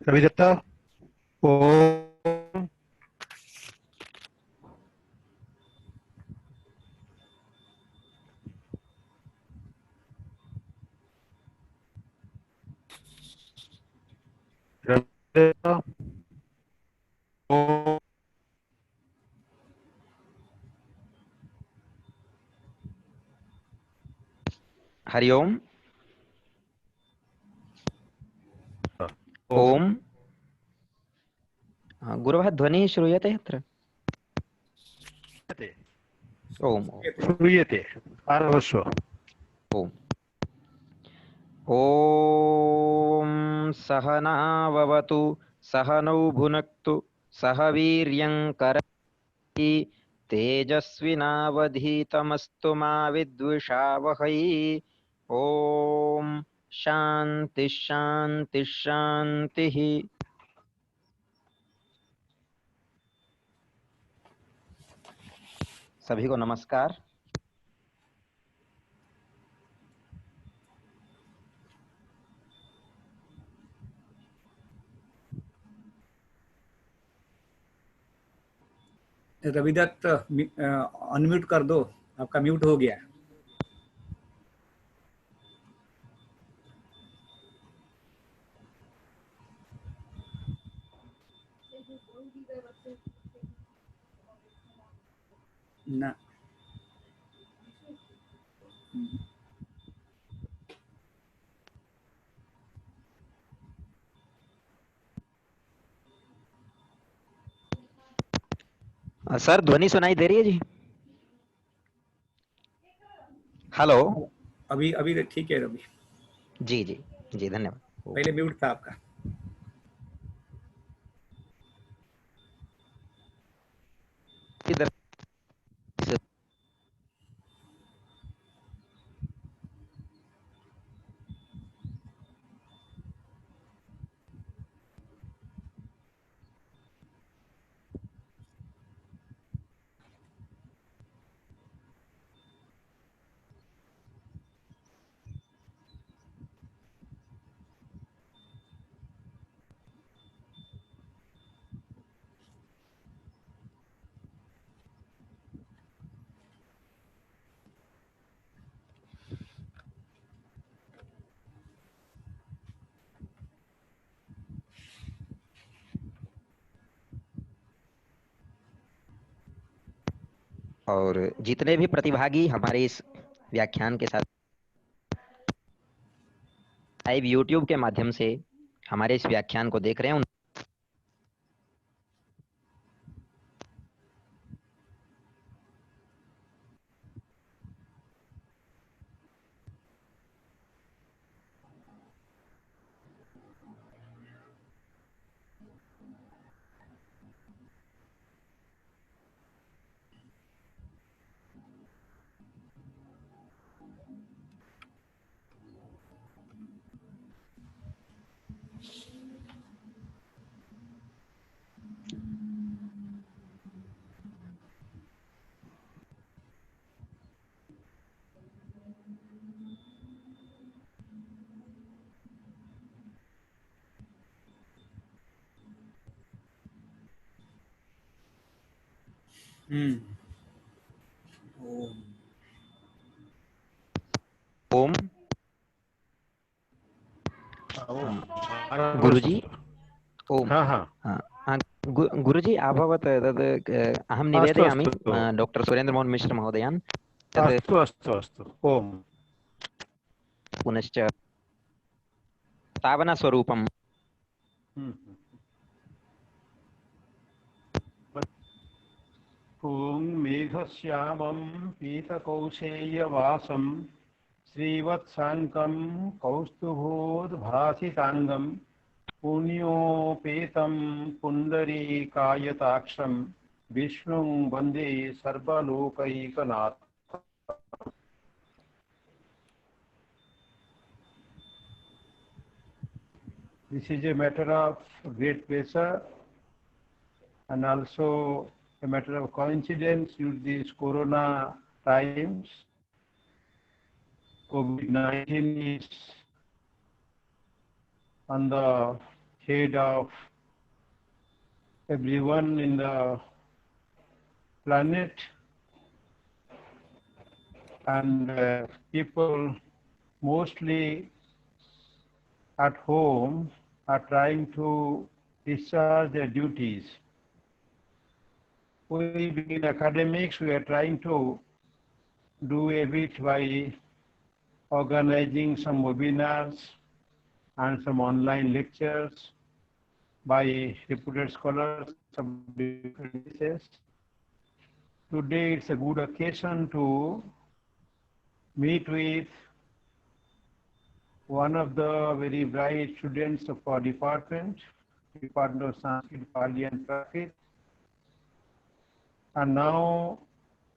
रवि दत्ता ओम। रवि दत्ता ओम। हरि ओम। ओम। गुरवः ध्वनिः श्रूयते अत्र? ओम श्रूयते आरभस्व। ओम। ओम सहना भवतु सहनौ भुनक्तु सह वीर्यं करवावहै तेजस्विनावधीतमस्तु मा विद्विषावहै। ओम शांति शांति शांति। सभी को नमस्कार। रविदत्त अनम्यूट कर दो, आपका म्यूट हो गया। ना सर ध्वनि सुनाई दे रही है जी? हेलो। अभी अभी ठीक है रवि। जी जी जी धन्यवाद। पहले म्यूट था आपका। इधर और जितने भी प्रतिभागी हमारे इस व्याख्यान के साथ लाइव यूट्यूब के माध्यम से हमारे इस व्याख्यान को देख रहे हैं, ओम। गुरुजी ओम। हाँ हाँ हाँ, गुरुजी अभवत् तद् अहं अस्तु निवेदयामि अस्तु डॉक्टर सुरेंद्र मोहन मिश्र महोदयान् तद् अस्तु अस्तु अस्तु ओम। पुनश्च स्थापना स्वरूपम् ॐ मेघश्यामं पीतकौशेयवासं श्रीवत्साङ्कं कौस्तुभोद्भासिताङ्गं पुण्योपेतं पुण्डरीकायताक्षं विष्णुं वन्दे सर्वलोकैकनाथम्। This is a matter of great pleasure and also a matter of coincidence with these corona times. COVID-19 is on the head of everyone in the planet, and people mostly at home are trying to discharge their duties. We being academics, we are trying to do a bit by organizing some webinars and some online lectures by reputed scholars of different places. Today it's a good occasion to meet with one of the very bright students of our department of Sanskrit, Pali and Prakrit, and now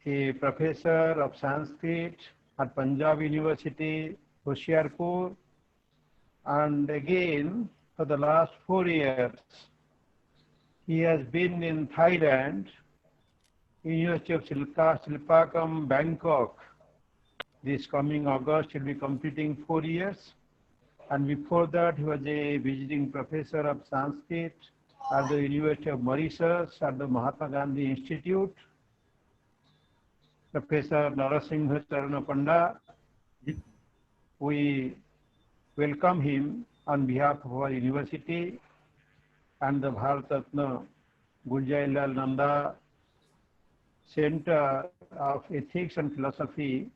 a professor of Sanskrit at Punjab University, Hoshiarpur, and again for the last 4 years he has been in Thailand, University of Silpakkam, Bangkok. This coming August he'll be completing 4 years, and before that he was a visiting professor of Sanskrit at the University of Mauritius at the Mahatma Gandhi Institute. Professor Narasingha Charana Panda, we welcome him on behalf of our university and the Bharat Ratna Gurjarilal Nanda Center of Ethics and Philosophy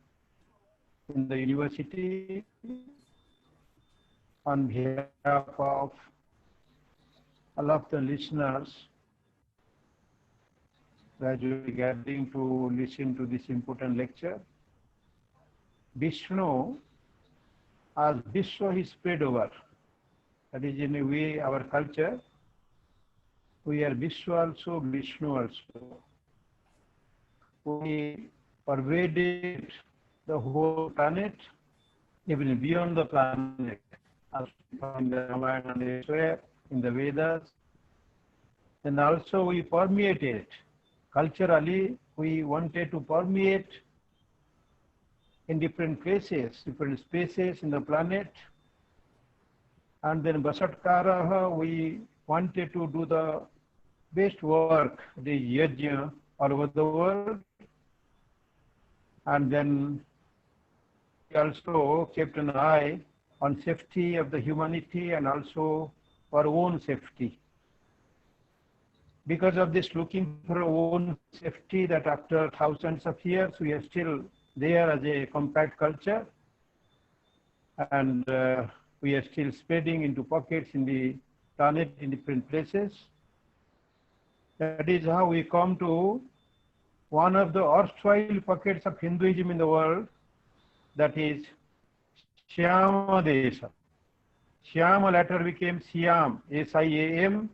in the university. On behalf of all of the listeners gradually gathering to listen to this important lecture. Vishnu, as Vishwa is spread over, that is in a way our culture. We are Vishwa also, Vishnu also. We pervaded the whole planet, even beyond the planet, as in the Ramayana and elsewhere, in the Vedas. And also we permeated. Culturally, we wanted to permeate in different places, different spaces in the planet. And then Vasatkaraha, we wanted to do the best work, the yajna, all over the world. And then we also kept an eye on safety of the humanity and also our own safety. Because of this looking for our own safety, that after thousands of years we are still there as a compact culture, and we are still spreading into pockets in the planet in different places. That is how we come to one of the erstwhile pockets of Hinduism in the world, that is Shyama Desha. Shyama later became Siam, S-I-A-M,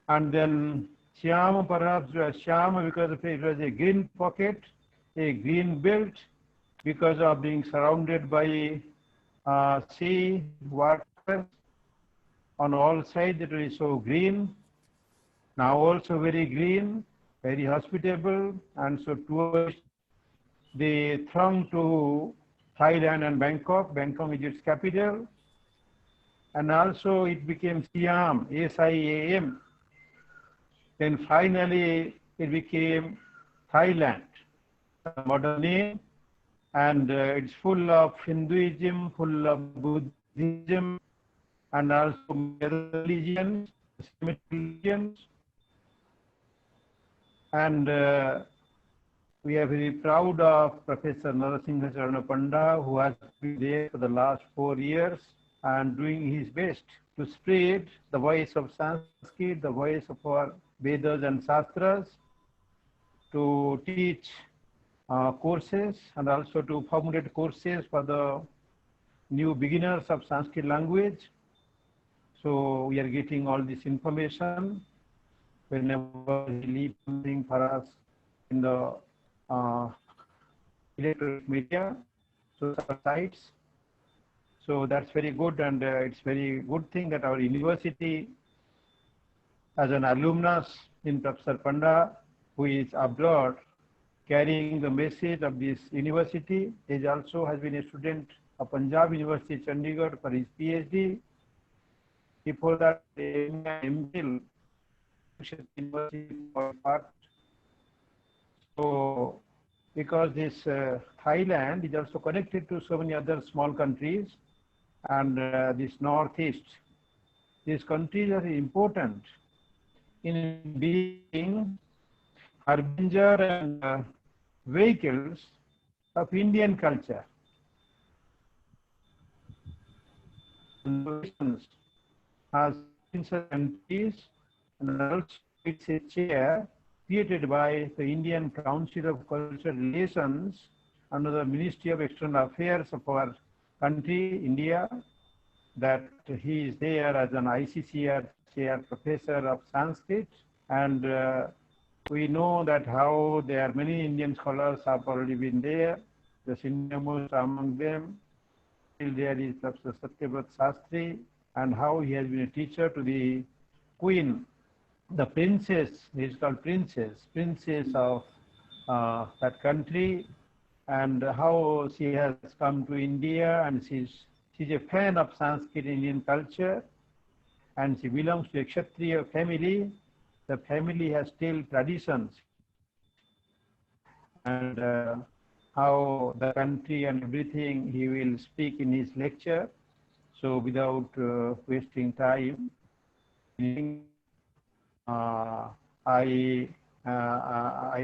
and then Shyama perhaps Shyama because it was a green pocket, a green belt, because of being surrounded by sea, water on all sides. It is so green, now also very green, very hospitable, and so towards the throng to Thailand and Bangkok. Bangkok is its capital, and also it became Siam, S-I-A-M. Then finally it became Thailand, a modern name, and it's full of Hinduism, full of Buddhism, and also other religions, Semitic religions. And we are very proud of Professor Narasingha Charana Panda, who has been there for the last 4 years and doing his best to spread the voice of Sanskrit, the voice of our Vedas and Shastras, to teach courses and also to formulate courses for the new beginners of Sanskrit language. So we are getting all this information whenever he leaves something for us in the electronic media, social sites. So that's very good, and it's very good thing that our university, as an alumnus in Professor Panda, who is abroad, carrying the message of this university. He also has been a student of Punjab University, Chandigarh for his PhD. Before that, MPhil, University for part. So, because this Thailand is also connected to so many other small countries, and this Northeast, these countries are important in being harbinger and vehicles of Indian culture. Has countries and also it's a chair created by the Indian Council of Cultural Relations under the Ministry of External Affairs of our country, India, that he is there as an ICCR chair professor of Sanskrit. And we know that how there are many Indian scholars have already been there. The senior-most among them, still there is Professor Satyavrat Sastry, and how he has been a teacher to the Queen, the princess, he is called princess of that country, and how she has come to India, and she's a fan of Sanskrit Indian culture, and she belongs to a Kshatriya family. The family has still traditions, and how the country and everything he will speak in his lecture. So without wasting time, I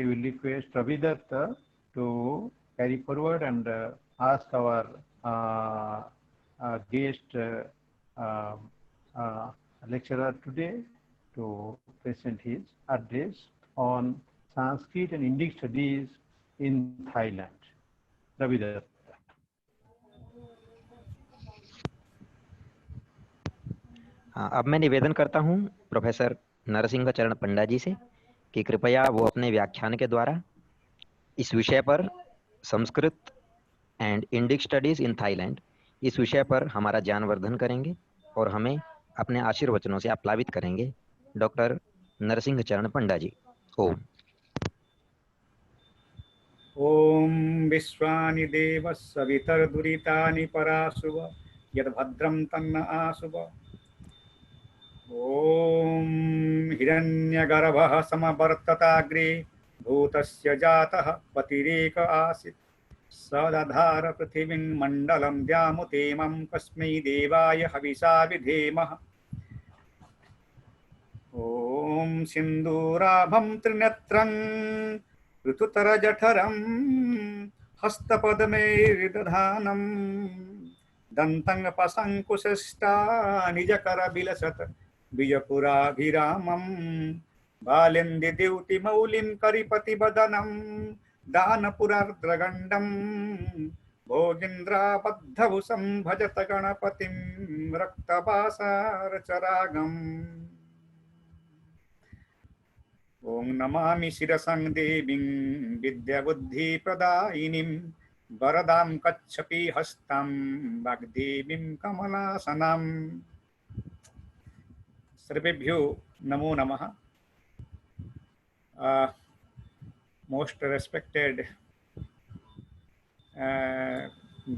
will request Ravidatta to carry forward and ask our guest lecturer today to present his address on Sanskrit and Indic studies in Thailand. Ravidatta. अब मैं निवेदन करता हूं professor Narasimha चरण पंडा जी से कि कृपया वो अपने व्याख्यान के द्वारा इस विषय पर Sanskrit and Indic studies in Thailand इस विषय पर हमारा ज्ञानवर्धन करेंगे और हमें अपने आशीर्वचनों से आप्लावित करेंगे। डॉक्टर नरसिंह चरण पंडा जी। ओम। ओम विश्वानि देव सवितर्दुरितानि पराशुव यद्भद्रं तन्न आशुव। ओम हिरण्यगर्भः समवर्तताग्रे भूतस्य जातः पतिरेक आसीत् सदधार पृथिवीं मण्डलं द्यामुतेमं कस्मै देवाय हविषा विधेमः। ओम सिन्दूराभं त्रिनेत्रं ऋतुतरजठरं हस्तपद्मैर्दधानं दन्तं पशङ्कुशिष्टा निजकरविलसत् बीजपुराभिरामं बालेन्दुद्युतिमौलिं करिपतिवदनं दानपुरार्द्रगण्डं भोगीन्द्राबद्धभुसं भजत गणपतिं रक्तवासारचरागम्। ओं नमामि शिरसं देवीं विद्याबुद्धिप्रदायिनीं वरदां कच्छपि हस्तं वाग्देवीं कमलासनां। सर्वेभ्यो नमो नमः। Most respected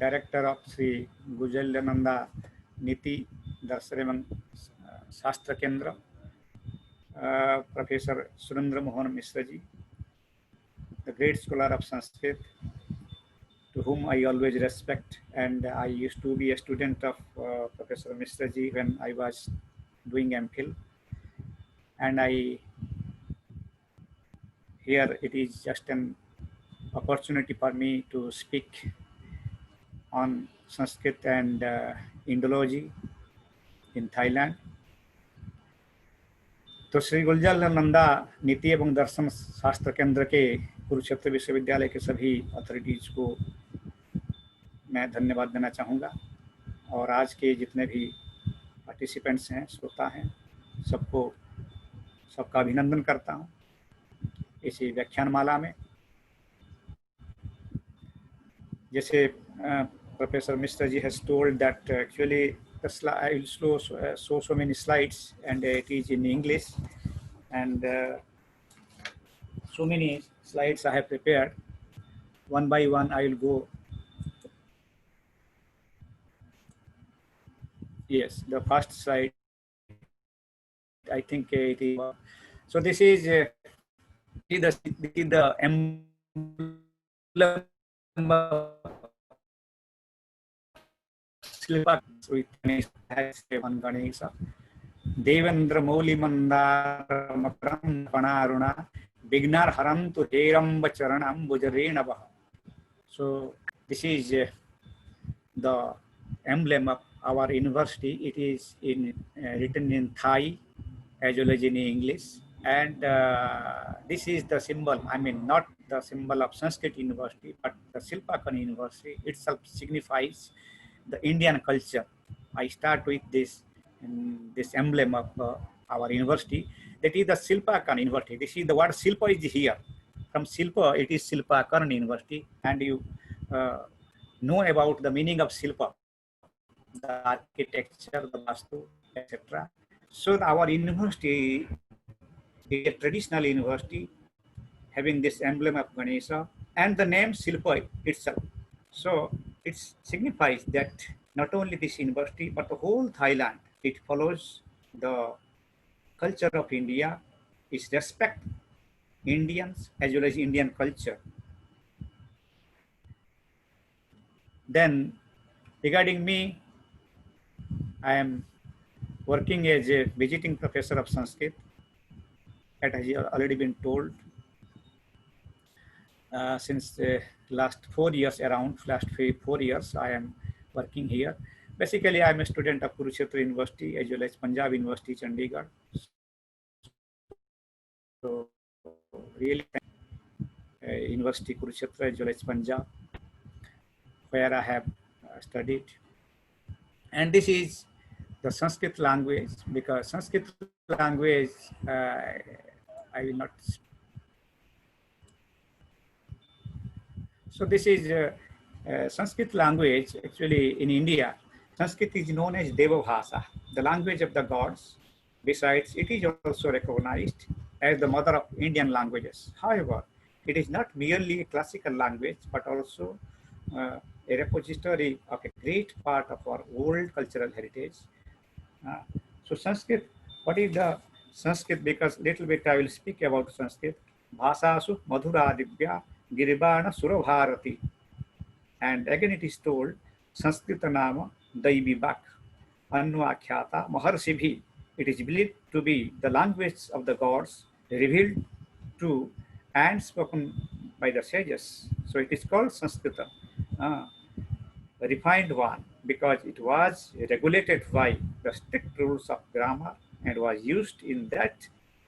director of Sri Gujalyananda Niti Darshan Shastra Kendra, Professor Surendra Mohan Mishra ji, the great scholar of Sanskrit, to whom I always respect, and I used to be a student of Professor Mishra ji when I was doing MPhil, and here it is just an opportunity for me to speak on Sanskrit and Indology in Thailand. तो श्री गुलजानंदा नीति एवं दर्शन शास्त्र केंद्र के कुरुक्षेत्र विश्वविद्यालय के सभी authorities को मैं धन्यवाद देना चाहूँगा, और आज के जितने भी पार्टिसिपेंट्स हैं, श्रोता हैं, सबका अभिनंदन करता हूँ इसी व्याख्यानमाला में। जैसे professor Mishra ji has told that actually I will show so many slides and it is in English, and so many slides I have prepared. One by one, I will go. Yes, the first slide, I think it is. So this is the emblem with one Ganesha. Devendra Moli Mandar Makaram Panaruna Bignar Haram to Heramba Charanam Bujarenaba. So this is the emblem of our university. It is written in Thai as well as in English. And this is the symbol, I mean, not the symbol of Sanskrit University, but the Silpakan University itself signifies the Indian culture. I start with this emblem of our university. That is the Silpakan University. This is the word Silpa is here. From Silpa, it is Silpakan University. And you know about the meaning of Silpa, the architecture, the Vastu, etc. So our university is a traditional university having this emblem of Ganesha and the name Silpa itself. So it signifies that not only this university, but the whole Thailand, it follows the culture of India, it respects Indians as well as Indian culture. Then regarding me, I am working as a visiting professor of Sanskrit. That has already been told. Since the last 4 years, last 4 years, I am working here. Basically, I am a student of Kurukshetra University as well as Punjab University, Chandigarh. So, really, University Kurukshetra as well as Punjab, where I have studied. And this is the Sanskrit language, because Sanskrit language, I will not. So this is Sanskrit language. Actually, in India, Sanskrit is known as Deva Bhasha, the language of the gods. Besides, it is also recognized as the mother of Indian languages. However, it is not merely a classical language, but also a repository of a great part of our old cultural heritage. So Sanskrit, what is the Sanskrit? Because little bit I will speak about Sanskrit. Bhasasu Madhura Divya Giribana Surabharati. And again it is told, Sanskrita Nama Daivi Bak Anvakhyata Maharsibhi. It is believed to be the language of the gods revealed to and spoken by the sages. So it is called Sanskrita, the refined one, because it was regulated by the strict rules of grammar and was used in that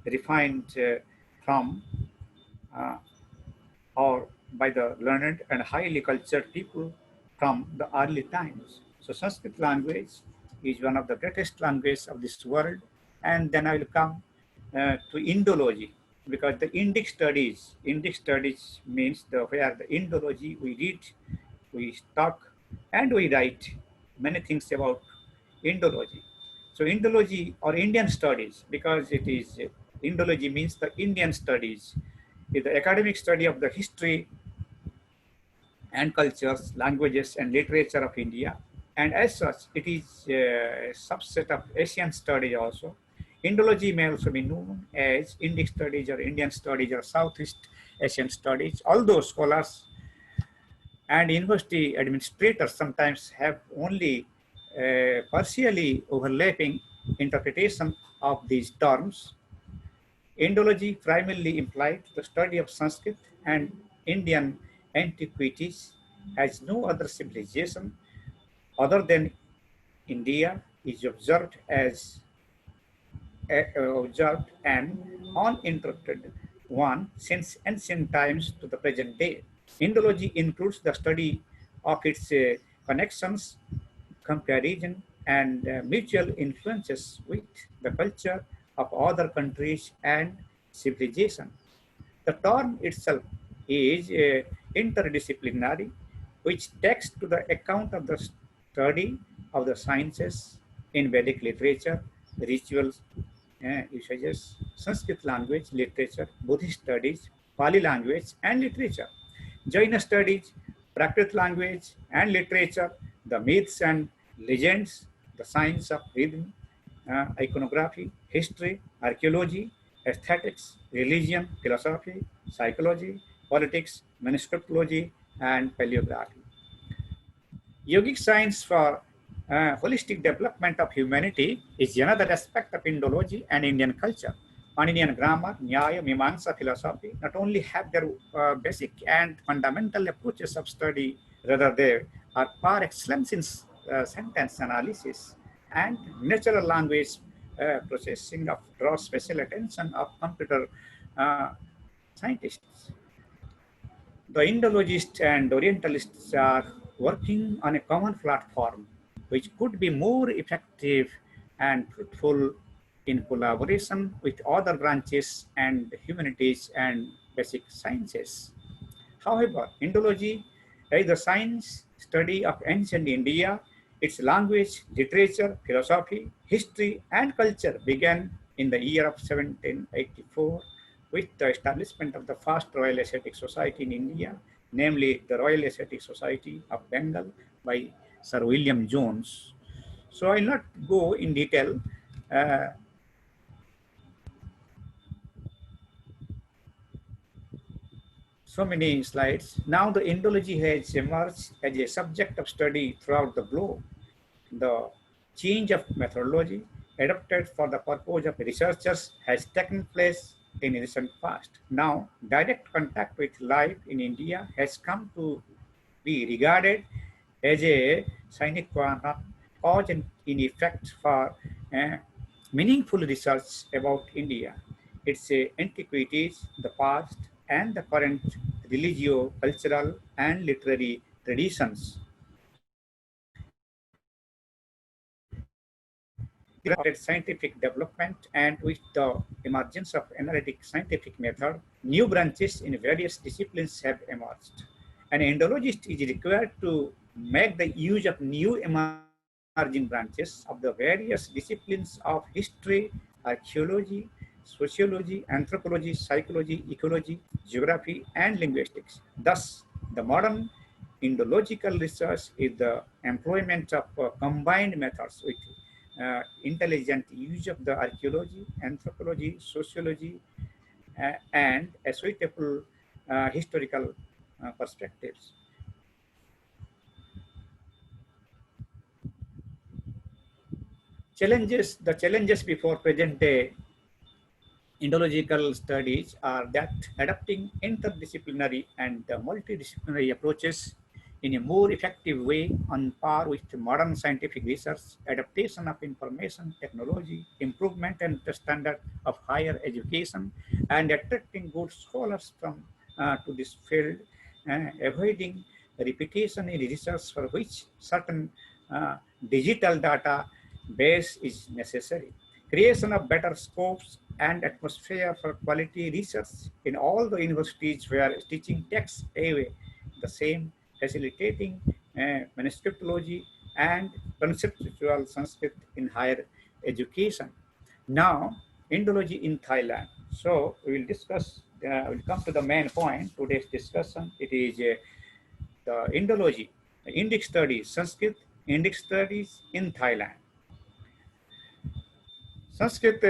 refined form or by the learned and highly cultured people from the early times. So Sanskrit language is one of the greatest languages of this world. And then I will come to Indology, because the Indic studies means where the Indology we read, we talk, and we write many things about Indology. So Indology or Indian studies, because it is Indology means the Indian studies, is the academic study of the history and cultures, languages, and literature of India. And as such, it is a subset of Asian studies also. Indology may also be known as Indic studies or Indian studies or Southeast Asian studies. Although scholars and university administrators sometimes have only partially overlapping interpretation of these terms, Indology primarily implied the study of Sanskrit and Indian antiquities, as no other civilization other than India is observed and uninterrupted one since ancient times to the present day. Indology includes the study of its connections, comparison, and mutual influences with the culture of other countries and civilization. The term itself is interdisciplinary, which takes to the account of the study of the sciences in Vedic literature, rituals, usages, Sanskrit language, literature, Buddhist studies, Pali language and literature, Jaina studies, Prakrit language and literature, the myths and legends, the science of rhythm, iconography, history, archaeology, aesthetics, religion, philosophy, psychology, politics, manuscriptology, and paleography. Yogic science for holistic development of humanity is another aspect of Indology and Indian culture. Paninian grammar, Nyaya, Mimamsa philosophy not only have their basic and fundamental approaches of study, rather they are par excellence in sentence analysis and natural language processing of draws special attention of computer uh, scientists. The Indologists and Orientalists are working on a common platform which could be more effective and fruitful in collaboration with other branches and humanities and basic sciences. However, Indology is the science study of ancient India. Its language, literature, philosophy, history, and culture began in the year of 1784 with the establishment of the first Royal Asiatic Society in India, namely the Royal Asiatic Society of Bengal by Sir William Jones. So I will not go in detail. Uh, so many slides. Now the Indology has emerged as a subject of study throughout the globe. The change of methodology adopted for the purpose of researchers has taken place in recent past. Now, direct contact with life in India has come to be regarded as a sine qua non cause and in effect for meaningful research about India, its antiquities, the past, and the current religio, cultural, and literary traditions. Scientific development and with the emergence of analytic scientific method, new branches in various disciplines have emerged. An Indologist is required to make the use of new emerging branches of the various disciplines of history, archaeology, sociology, anthropology, psychology, ecology, geography, and linguistics. Thus, the modern Indological research is the employment of combined methods with intelligent use of the archaeology, anthropology, sociology, and a suitable historical perspectives. The challenges before present day Indological studies are that adapting interdisciplinary and multidisciplinary approaches in a more effective way on par with modern scientific research, adaptation of information technology, improvement in the standard of higher education, and attracting good scholars from to this field, avoiding repetition in research for which certain digital data base is necessary. Creation of better scopes and atmosphere for quality research in all the universities where teaching takes away the same, facilitating manuscriptology and conceptual Sanskrit in higher education. Now, Indology in Thailand. So we will discuss, we'll come to the main point today's discussion. It is the Indology, the Indic studies, Sanskrit Indic studies in Thailand. Sanskrit,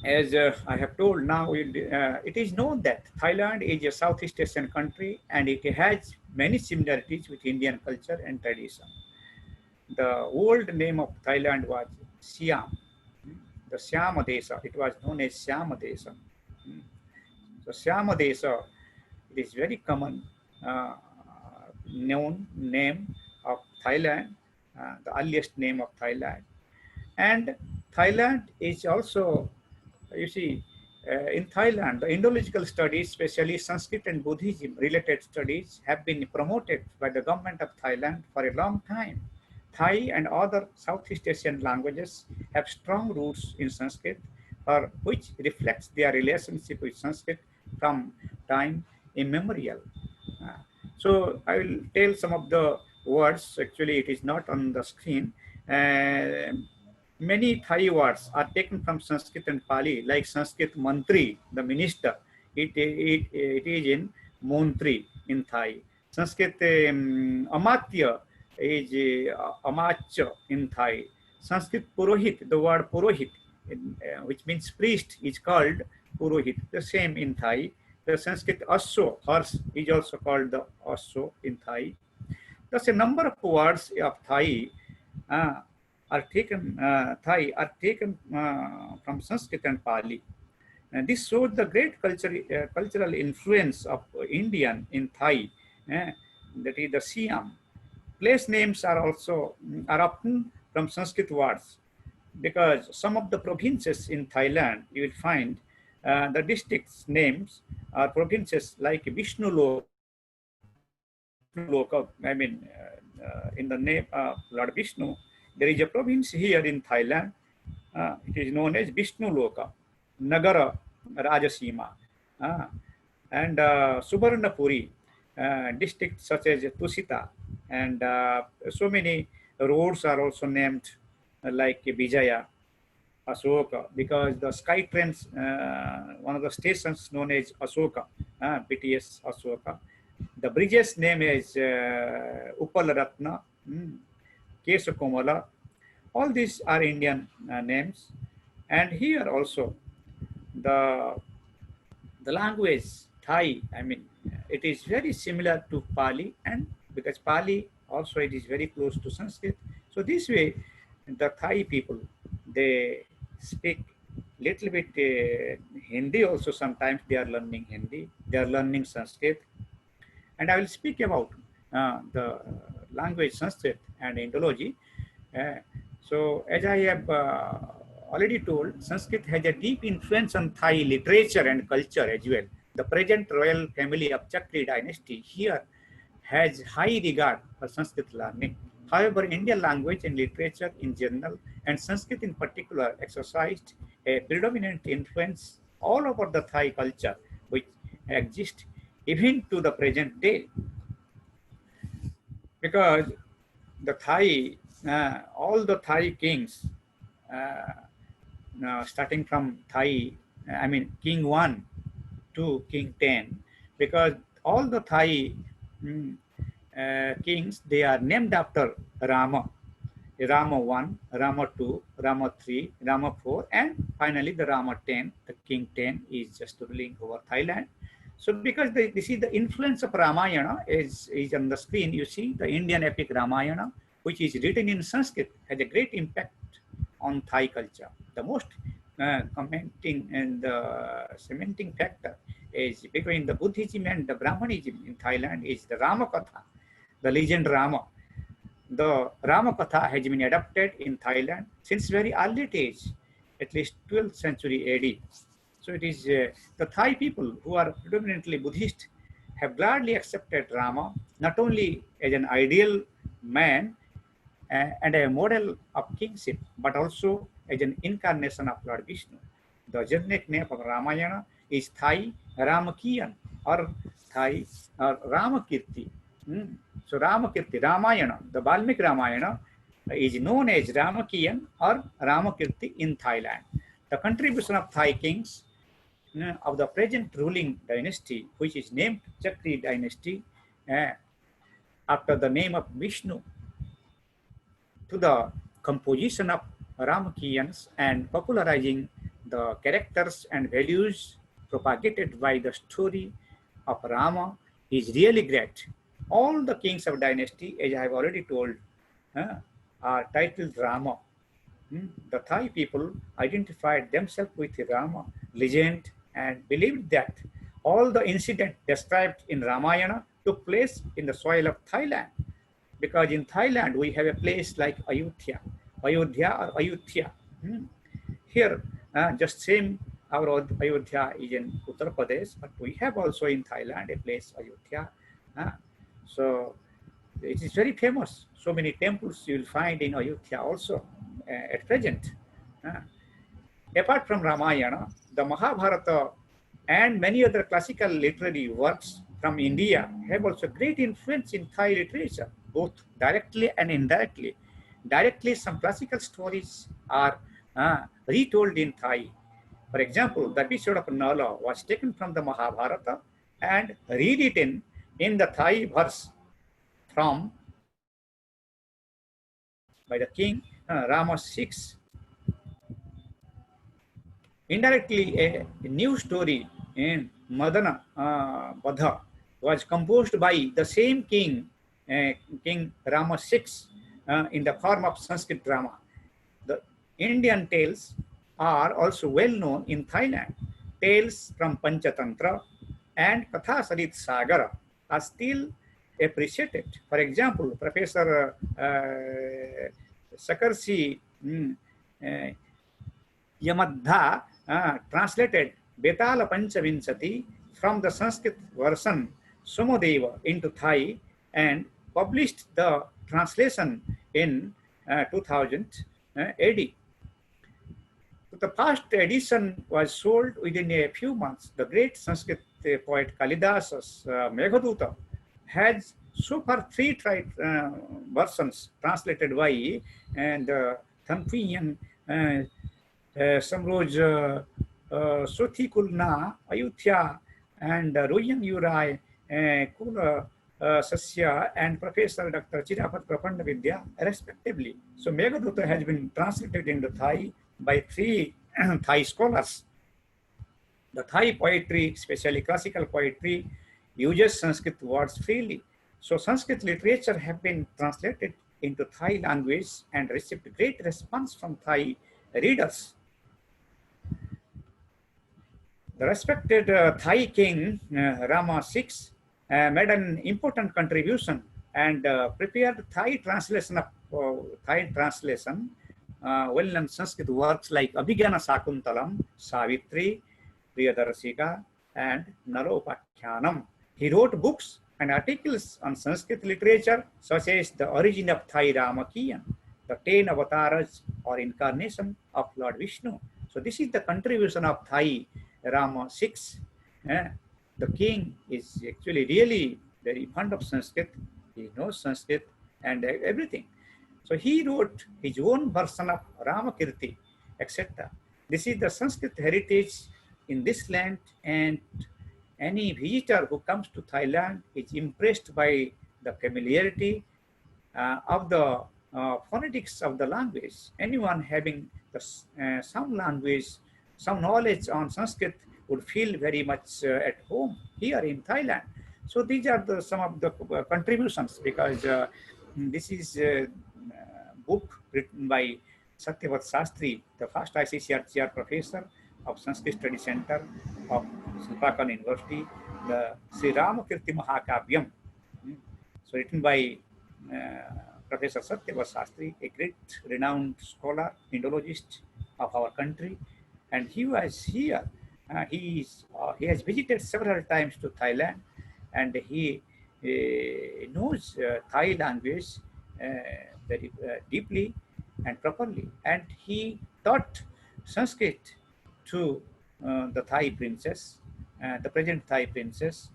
as I have told now, it is known that Thailand is a Southeast Asian country and it has many similarities with Indian culture and tradition. The old name of Thailand was Siam, the Siama Desa. It was known as Siama Desa. So Siama Desa, it is very common known name of Thailand, the earliest name of Thailand. And Thailand is also, you see, in Thailand, the Indological studies, especially Sanskrit and Buddhism related studies, have been promoted by the government of Thailand for a long time. Thai and other Southeast Asian languages have strong roots in Sanskrit, which reflects their relationship with Sanskrit from time immemorial. So I will tell some of the words. Actually, it is not on the screen. many Thai words are taken from Sanskrit and Pali, like Sanskrit mantri, the minister. It is in montri in Thai. Sanskrit amatya is amachya in Thai. Sanskrit purohit, the word purohit, which means priest, is called purohit. The same in Thai. The Sanskrit asho, horse, is also called the asho in Thai. Thus, a number of words of Thai are taken from Sanskrit and Pali. And this shows the great cultural influence of Indian in Thai, that is the Siam. Place names are often from Sanskrit words, because some of the provinces in Thailand, you will find the districts names are provinces like Vishnu Loka. I mean, in the name of Lord Vishnu, there is a province here in Thailand. It is known as Vishnu Loka, Nagara Rajasima, and Subarnapuri, districts such as Tusita, and so many roads are also named like Vijaya, Asoka, because the sky trains, one of the stations known as Asoka, BTS Asoka. The bridge's name is Upalaratna, Kesakomala. All these are Indian names. And here also, the language Thai, I mean, it is very similar to Pali, and because Pali also it is very close to Sanskrit. So this way, the Thai people, they speak little bit Hindi also. Sometimes they are learning Hindi, they are learning Sanskrit. And I will speak about the language Sanskrit and Indology. So as I have already told, Sanskrit has a deep influence on Thai literature and culture as well. The present royal family of Chakri dynasty here has high regard for Sanskrit learning. However, Indian language and literature in general, and Sanskrit in particular, exercised a predominant influence all over the Thai culture, which exists even to the present day. Because the Thai, all the Thai kings, starting from Thai, I mean King 1 to King 10, because all the Thai kings, they are named after Rama. Rama 1, Rama 2, Rama 3, Rama 4, and finally the Rama 10, the King 10 is just ruling over Thailand. So because this is the influence of Ramayana is on the screen, you see the Indian epic Ramayana, which is written in Sanskrit, has a great impact on Thai culture. The most commenting and cementing factor is between the Buddhism and the Brahmanism in Thailand is the Ramakatha, the legend Rama. The Ramakatha has been adapted in Thailand since very early age, at least 12th century AD. So it is the Thai people who are predominantly Buddhist have gladly accepted Rama, not only as an ideal man and a model of kingship, but also as an incarnation of Lord Vishnu. The generic name of Ramayana is Thai Ramakiyan or Thai or Ramakirti. So Ramakirti, Ramayana, the Valmiki Ramayana is known as Ramakiyan or Ramakirti in Thailand. The contribution of Thai kings of the present ruling dynasty, which is named Chakri dynasty, after the name of Vishnu, to the composition of Ramakiyans and popularizing the characters and values propagated by the story of Rama is really great. All the kings of dynasty, as I have already told, are titled Rama. The Thai people identified themselves with the Rama legend and believed that all the incidents described in Ramayana took place in the soil of Thailand. Because in Thailand, we have a place like Ayodhya or Ayodhya. Here, just same, our Ayodhya is in Uttar Pradesh, but we have also in Thailand a place, Ayodhya. So it is very famous. So many temples you will find in Ayodhya also at present. Apart from Ramayana, the Mahabharata and many other classical literary works from India have also great influence in Thai literature, both directly and indirectly. directly some classical stories are retold in Thai. For example, the episode of Nala was taken from the Mahabharata and rewritten in the Thai verse from by the king Rama VI. Indirectly, a new story in Madana Badha was composed by the same king, King Rama VI, in the form of Sanskrit drama. The Indian tales are also well known in Thailand. Tales from Panchatantra and Katha Sarit Sagara are still appreciated. For example, Professor Sakarsi Yamadha translated Betala Panchavinsati from the Sanskrit version Sumodeva into Thai and published the translation in 2000 AD. The first edition was sold within a few months. The great Sanskrit poet Kalidasa's Meghaduta has so far three versions translated by and Thanpiyan Samroj Sotikulna Ayuthya and Royan Urai Kula Sasya and Professor Dr. Chirapat Prapanda Vidya respectively. So Meghaduta has been translated into Thai by three Thai scholars. The Thai poetry, especially classical poetry, uses Sanskrit words freely. So Sanskrit literature have been translated into Thai language and received great response from Thai readers. The respected Thai king Rama VI made an important contribution and prepared Thai translation well-known Sanskrit works like Abhigyana Sakuntalam, Savitri, Priyadarshika, and Nalopakyanam. He wrote books and articles on Sanskrit literature such as The Origin of Thai Ramakiyan, The 10 Avatars or Incarnation of Lord Vishnu. So this is the contribution of Thai Rama VI. The king is actually really very fond of Sanskrit. He knows Sanskrit and everything. So he wrote his own version of Ramakirti, etc. This is the Sanskrit heritage in this land, and any visitor who comes to Thailand is impressed by the familiarity of the phonetics of the language. Anyone having some language, some knowledge on Sanskrit would feel very much at home here in Thailand. So these are some of the contributions, because this is a book written by Satyavat Sastri, the first ICCR professor of Sanskrit Study Center of Silpakan University, the Sri Ramakirti Mahakavyam. So written by Professor Satyavat Sastri, a great renowned scholar, Indologist of our country, and he was here. He has visited several times to Thailand, and he knows Thai language very deeply and properly, and he taught Sanskrit to the Thai princess, the present Thai princess,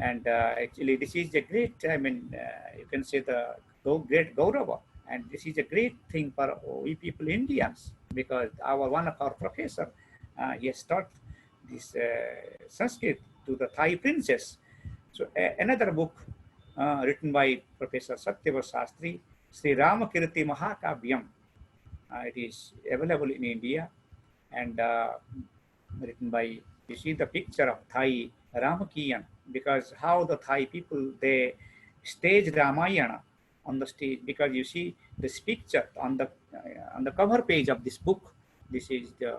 and actually this is a great, you can say the great Gaurava, and this is a great thing for we people Indians, because one of our professor, he has taught this Sanskrit to the Thai princess. So another book written by Professor Satyavat Sastri, Sri Ramakirti Mahakavyam. It is available in India, and written by, you see the picture of Thai Ramakiyan, because how the Thai people, they stage Ramayana on the stage, because you see this picture on the cover page of this book. This is the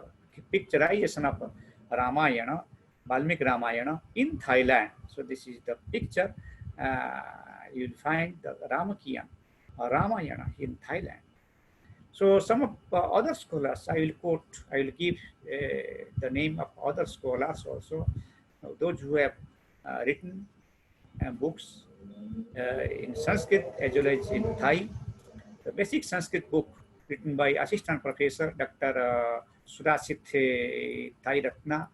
picturization of Ramayana, Valmiki Ramayana in Thailand. So this is the picture. You'll find the Ramakiyan or Ramayana in Thailand. So some of other scholars, I will give the name of other scholars also, those who have written books in Sanskrit as well as in Thai. The basic Sanskrit book written by Assistant Professor Dr. Sudasit Thai Ratna,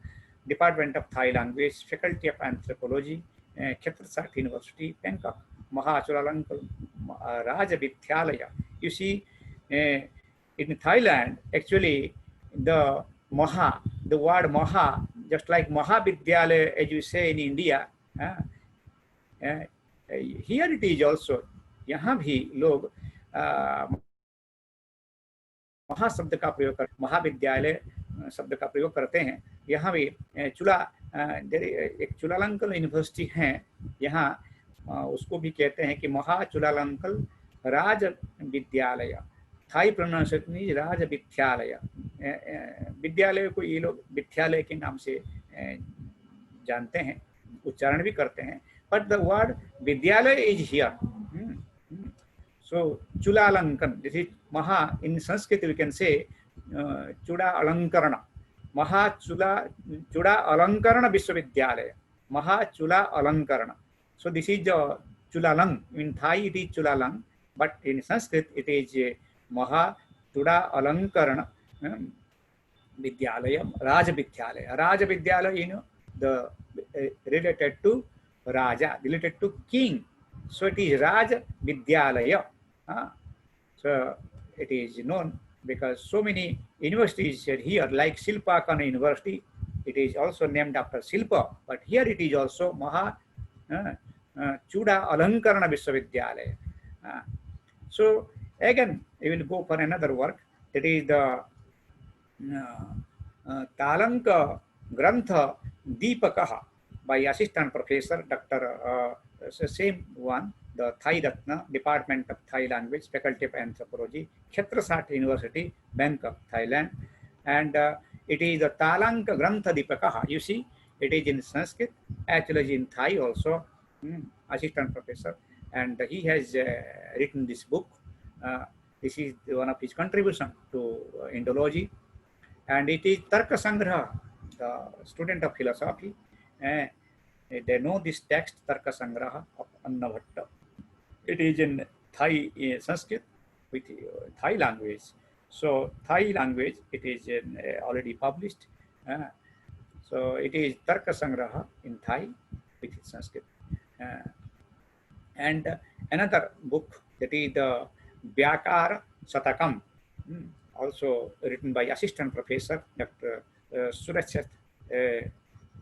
Department of Thai Language, Faculty of Anthropology, Khetrasat University, Bangkok, Mahachuralankal Raja Vidyalaya, You see, in Thailand, actually, the word Maha, just like Mahavidyalaya, as you say in India, here it is also. यहाँ भी लोग महा शब्द का प्रयोग कर, महाविद्यालय शब्द का प्रयोग करते हैं। यहाँ भी एक चुलालंकल यूनिवर्सिटी है, यहाँ उसको भी कहते हैं कि महा चुलालंकल राज विद्यालय। थाई प्रोनाउंसिएशन मींस राज विद्यालय। विद्यालय को ये लोग विद्यालय के नाम से जानते हैं, उच्चारण भी करते हैं, बट द वर्ड विद्यालय is here. So Chulalankan, this is Maha, in Sanskrit we can say Chuda Alankarana. Maha Chuda Alankarana Vishwavidyalaya. Maha Chula Alankarana. So this is the Chulalang. In Thai it is Chulalang, but in Sanskrit it is Maha Chuda Alankarana Vidyalaya, Raja Vidyalaya. Raja Vidyalaya, you know, the related to Raja, related to king. So it is Raja Vidyalaya. So it is known because so many universities are here, like Silpakana University. It is also named after Silpa, but here it is also Maha Chuda Alankarana Vishwavidyalaya. So again, we will go for another work. That is the Talanka Grantha Deepakaha by Assistant Professor Dr. Same one, the Thai Ratna, Department of Thai Language, Faculty of Anthropology, Kshetrasat University, Bangkok, Thailand. And it is the Talanka Grantha Deepakaha. You see, it is in Sanskrit, actually in Thai also, Assistant Professor. And he has written this book. This is one of his contributions to Indology. And it is Tarka Sangraha, the student of philosophy. They know this text, Tarka Sangraha of Annabhatta. It is in Thai, Sanskrit with Thai language. So Thai language, it is already published. So it is Tarka Sangraha in Thai with Sanskrit. And another book, that is the Vyakara Satakam, also written by Assistant Professor Dr. Surachat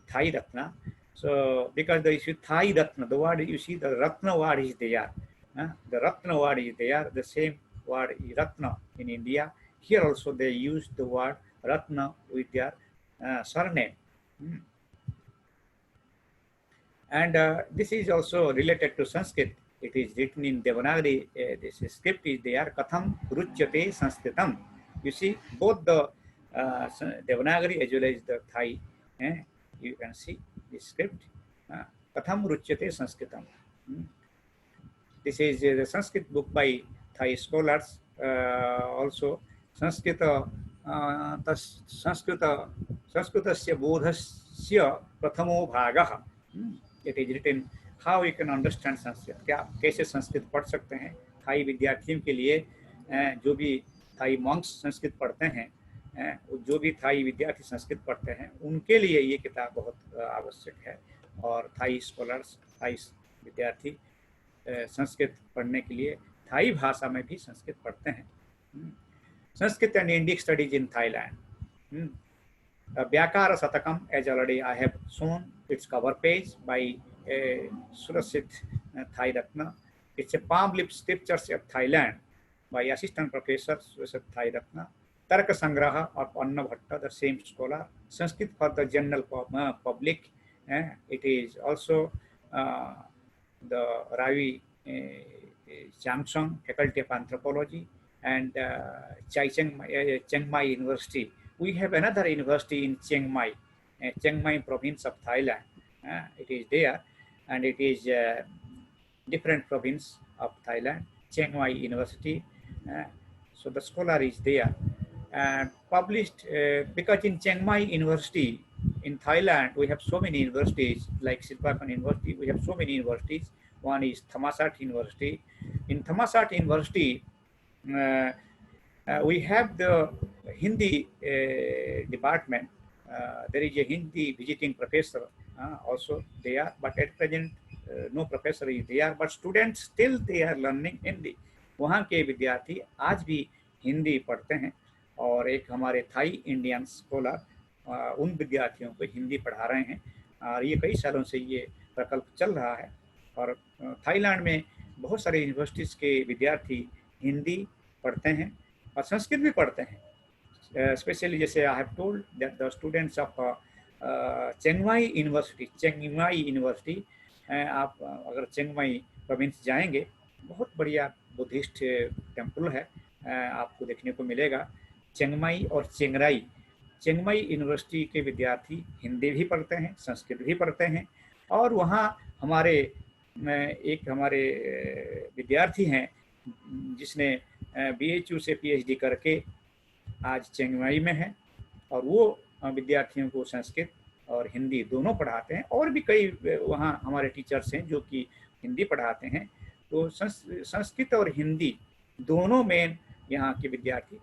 Thai Ratna. So because there is Thai Ratna, the word, you see the Ratna word is there. The Ratna word is there, the same word is Ratna in India. Here also they use the word Ratna with their surname. And this is also related to Sanskrit. It is written in Devanagari. This script is there. Katham Ruchyate Sanskritam. You see, both the Devanagari as well as the Thai. You can see this script. Katham Ruchyate Sanskritam. This is the Sanskrit book by Thai scholars. Also, Sanskritasya bodhasya prathamo bhagah. It is written how you can understand Sanskrit. क्या कैसे संस्कृत पढ़ सकते हैं? Thai विद्यार्थियों के लिए, जो भी थाई मॉन्क्स संस्कृत पढ़ते हैं, जो भी थाई विद्यार्थी संस्कृत पढ़ते हैं, उनके लिए ये किताब बहुत आवश्यक है। और थाई स्कॉलर्स, थाई विद्यार्थी संस्कृत पढ़ने के लिए थाई भाषा में भी संस्कृत पढ़ते हैं। Sanskrit and Indic studies in Thailand. Vyakara Satakam, as already I have shown, its cover page by Surachat Thai Ratna. It's a palm leaf scriptures of Thailand by Assistant Professor Surachat Thai Ratna. Tarka Sangraha of Annabhatta, the same scholar. Sanskrit for the general public. It is also the Ravi Chamsong, Faculty of Anthropology, and Chiang Mai University. We have another university in Chiang Mai province of Thailand. It is there, and it is different province of Thailand, Chiang Mai University. So the scholar is there, and published because in Chiang Mai University in Thailand we have so many universities, like Silpakan University. We have so many universities. One is Thammasat University. In Thammasat University, we have the Hindi department. There is a Hindi visiting professor also there, but at present no professor is there. But students still they are learning Hindi. वहाँ के विद्यार्थी आज भी हिंदी पढ़ते हैं। और एक हमारे थाई इंडियन स्कॉलर उन विद्यार्थियों को हिंदी पढ़ा रहे हैं और ये कई सालों से ये प्रकल्प चल रहा है। और थाईलैंड में बहुत सारे यूनिवर्सिटीज़ के विद्यार्थी हिंदी पढ़ते हैं और संस्कृत भी पढ़ते हैं। स्पेशली जैसे I have told that the students of Chiang Mai university, आप अगर चेंगमाई प्रोविंस जाएंगे, बहुत बढ़िया बुद्धिस्ट टेम्पल है, आपको देखने को मिलेगा। चेंगमाई और चेंगमाई यूनिवर्सिटी के विद्यार्थी हिंदी भी पढ़ते हैं, संस्कृत भी पढ़ते हैं। और वहाँ हमारे विद्यार्थी हैं जिसने BHU से PhD करके आज चेंगमाई में है और वो विद्यार्थियों को संस्कृत और हिंदी दोनों पढ़ाते हैं। और भी कई वहाँ हमारे टीचर्स हैं जो कि हिंदी पढ़ाते हैं। तो संस्कृत और हिंदी दोनों में यहाँ के विद्यार्थी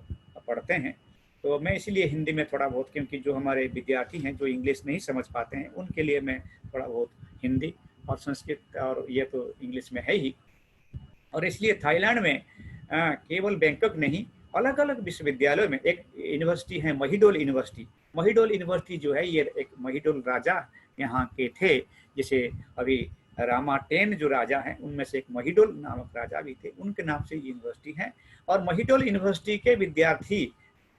पढ़ते हैं। तो मैं इसीलिए हिंदी में थोड़ा बहुत, क्योंकि जो हमारे विद्यार्थी हैं जो इंग्लिश नहीं समझ पाते हैं उनके लिए मैं थोड़ा बहुत हिंदी और संस्कृत, और ये तो इंग्लिश में है ही। और इसलिए थाईलैंड में केवल बैंकॉक नहीं, अलग अलग विश्वविद्यालयों में एक यूनिवर्सिटी है महिडोल यूनिवर्सिटी। महिडोल यूनिवर्सिटी जो है ये एक महिडोल राजा यहाँ के थे, जैसे अभी रामा 10 जो राजा हैं उनमें से एक महिडोल नामक राजा भी थे, उनके नाम से यूनिवर्सिटी है। और महिडोल यूनिवर्सिटी के विद्यार्थी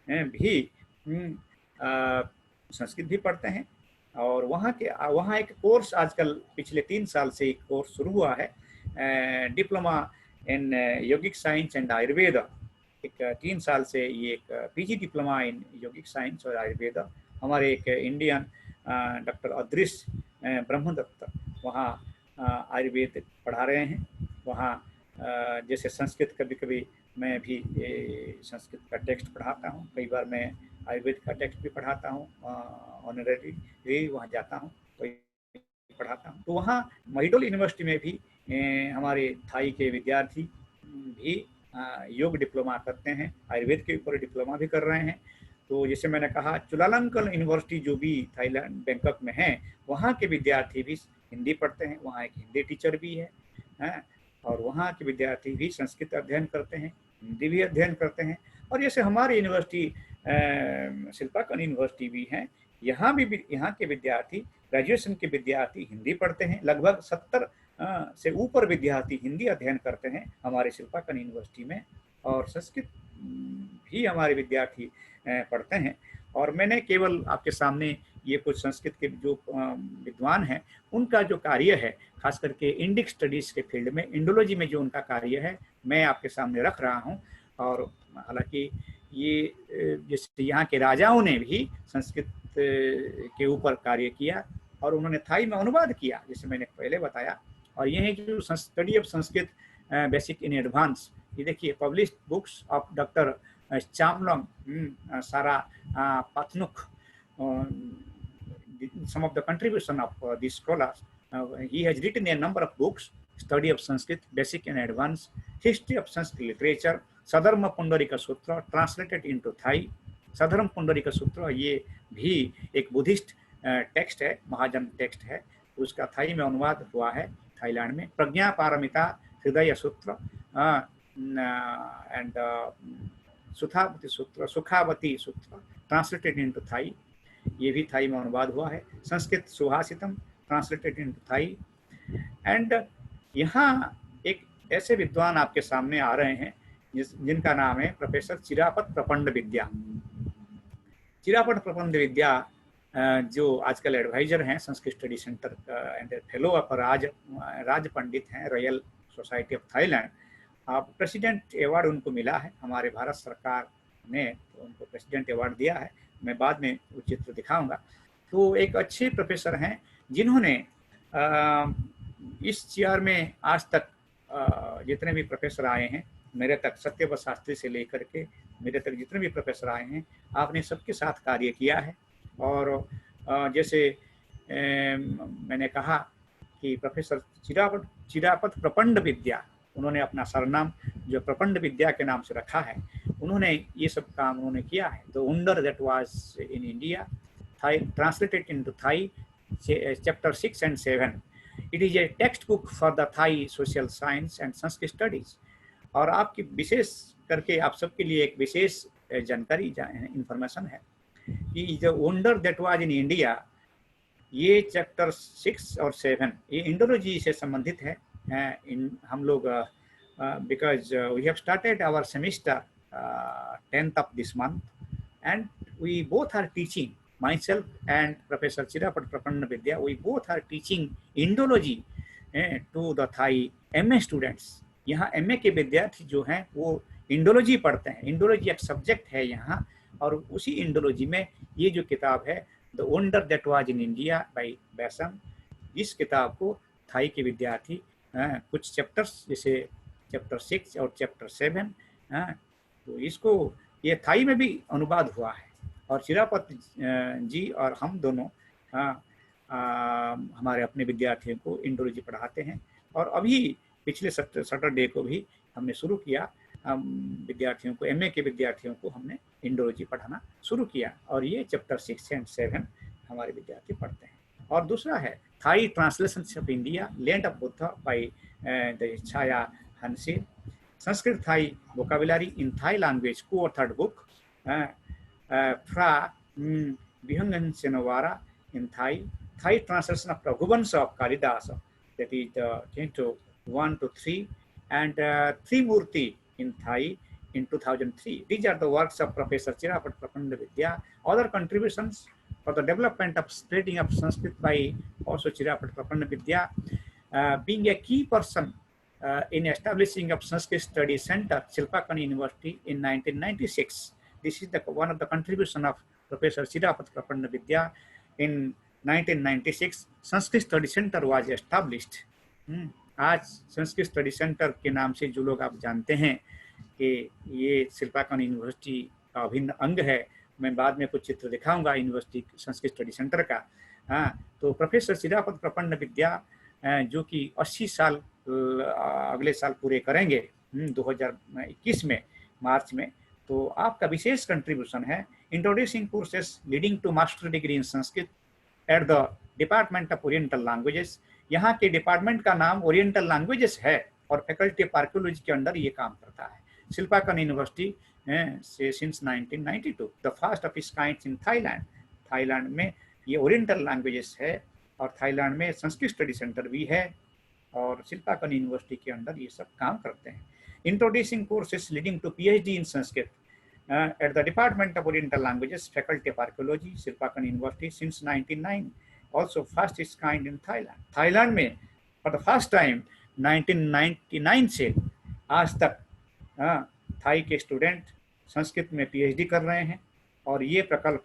भी संस्कृत भी पढ़ते हैं। और वहाँ एक कोर्स आजकल पिछले 3 साल से एक कोर्स शुरू हुआ है, diploma in yogic science and Ayurveda. एक 3 साल से ये एक PG diploma in yogic science और आयुर्वेद हमारे एक इंडियन डॉक्टर अदृश ब्रह्मदत्त वहाँ आयुर्वेद पढ़ा रहे हैं। वहाँ जैसे संस्कृत कभी कभी मैं भी संस्कृत का टेक्स्ट पढ़ाता हूँ, कई बार मैं आयुर्वेद का टेक्स्ट भी पढ़ाता हूँ, ऑनररी वहाँ जाता हूँ तो पढ़ाता हूँ। तो वहाँ महिडोल यूनिवर्सिटी में भी हमारे थाई के विद्यार्थी भी योग डिप्लोमा करते हैं, आयुर्वेद के ऊपर डिप्लोमा भी कर रहे हैं। तो जैसे मैंने कहा चुलालंकल यूनिवर्सिटी जो भी थाईलैंड बैंकॉक में है, वहाँ के विद्यार्थी भी हिंदी पढ़ते हैं, वहाँ एक हिंदी टीचर भी है और वहाँ के विद्यार्थी भी संस्कृत अध्ययन करते हैं, हिंदी भी अध्ययन करते हैं। और जैसे हमारी यूनिवर्सिटी शिल्पाकन यूनिवर्सिटी भी है, यहाँ के विद्यार्थी, ग्रेजुएशन के विद्यार्थी हिंदी पढ़ते हैं। लगभग 70 से ऊपर विद्यार्थी हिंदी अध्ययन करते हैं हमारे शिल्पाकन यूनिवर्सिटी में, और संस्कृत भी हमारे विद्यार्थी पढ़ते हैं। और मैंने केवल आपके सामने ये कुछ संस्कृत के जो विद्वान हैं उनका जो कार्य है, खास करके इंडिक स्टडीज़ के फील्ड में, इंडोलॉजी में जो उनका कार्य है, मैं आपके सामने रख रहा हूँ। और हालांकि ये जैसे यहाँ के राजाओं ने भी संस्कृत के ऊपर कार्य किया और उन्होंने थाई में अनुवाद किया, जैसे मैंने पहले बताया। और ये है जो study of Sanskrit basic in advance, ये देखिए पब्लिश्ड बुक्स ऑफ डॉक्टर चामलोंग सारा पाथनुक, some of the contribution of these scholars. He has written a number of books, Study of Sanskrit, Basic and Advanced, History of Sanskrit Literature, Sadharma Pundarika Sutra, translated into Thai. Sadharma Pundarika Sutra ये भी एक Buddhist text है, महाजन text है, उसका Thai में अनुवाद हुआ है थाईलैंड में। प्रज्ञा पारमिता हृदय सूत्र एंड सुखावती सूत्र, ट्रांसलेटेड इनटू थाई, ये भी थाई में अनुवाद हुआ है। संस्कृत सुहासितम, ट्रांसलेटेड इनटू थाई। एंड यहाँ एक ऐसे विद्वान आपके सामने आ रहे हैं जिनका नाम है प्रोफेसर चिरापत प्रपंड विद्या। चिरापत प्रपंड विद्या जो आजकल एडवाइजर हैं Sanskrit study centre and fellow of Raj Pandit हैं, royal society of Thailand. President award उनको मिला है हमारे भारत सरकार ने, तो उनको प्रेसिडेंट अवार्ड दिया है, मैं बाद में वो चित्र दिखाऊंगा। तो एक अच्छे प्रोफेसर हैं जिन्होंने इस चेयर में आज तक जितने भी प्रोफेसर आए हैं मेरे तक, सत्यव्रत शास्त्री से लेकर के मेरे तक जितने भी प्रोफेसर आए हैं, आपने सबके साथ कार्य किया है। और जैसे मैंने कहा कि प्रोफेसर चिरापत प्रपंड विद्या, उन्होंने अपना सरनाम जो प्रपंड विद्या के नाम से रखा है, उन्होंने ये सब काम उन्होंने किया है। The wonder that was in India, Thai, translated into Thai, chapter 6 and 7. It is a textbook for the Thai social science and Sanskrit studies. और आपकी विशेष करके आप सबके लिए एक विशेष जानकारी इंफॉर्मेशन है कि the wonder that was in India, ये चैप्टर 6 और 7 ये इंडोलॉजी से संबंधित है। हम लोग because we have started our semester 10th of this month and we both are teaching, myself and Professor Chirapat Prapanna Vidya, we both are teaching Indology to the Thai MA students। यहाँ MA के विद्यार्थी जो हैं वो Indology पढ़ते हैं। Indology एक subject है यहाँ, और उसी इंडोलॉजी में ये जो किताब है the wonder that was in India by Basham, इस किताब को थाई के विद्यार्थी कुछ चैप्टर्स जैसे चैप्टर 6 और चैप्टर 7 तो इसको ये थाई में भी अनुवाद हुआ है। और चिरापत जी और हम दोनों हमारे अपने विद्यार्थियों को इंडोलॉजी पढ़ाते हैं। और अभी पिछले सैटरडे को भी हमने शुरू किया, विद्यार्थियों को, MA के विद्यार्थियों को हमने इंडोलॉजी पढ़ाना शुरू किया, और ये चैप्टर 6 और 7 हमारे विद्यार्थी पढ़ते हैं। और दूसरा है Thai translation of India land of Buddha by the छाया हंसी, Sanskrit Thai vocabulary in Thai language co-authored book fra Vihangan Senawara in Thai, Thai translation of Raghuvansa of Kalidasa, that is Canto 1 to 3, and Trimurti in Thai in 2003. These are the works of Professor Chirapat Prapanna Vidya. Other contributions for the development of spreading of Sanskrit by also Chirapat Prapanna Vidya, being a key person in establishing of Sanskrit Study Center, Silpakan University in 1996. This is one of the contribution of Professor Chirapat Prapanna Vidya. In 1996, Sanskrit Study Center was established. आज Sanskrit study centre के नाम से जो लोग आप जानते हैं कि ये शिल्पाकन यूनिवर्सिटी का अभिन्न अंग है। मैं बाद में कुछ चित्र दिखाऊंगा यूनिवर्सिटी संस्कृत स्टडी सेंटर का। तो प्रोफेसर चिरापत प्रपन्न विद्या जो कि 80 साल अगले साल पूरे करेंगे 2021 में मार्च में, तो आपका विशेष कंट्रीब्यूशन है introducing courses leading to master degree in Sanskrit at the department of oriental languages. यहाँ के डिपार्टमेंट का नाम ओरिएंटल लैंग्वेजेस है और फैकल्टी ऑफ आर्कियोलॉजी के अंडर ये काम करता है। शिल्पाकन यूनिवर्सिटी से since 1992 the first of its kind in Thailand. Thailand में ये ओरिएंटल लैंग्वेजेस है और थाईलैंड में संस्कृत स्टडी सेंटर भी है और शिल्पाकन यूनिवर्सिटी के अंदर ये सब काम करते हैं। Introducing courses leading to PhD in Sanskrit at the Department of Oriental Languages, Faculty of Archaeology, Silpakan University since 1999, also first its kind in Thailand. Thailand में for the first time 1999 से आज तक थाई के स्टूडेंट संस्कृत में PhD कर रहे हैं और ये प्रकल्प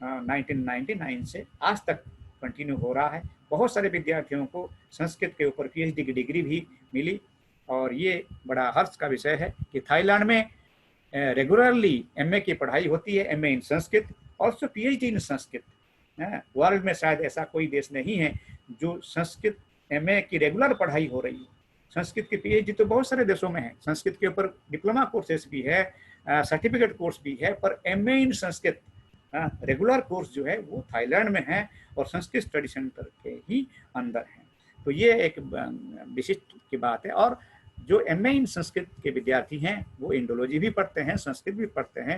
1999 से आज तक कंटिन्यू हो रहा है। बहुत सारे विद्यार्थियों को संस्कृत के ऊपर PhD की डिग्री भी मिली और ये बड़ा हर्ष का विषय है कि थाईलैंड में रेगुलरली MA की पढ़ाई होती है, MA in Sanskrit, also PhD in Sanskrit. World में शायद ऐसा कोई देश नहीं है जो संस्कृत MA की रेगुलर पढ़ाई हो रही है। संस्कृत की PhD तो बहुत सारे देशों में है, संस्कृत के ऊपर डिप्लोमा कोर्सेस भी है, सर्टिफिकेट कोर्स भी है, पर MA इन संस्कृत रेगुलर कोर्स जो है वो थाईलैंड में है और संस्कृत स्टडी सेंटर के ही अंदर है। तो ये एक विशिष्ट की बात है। और जो MA इन संस्कृत के विद्यार्थी हैं वो इंडोलॉजी भी पढ़ते हैं, संस्कृत भी पढ़ते हैं,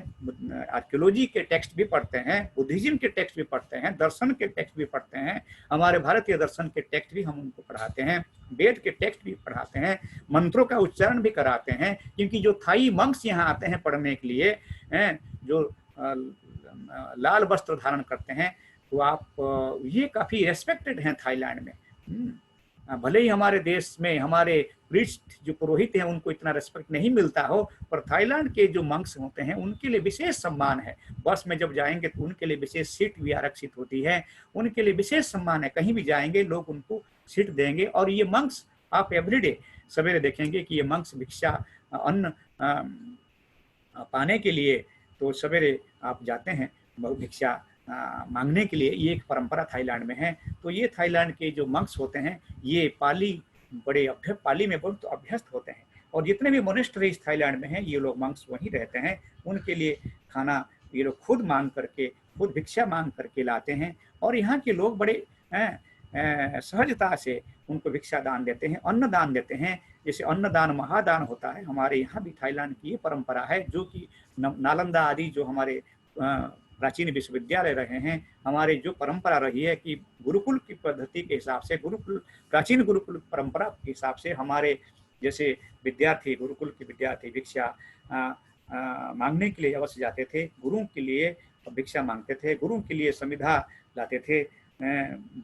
आर्कियोलॉजी के टेक्स्ट भी पढ़ते हैं, बुद्धिज्म के टेक्स्ट भी पढ़ते हैं, दर्शन के टेक्स्ट भी पढ़ते हैं, हमारे भारतीय दर्शन के टेक्स्ट भी हम उनको पढ़ाते हैं, वेद के टेक्स्ट भी पढ़ाते हैं, मंत्रों का उच्चारण भी कराते हैं। क्योंकि जो थाई मंक्स यहाँ आते हैं पढ़ने के लिए, जो लाल वस्त्र धारण करते हैं, तो आप ये काफ़ी रेस्पेक्टेड हैं थाईलैंड में। भले ही हमारे देश में हमारे प्रीस्ट जो पुरोहित हैं उनको इतना रेस्पेक्ट नहीं मिलता हो, पर थाईलैंड के जो मंक्स होते हैं उनके लिए विशेष सम्मान है। बस में जब जाएंगे तो उनके लिए विशेष सीट भी आरक्षित होती है, उनके लिए विशेष सम्मान है। कहीं भी जाएंगे लोग उनको सीट देंगे। और ये मंक्स आप एवरीडे सवेरे देखेंगे कि ये मंक्स भिक्षा अन्न पाने के लिए तो सवेरे आप जाते हैं भिक्षा मांगने के लिए। ये एक परंपरा थाईलैंड में है। तो ये थाईलैंड के जो मंक्स होते हैं ये पाली में बहुत अभ्यस्त होते हैं और जितने भी मोनेस्ट्रीज थाईलैंड में हैं ये लोग मंक्स वहीं रहते हैं। उनके लिए खाना ये लोग खुद मांग करके, खुद भिक्षा मांग करके लाते हैं। और यहाँ के लोग बड़े सहजता से उनको भिक्षा दान देते हैं, अन्न दान देते हैं। जैसे अन्नदान महादान होता है, हमारे यहाँ भी थाईलैंड की ये परंपरा है, जो कि नालंदा आदि जो हमारे प्राचीन विश्वविद्यालय रहे हैं, हमारे जो परंपरा रही है कि गुरुकुल की पद्धति के हिसाब से, गुरुकुल प्राचीन गुरुकुल परंपरा के हिसाब से हमारे जैसे विद्यार्थी, गुरुकुल के विद्यार्थी भिक्षा मांगने के लिए अवश्य जाते थे, गुरुओं के लिए भिक्षा मांगते थे, गुरुओं के लिए समिधा लाते थे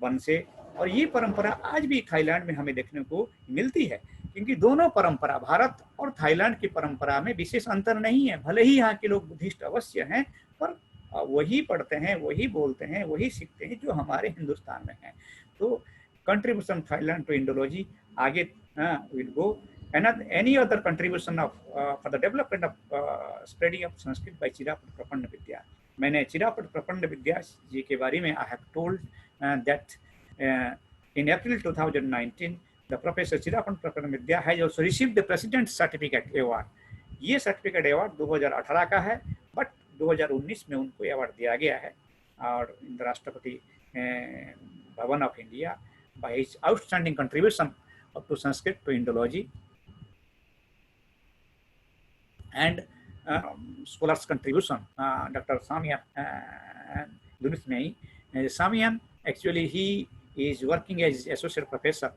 वन से। और ये परंपरा आज भी थाईलैंड में हमें देखने को मिलती है, क्योंकि दोनों परंपरा, भारत और थाईलैंड की परंपरा में विशेष अंतर नहीं है। भले ही यहाँ के लोग बुद्धिस्ट अवश्य हैं, पर वही पढ़ते हैं, वही बोलते हैं, वही सीखते हैं जो हमारे हिंदुस्तान में है। तो कंट्रीब्यूशन थाईलैंड टू इंडोलॉजी आगे will go. Any other contribution of for the development of spreading of Sanskrit by Chiraput Prapanda Vidya. मैंने चिरापट प्रपंड विद्या जी के बारे में I have told that in April 2019 the Professor Chiraput Prapanda Vidya has also received the President's Certificate Award. ये certificate award 2018 का है, but 2019 में उनको award दिया गया है और Rashtrapati Bhavan of India by his outstanding contribution to Sanskrit to Indology and scholars contribution. Dr. Samian Samian, actually he is working as associate professor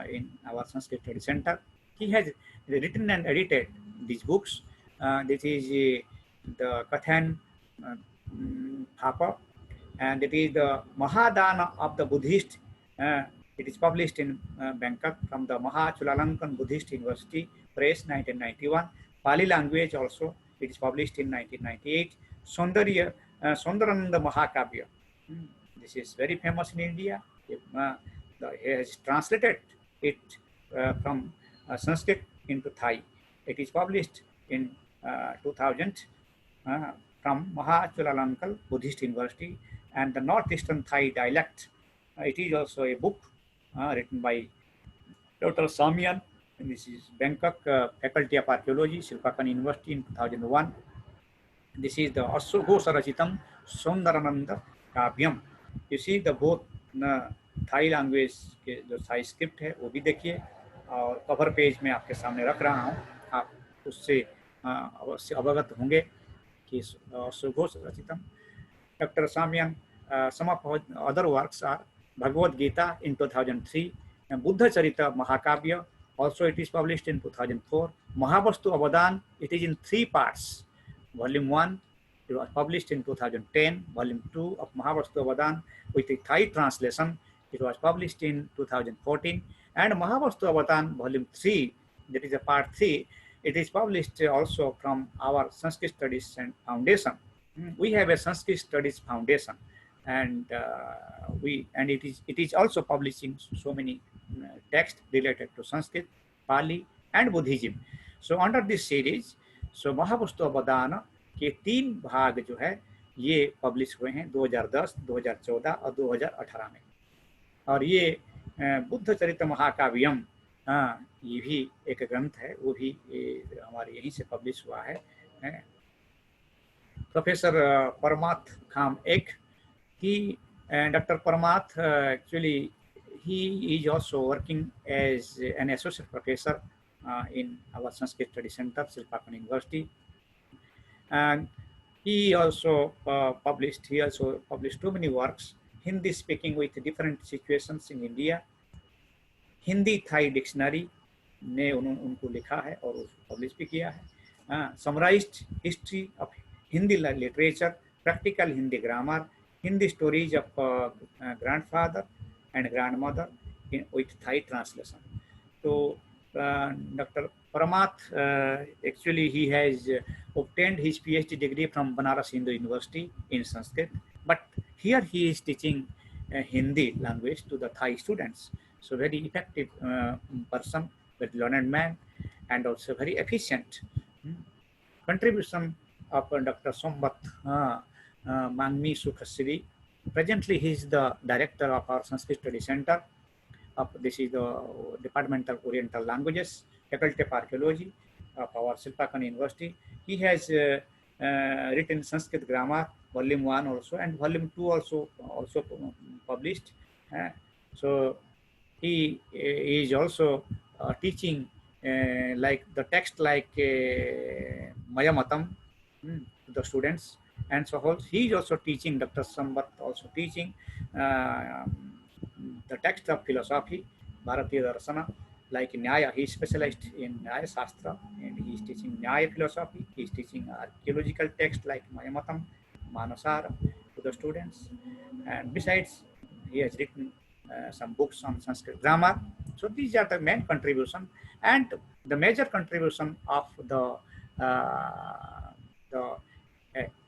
in our Sanskrit Study Center. He has written and edited these books. This is the Kathan Thapa, and it is the Mahadana of the Buddhist. It is published in Bangkok from the Mahachulalongkorn Buddhist University Press, 1991. Pali language also, it is published in 1998. Sundarananda Mahakavya. This is very famous in India. He has translated it from Sanskrit into Thai. It is published in 2000 from Mahachulalongkorn Buddhist University and the Northeastern Thai dialect. It is also a book written by Dr. Samian. And this is Bangkok Faculty of Archaeology, Silpakan University in 2001. This is the Asughosa Rachitam Sundarananda Kavyam. You see the both Thai language के जो Thai script है वो भी देखिए, और cover page में आपके सामने रख रहा हूँ, आप उससे अवश्य अवगत होंगे कि Asughosa Rachitam. Dr. Samian, some of other works are Bhagavad Gita in 2003, and Buddha Charita Mahakavya, also it is published in 2004. Mahavastu Avadan, it is in 3 parts. Volume 1, it was published in 2010. Volume 2 of Mahavastu Avadan with a Thai translation, it was published in 2014. And Mahavastu Avadan, Volume 3, that is a part 3, it is published also from our Sanskrit Studies Foundation. We have a Sanskrit Studies Foundation, and it is also publishing so many texts related to Sanskrit, Pali and Buddhism. So under this series, so Mahavastu Avadana के 3 भाग जो है ये publish हुए हैं 2010, 2014 और 2018 में। और ये बुद्ध चरित महाकाव्यम, ये भी एक ग्रंथ है, वो भी हमारे यहीं से पब्लिश हुआ है। प्रोफेसर परमाथ खाम एक, Dr. Paramath, actually he is also working as an associate professor in our Sanskrit Study Center, Silpakan University. And he also published too many works, Hindi speaking with different situations in India. Hindi Thai Dictionary ने उनको लिखा है और उसको publish भी किया है. Summarized history of Hindi literature, practical Hindi grammar, Hindi stories of grandfather and grandmother with Thai translation. So Dr. Paramath, actually he has obtained his PhD degree from Banaras Hindu University in Sanskrit, but here he is teaching Hindi language to the Thai students. So very effective person, very learned man, and also very efficient. Contribution of Dr. Sombat Mangmi Sukhasiri. Presently, he is the director of our Sanskrit Study Center. This is the Department of Oriental Languages, Faculty of Archaeology of our Silpakan University. He has written Sanskrit Grammar, Volume 1 also, and Volume 2 also published. So he is also teaching like the text like Mayamatam to the students, and so he is also teaching. Dr. Sambat also teaching uh, the text of philosophy, Bharatiya Darsana, like Nyaya. He is specialized in Nyaya Shastra, and he is teaching Nyaya philosophy. He is teaching archaeological text like Mayamatam, Manasara to the students, and besides, he has written some books on Sanskrit grammar. So these are the main contribution, and the major contribution of the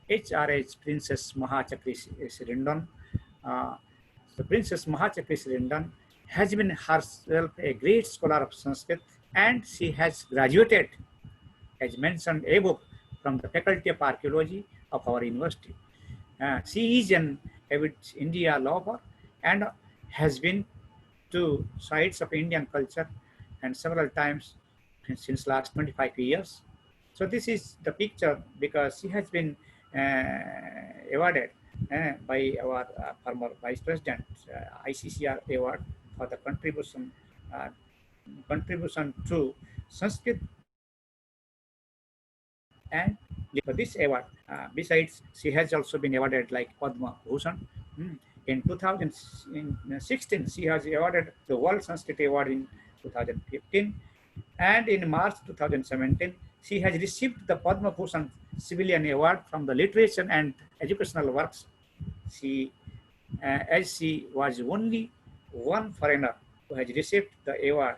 HRH Princess Mahachakri Sirindon. Uh, the Princess Mahachakri Sirindon has been herself a great scholar of Sanskrit, and she has graduated, as mentioned above, from the Faculty of Archaeology of our university. She is an avid India lover and has been to sites of Indian culture and several times since last 25 years. So this is the picture because she has been awarded by our former Vice President ICCR award for the uh, contribution to Sanskrit, and for this award, besides, she has also been awarded like Padma Bhushan. In 2016, she has awarded the World Sanskrit Award in 2015, and in March 2017, she has received the Padma Bhushan Civilian Award from the Literature and Educational Works. She, as she was only one foreigner who has received the award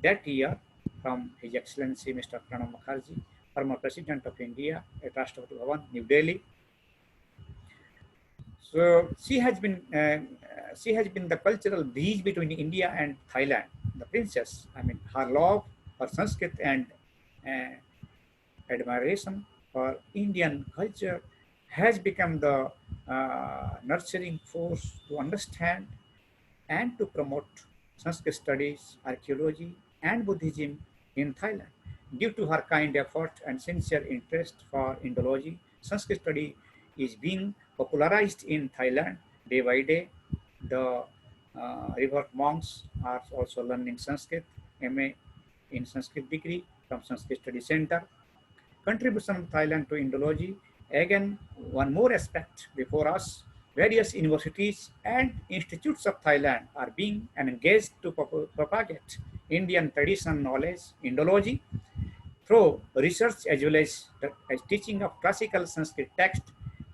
that year from His Excellency Mr. Pranab Mukherjee, former President of India at Rashtrapati Bhavan, New Delhi. So she has been the cultural bridge between India and Thailand. The princess, I mean, her love for Sanskrit and admiration for Indian culture has become the nurturing force to understand and to promote Sanskrit studies, archaeology, and Buddhism in Thailand. Due to her kind effort and sincere interest for Indology, Sanskrit study is being popularized in Thailand day by day. The revert monks are also learning Sanskrit, MA in Sanskrit degree from Sanskrit Study Center. Contribution of Thailand to Indology. Again, one more aspect before us. Various universities and institutes of Thailand are being engaged to propagate Indian traditional knowledge, Indology, through research as well as teaching of classical Sanskrit text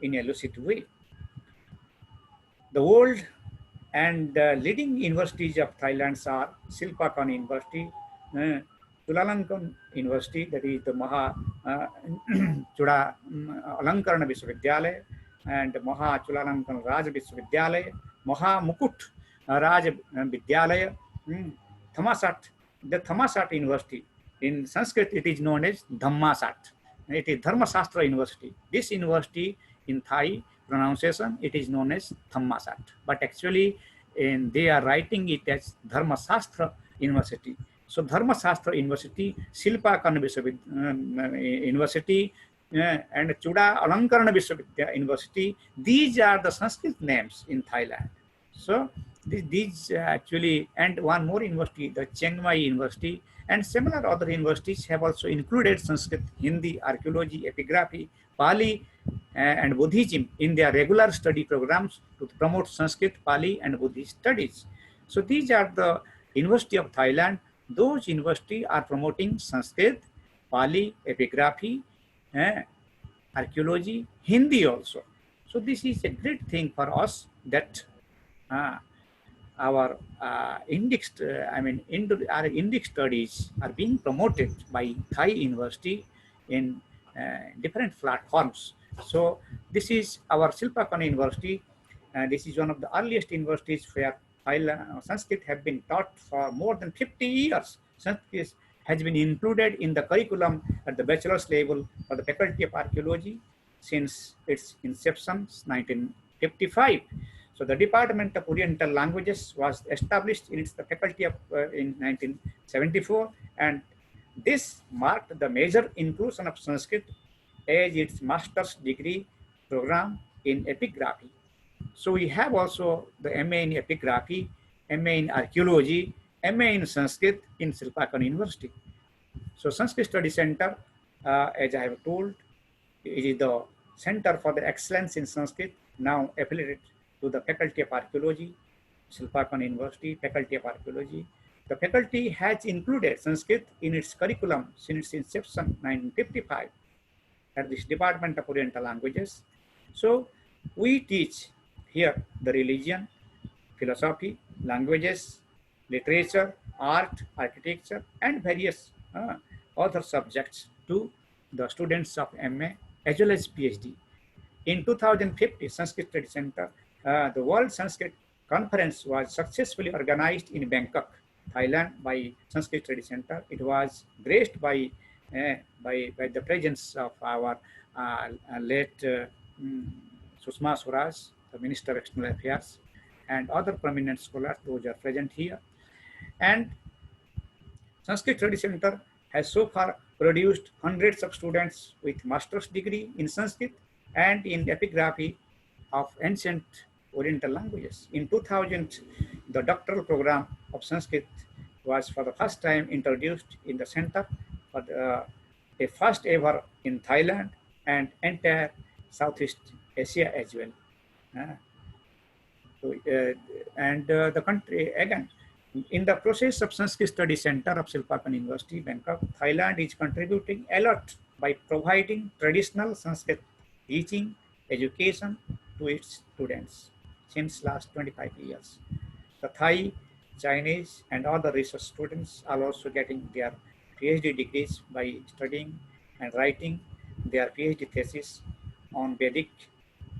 in a lucid way. The old and leading universities of Thailand are Silpakan University, Chulalongkorn University, that is the Maha Chula Alankarana Vishwavidyalaya, and Maha Chulalongkorn Raj Vishwavidyalaya, Maha Mukut Raj Vidyalaya, Thamasat, the Thamasat University. In Sanskrit, it is known as Dhammasat. It is Dharma Shastra University. This university in Thai pronunciation, it is known as Thammasat. But actually, they are writing it as Dharma Shastra University. So Dharma Shastra University, Silpakan University, and Chuda Alankarana Vishwavidya University, these are the Sanskrit names in Thailand. So these actually, and one more university, the Chiang Mai University, and similar other universities have also included Sanskrit, Hindi, archaeology, epigraphy, Pali, and Buddhism in their regular study programs to promote Sanskrit, Pali, and Buddhist studies. So these are the University of Thailand. Those universities are promoting Sanskrit, Pali, epigraphy, archaeology, Hindi also. So this is a great thing for us that our Indic studies are being promoted by Thai University in different platforms. So this is our Silpakan University. This is one of the earliest universities where Sanskrit have been taught for more than 50 years. Sanskrit has been included in the curriculum at the bachelor's level for the Faculty of Archaeology since its inception, 1955. So the Department of Oriental Languages was established in its faculty of, in 1974, and this marked the major inclusion of Sanskrit as its master's degree program in epigraphy. So we have also the MA in epigraphy MA in Archaeology, MA in Sanskrit in Silpakan University. So Sanskrit Study Center, as I have told, it is the Center for the Excellence in Sanskrit, now affiliated to the Faculty of Archaeology, Silpakan University, Faculty of Archaeology. The faculty has included Sanskrit in its curriculum since its inception, 1955, at this Department of Oriental Languages. So we teach here the religion, philosophy, languages, literature, art, architecture, and various other subjects to the students of MA as well as PhD. In 2050, Sanskrit Study Center, the World Sanskrit Conference was successfully organized in Bangkok, Thailand by Sanskrit Study Center. It was graced by the presence of our late Sushma Swaraj, the Minister of External Affairs, and other prominent scholars, those are present here. And Sanskrit Study Center has so far produced hundreds of students with master's degree in Sanskrit and in epigraphy of ancient Oriental languages. In 2000, the doctoral program of Sanskrit was for the first time introduced in the center, for a first ever in Thailand and entire Southeast Asia as well. The country, again, in the process of Sanskrit Study Center of Silpakan University, Bangkok, Thailand is contributing a lot by providing traditional Sanskrit teaching, education to its students since last 25 years. The Thai, Chinese, and other research students are also getting their PhD degrees by studying and writing their PhD thesis on Vedic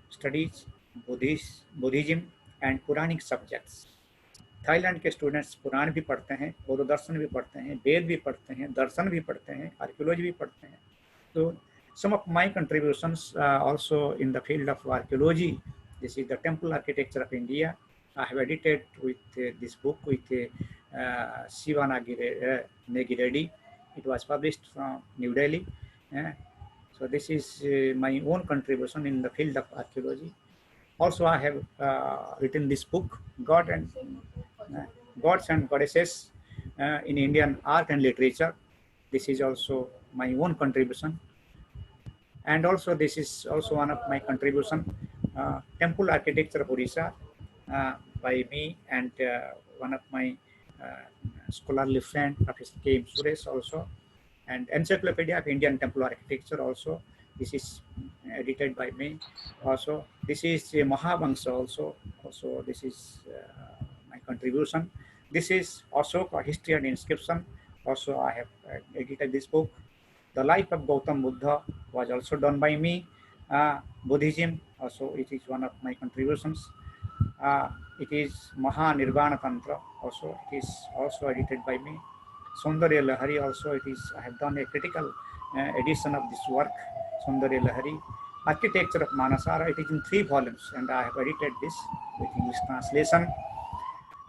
studies, Buddhism, and Puranic subjects. Thailand के students पुराण भी पढ़ते हैं, बौद्ध दर्शन भी पढ़ते हैं, वेद भी पढ़ते हैं, दर्शन भी पढ़ते हैं, आर्कियोलॉजी भी पढ़ते हैं. तो some of my contributions also in the field of archaeology. This is the temple architecture of India. I have edited with this book with Siva Negi Reddy. It was published from New Delhi. So this is my own contribution in the field of archaeology. Also, I have written this book, Gods and Goddesses in Indian Art and Literature. This is also my own contribution. And also, this is also one of my contribution, Temple Architecture of Odisha by me and one of my scholarly friend, Professor K. Suresh also, and Encyclopedia of Indian Temple Architecture also. This is edited by me. Also, this is Mahavamsa also. Also, this is my contribution. This is also a history and inscription. Also, I have edited this book. The Life of Gautam Buddha was also done by me. Buddhism, also it is one of my contributions. It is Mahanirvana Tantra, also it is also edited by me. Saundarya Lahari also, it is, I have done a critical edition of this work, Saundarya Lahari. Architecture of Manasara, it is in 3 volumes, and I have edited this with English translation.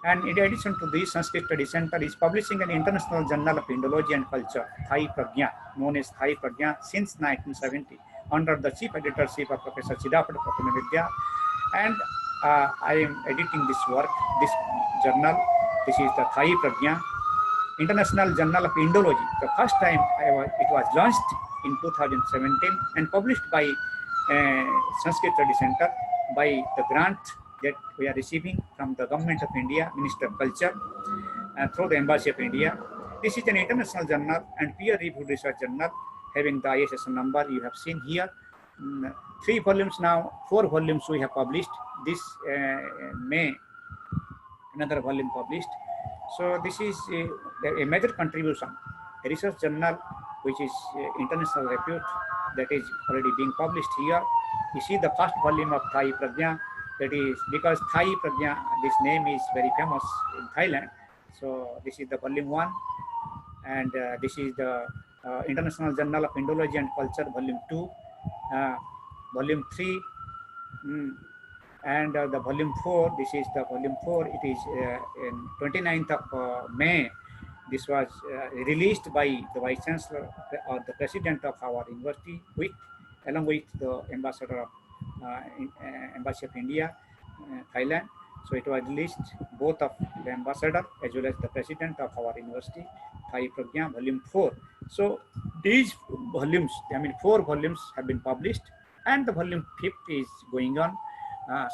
And in addition to this, Sanskrit Study Center is publishing an international journal of Indology and Culture, Thai Pragya, known as Thai Pragya, since 1970, under the chief editorship of Professor Chidapati Prathamavidya. And I am editing this work, this journal. This is the Thai Pragya, International Journal of Indology. The first time it was launched in 2017 and published by Sanskrit Study Center by the grant that we are receiving from the Government of India, Minister of Culture, through the Embassy of India. This is an international journal and peer-reviewed research journal having the ISSN number you have seen here. 3 volumes now, 4 volumes we have published. This May, another volume published. So this is a major contribution, a research journal which is international repute, that is already being published here. You see the first volume of Thai Pragya. That is because Thai Pragya, this name is very famous in Thailand. So this is the volume 1, and this is the International Journal of Indology and Culture, volume 2, volume 3, and the volume 4. This is the volume 4. It is in 29th of May. This was released by the Vice Chancellor or the President of our university, along with the Ambassador of Embassy of India, Thailand. So it was released both of the ambassador as well as the president of our university, Thai Pragya, volume 4. So these volumes, I mean 4 volumes have been published, and the volume 5th is going on.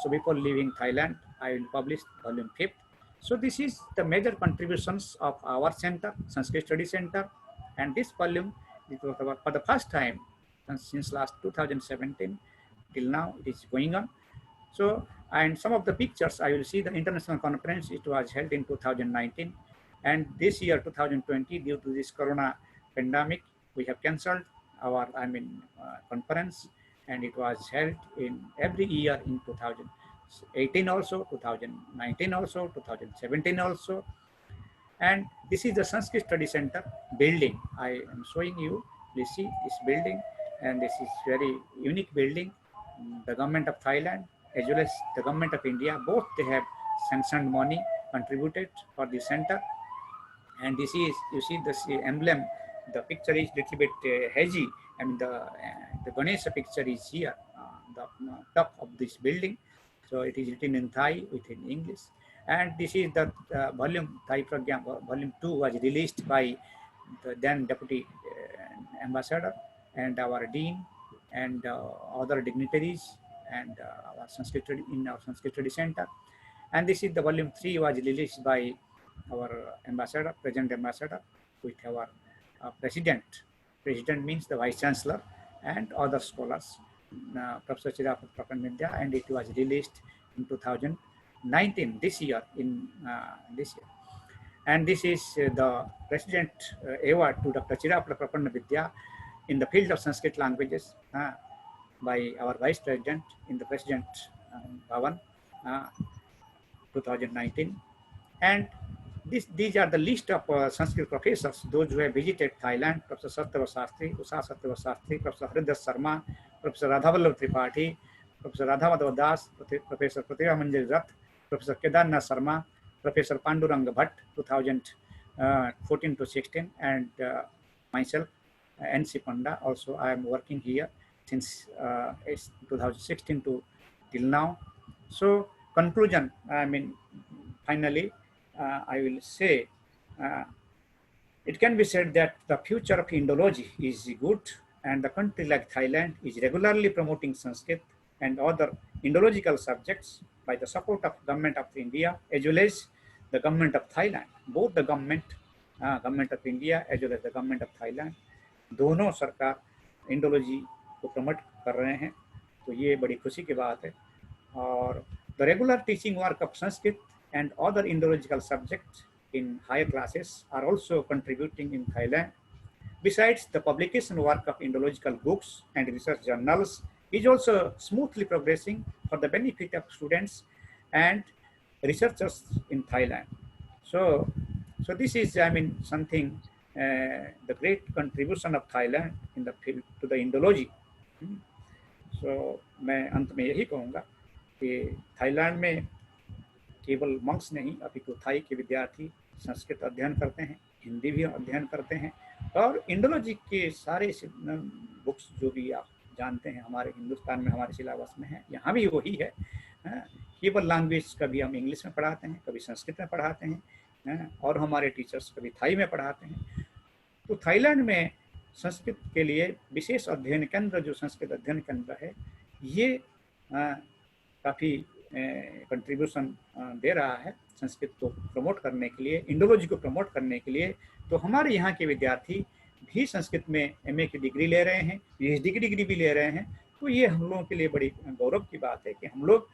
So before leaving Thailand, I will publish volume 5th. So this is the major contributions of our center, Sanskrit Study Center, and this volume, it was for the first time since last 2017 till now it is going on. So, and some of the pictures I will see the international conference, it was held in 2019, and this year 2020, due to this corona pandemic, we have cancelled our conference, and it was held in every year in 2018 also, 2019 also, 2017 also. And this is the Sanskrit Study Center building. I am showing you, please see this building, and this is very unique building. The government of Thailand as well as the government of India, both they have sanctioned money contributed for the center. And this is, you see this emblem, the picture is little bit hazy. I mean the Ganesha picture is here, the top of this building. So it is written in Thai, within English. And this is the volume, Thai Pragya, volume 2 was released by the then Deputy Ambassador and our Dean and other dignitaries and our Sanskrit in our Sanskrit Study Center. And this is the volume 3 was released by our ambassador, present ambassador, with our president. President means the vice chancellor and other scholars, Professor Chirapala Prapanna Vidya, and it was released in 2019, this year, in this year. And this is the President award to Dr. Chirapala Prapanna Vidya in the field of Sanskrit languages by our Vice President in the President Bhavan 2019. And these are the list of Sanskrit professors, those who have visited Thailand: Professor Satyavrat Sastry, Usha Satyavrat Sastry, Professor Hridas Sharma, Professor Radhavallabh Tripathi, Professor Radhamadhav Das, Professor Pratibha Manjari Rath, Professor Kedarnath Sharma, Professor Pandurang Bhatt, 2014 to 16, and myself, N.C. Panda. Also, I am working here since 2016 to till now. So, conclusion, I mean, finally, I will say, it can be said that the future of Indology is good, and the country like Thailand is regularly promoting Sanskrit and other Indological subjects by the support of Government of India as well as the Government of Thailand. Both the Government of India as well as the Government of Thailand, दोनों सरकार Indology को promote कर रहे हैं, तो ये बड़ी खुशी की बात है. और the regular teaching work of Sanskrit and other Indological subjects in higher classes are also contributing in Thailand. Besides, the publication work of Indological books and research journals is also smoothly progressing for the benefit of students and researchers in Thailand. So this is, I mean, something, the great contribution of Thailand in the field to the Indology. So मैं अंत में यही कहूँगा कि Thailand में केवल monks नहीं, अपितु थाई के विद्यार्थी संस्कृत अध्ययन करते हैं, हिंदी भी अध्ययन करते हैं, और इंडोलॉजी के सारे बुक्स जो भी आप जानते हैं हमारे हिंदुस्तान में हमारे सिलेबस में है, यहाँ भी वही है. केवल लैंग्वेज कभी हम इंग्लिश में पढ़ाते हैं, कभी संस्कृत में पढ़ाते हैं, और हमारे टीचर्स कभी थाई में पढ़ाते हैं. तो थाईलैंड में संस्कृत के लिए विशेष अध्ययन केंद्र, जो संस्कृत अध्ययन केंद्र है, ये काफ़ी कंट्रीब्यूशन दे रहा है संस्कृत को प्रमोट करने के लिए, इंडोलॉजी को प्रमोट करने के लिए. तो हमारे यहाँ के विद्यार्थी भी संस्कृत में एमए की डिग्री ले रहे हैं, पीएचडी की डिग्री भी ले रहे हैं. तो ये हम लोगों के लिए बड़ी गौरव की बात है कि हम लोग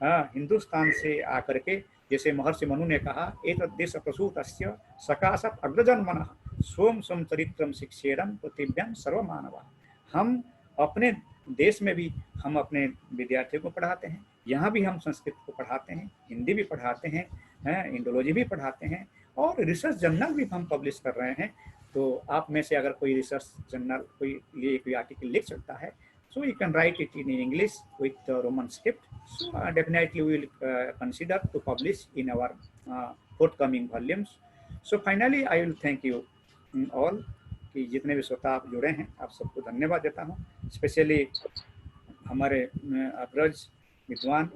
हिंदुस्तान से आकर के, जैसे महर्षि मनु ने कहा, एतद् देश प्रसूतस्य सकाशत अग्रजन्मनः सोम सोम चरित्रम शिक्षेरम पृथिव्यां सर्वमानवा. हम अपने देश में भी हम अपने विद्यार्थियों को पढ़ाते हैं, यहाँ भी हम संस्कृत को पढ़ाते हैं, हिंदी भी पढ़ाते हैं, इंडोलॉजी भी पढ़ाते हैं, और रिसर्च जर्नल भी हम पब्लिश कर रहे हैं. तो आप में से अगर कोई रिसर्च जर्नल कोई आर्टिकल लिख सकता है, so you can write it in English with the Roman script. So definitely we will consider to publish in our forthcoming volumes. So finally I will thank you all, कि जितने भी श्रोता आप जुड़े हैं, आप सबको धन्यवाद देता हूँ. स्पेशली हमारे अग्रज विद्वान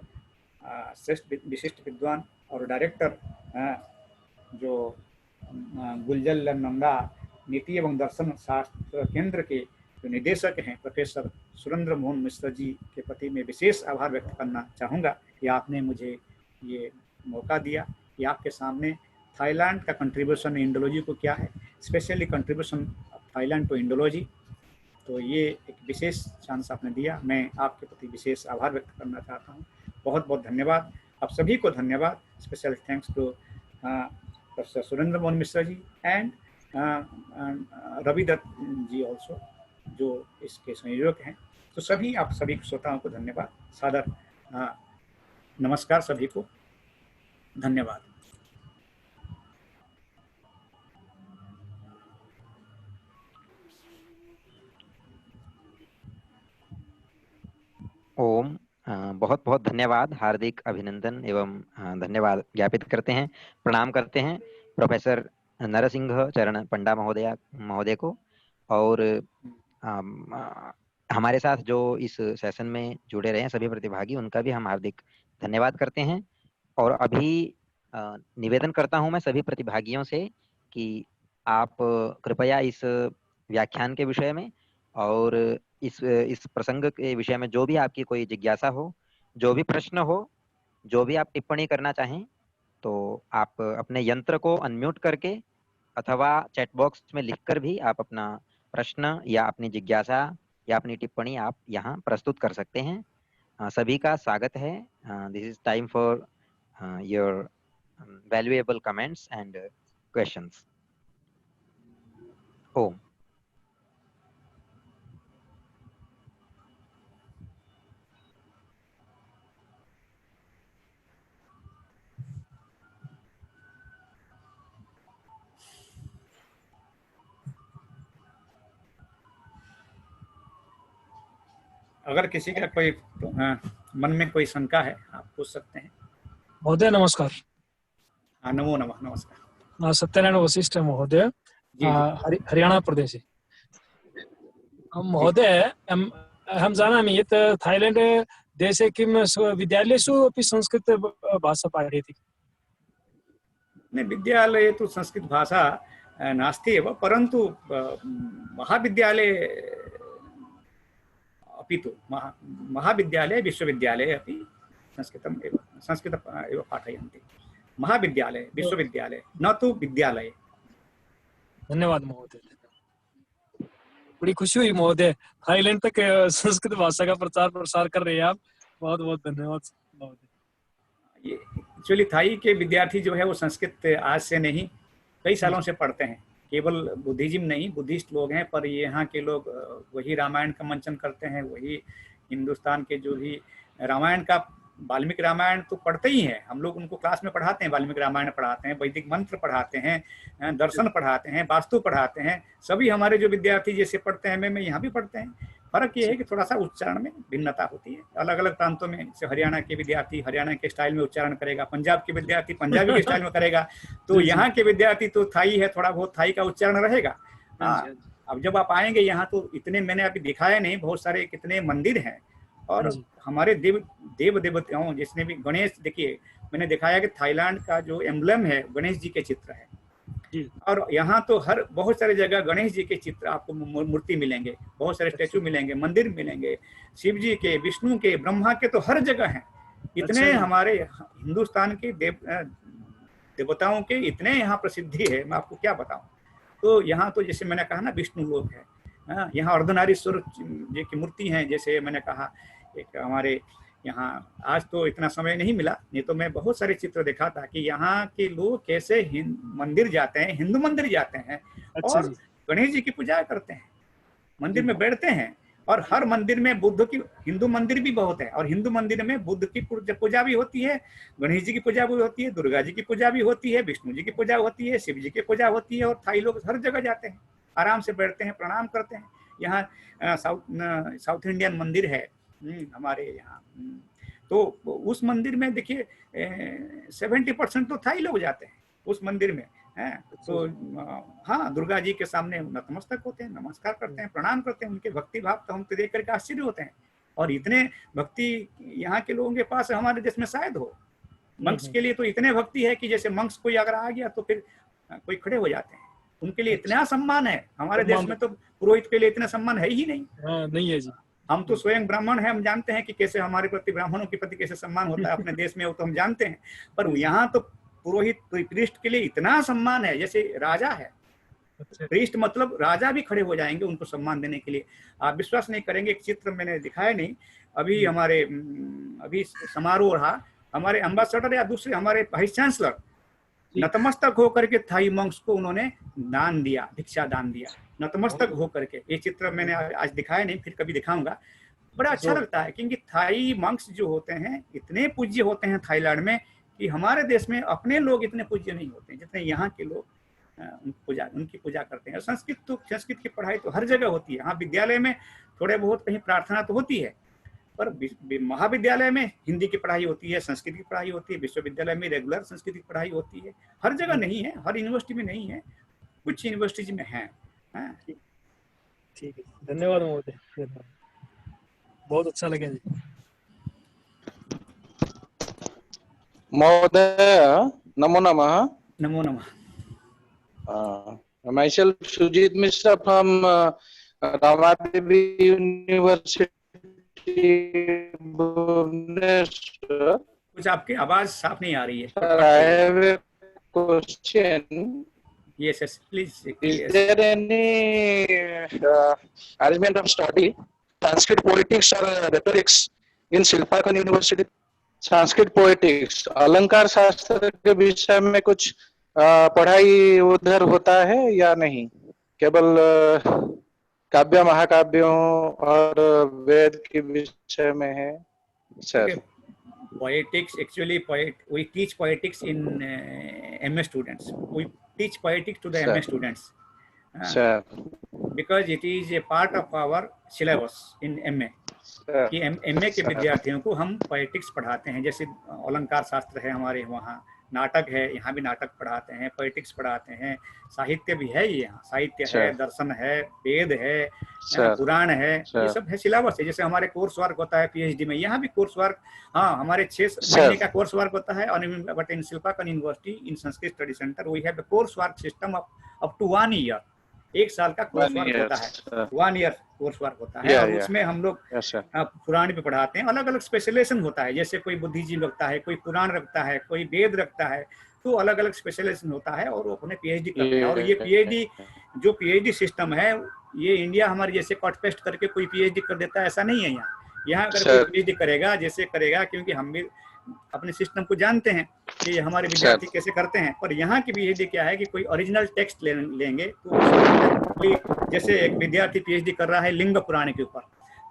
श्रेष्ठ विशिष्ट विद्वान और डायरेक्टर जो गुलजल नंदा नीति एवं दर्शन शास्त्र केंद्र के जो निदेशक हैं प्रोफेसर सुरेंद्र मोहन मिश्र जी के प्रति मैं विशेष आभार व्यक्त करना चाहूँगा कि आपने मुझे ये मौका दिया कि आपके सामने थाईलैंड का कंट्रीब्यूशन इंडोलॉजी को क्या है, specially contribution of Thailand to Indology, तो ये एक विशेष चांस आपने दिया। मैं आपके प्रति विशेष आभार व्यक्त करना चाहता हूँ। बहुत बहुत धन्यवाद, आप सभी को धन्यवाद। Special thanks to professor Surendra Mohan Mishra ji and Ravi Dutt ji also, जो इसके संयोजक हैं। तो सभी आप सभी श्रोताओं को धन्यवाद, सादर नमस्कार सभी को, धन्यवाद। ओम बहुत बहुत धन्यवाद, हार्दिक अभिनंदन एवं धन्यवाद ज्ञापित करते हैं, प्रणाम करते हैं प्रोफेसर नरसिंह चरण पंडा महोदय को। और हमारे साथ जो इस सेशन में जुड़े रहे हैं सभी प्रतिभागी, उनका भी हम हार्दिक धन्यवाद करते हैं। और अभी निवेदन करता हूं मैं सभी प्रतिभागियों से कि आप कृपया इस व्याख्यान के विषय में और इस प्रसंग के विषय में जो भी आपकी कोई जिज्ञासा हो, जो भी प्रश्न हो, जो भी आप टिप्पणी करना चाहें, तो आप अपने यंत्र को अनम्यूट करके अथवा चैट बॉक्स में लिखकर भी आप अपना प्रश्न या अपनी जिज्ञासा या अपनी टिप्पणी आप यहाँ प्रस्तुत कर सकते हैं। सभी का स्वागत है। This is time for your valuable comments and questions. ओम। अगर किसी का कोई मन में कोई शंका है आप पूछ सकते हैं। महोदय नमस्कार। नमो नमः। नमस्कार। सत्यनारायण वशिष्ठ महोदय, हरियाणा प्रदेश। महोदय हम जानामि यत् थाईलैंड देशे किं विद्यालयेषु अपि संस्कृत भाषा पाठ्यते? न, विद्यालये तु संस्कृत भाषा नास्ति एव, परन्तु महाविद्यालये अपि तु महाविद्यालये विश्वविद्यालये अपि संस्कृत एव पाठयन्ति। महाविद्यालये विश्वविद्यालये, न तु विद्यालये। धन्यवाद महोदय, बड़ी खुशी हुई महोदय, थाईलैंड तक संस्कृत भाषा का प्रचार प्रसार कर रहे हैं आप, बहुत बहुत धन्यवाद महोदय। ये एक्चुअली थाई के विद्यार्थी जो है वो संस्कृत आज से नहीं कई सालों से पढ़ते हैं। केवल बुद्धिज्म नहीं, बुद्धिस्ट लोग हैं, पर यहाँ के लोग वही रामायण का मंचन करते हैं, वही हिंदुस्तान के जो भी रामायण का, वाल्मीकि रामायण तो पढ़ते ही हैं। हम लोग उनको क्लास में पढ़ाते हैं, वाल्मीकि रामायण पढ़ाते हैं, वैदिक मंत्र पढ़ाते हैं, दर्शन पढ़ाते हैं, वास्तु पढ़ाते हैं। सभी हमारे जो विद्यार्थी जैसे पढ़ते हैं में यहाँ भी पढ़ते हैं। फर्क ये है कि थोड़ा सा उच्चारण में भिन्नता होती है। अलग अलग प्रांतों में, जैसे हरियाणा के विद्यार्थी हरियाणा के स्टाइल में उच्चारण करेगा, पंजाब के विद्यार्थी पंजाबी के स्टाइल में करेगा, तो यहाँ के विद्यार्थी तो थाई है, थोड़ा बहुत थाई का उच्चारण रहेगा। अब जब आप आएंगे यहाँ तो इतने मैंने अभी दिखाया नहीं, बहुत सारे कितने मंदिर हैं और हमारे देव देवताओं, जिसने भी गणेश, देखिए मैंने दिखाया कि थाईलैंड का जो एम्बलम है गणेश जी के चित्र है, और यहाँ तो हर बहुत सारी जगह गणेश जी के चित्र आपको मूर्ति मिलेंगे, बहुत सारे स्टैचू मिलेंगे, मंदिर मिलेंगे, शिव जी के, विष्णु के, ब्रह्मा के, तो हर जगह हैं। इतने हमारे हिंदुस्तान के देवताओं के इतने यहाँ प्रसिद्धि है, मैं आपको क्या बताऊं। तो यहाँ तो जैसे मैंने कहा ना, विष्णु लोक है, यहाँ अर्धनारीश्वर जी की मूर्ति है। जैसे मैंने कहा एक हमारे यहाँ, आज तो इतना समय नहीं मिला, नहीं तो मैं बहुत सारे चित्र देखा था कि यहाँ के लोग कैसे मंदिर जाते हैं, हिंदू मंदिर जाते हैं और गणेश जी की पूजा करते हैं, मंदिर में बैठते हैं। और हर मंदिर में बुद्ध की, हिंदू मंदिर भी बहुत है, और हिंदू मंदिर में बुद्ध की पूजा भी होती है, गणेश जी की पूजा भी होती है, दुर्गा जी की पूजा भी होती है, विष्णु जी की पूजा होती है, शिव जी की पूजा होती है। और थाई लोग हर जगह जाते हैं, आराम से बैठते हैं, प्रणाम करते हैं। यहाँ साउथ इंडियन मंदिर है हमारे यहाँ, तो उस मंदिर में देखिए 70% तो थाई लोग जाते हैं उस मंदिर में हैं। तो हाँ, दुर्गा जी के सामने नतमस्तक होते हैं, नमस्कार करते हैं, प्रणाम करते हैं। उनके भक्ति भाव तो हम तो देख करके आश्चर्य होते हैं। और इतने भक्ति यहाँ के लोगों के पास हमारे देश में शायद हो। मंक्स के लिए तो इतने भक्ति है कि जैसे मंक्स कोई अगर आ गया तो फिर कोई खड़े हो जाते हैं, उनके लिए इतना सम्मान है। हमारे देश में तो पुरोहित के लिए इतना सम्मान है ही नहीं। नहीं है जी। हम तो स्वयं ब्राह्मण हैं, हम जानते हैं कि कैसे हमारे प्रति, ब्राह्मणों के प्रति कैसे सम्मान होता है अपने देश में, वो तो हम जानते हैं। पर यहाँ तो पुरोहित प्रीस्ट के लिए इतना सम्मान है जैसे राजा है। प्रीस्ट मतलब राजा भी खड़े हो जाएंगे उनको सम्मान देने के लिए। आप विश्वास नहीं करेंगे, एक चित्र मैंने दिखाया नहीं, अभी समारोह रहा, हमारे एम्बेसडर या दूसरे हमारे वाइस चांसलर नतमस्तक होकर के थाई मंक्स को उन्होंने दान दिया, भिक्षा दान दिया, नतमस्तक होकर के। ये चित्र मैंने आज दिखाया नहीं, फिर कभी दिखाऊंगा। बड़ा अच्छा लगता है क्योंकि थाई मंक्स जो होते हैं इतने पूज्य होते हैं थाईलैंड में कि हमारे देश में अपने लोग इतने पूज्य नहीं होते जितने यहाँ के लोग उनकी पूजा करते हैं। संस्कृत की पढ़ाई तो हर जगह होती है। हाँ, विद्यालय में थोड़े बहुत कहीं प्रार्थना तो होती है, पर महाविद्यालय में हिंदी की पढ़ाई होती है, संस्कृत की पढ़ाई होती है, विश्वविद्यालय में रेगुलर संस्कृत की पढ़ाई होती है। हर जगह नहीं है, हर यूनिवर्सिटी में नहीं है, कुछ यूनिवर्सिटी में है। ठीक है, धन्यवाद महोदय, बहुत अच्छा लगे जी। महोदय नमो नमः। नमो नमः। Myself Sujit Mishra from Ramadevi University, Bhubaneswar. कुछ आपकी आवाज साफ नहीं आ रही है। Sir, I have a question. Yes, yes, please. Is there any arrangement of study Sanskrit poetics or rhetorics in Silpakan University? Sanskrit poetics, अलंकार शास्त्र के विषय में कुछ पढ़ाई उधर होता है या नहीं? केवल काव्य महाकाव्यों और वेद के विषय में है sir? Poetics, actually, we teach poetics in MA students. We teach poetics to the MA students. Sir. Because it is a part of our syllabus in MA. कि MA के विद्यार्थियों को हम पोएटिक्स पढ़ाते हैं। जैसे अलंकार शास्त्र है हमारे वहाँ, नाटक है, यहाँ भी नाटक पढ़ाते हैं, पोएटिक्स पढ़ाते हैं, साहित्य भी है, ये यहाँ साहित्य है, दर्शन है, वेद है, पुराण है, ये सब है, सिलेबस है। जैसे हमारे कोर्स वर्क होता है PhD में, यहाँ भी कोर्स वर्क, हाँ, हमारे 6 महीने का कोर्स वर्क होता है। But in Silpakorn university in Sanskrit study centre we have the course work system up to 1 year. 1 साल का कोर्स वर्क होता है, 1 ईयर कोर्स वर्क होता है। और उसमें हम लोग पुराण भी पढ़ाते हैं। अलग अलग स्पेशलाइजेशन होता है, जैसे कोई बुद्धिजीव रखता है, कोई पुराण रखता है, कोई वेद रखता है, तो अलग अलग स्पेशलाइजेशन होता है और वो अपने PhD करते हैं। और ये PhD सिस्टम है, ये इंडिया हमारे जैसे कट पेस्ट करके कोई PhD कर देता है, ऐसा नहीं है। यहाँ अगर कोई PhD करेगा, जैसे करेगा, क्योंकि हम भी अपने सिस्टम को जानते हैं कि हमारे विद्यार्थी कैसे करते हैं। पर यहाँ की PhD क्या है कि कोई ओरिजिनल टेक्स्ट लेंगे, तो जैसे एक विद्यार्थी PhD कर रहा है लिंग पुराण के ऊपर,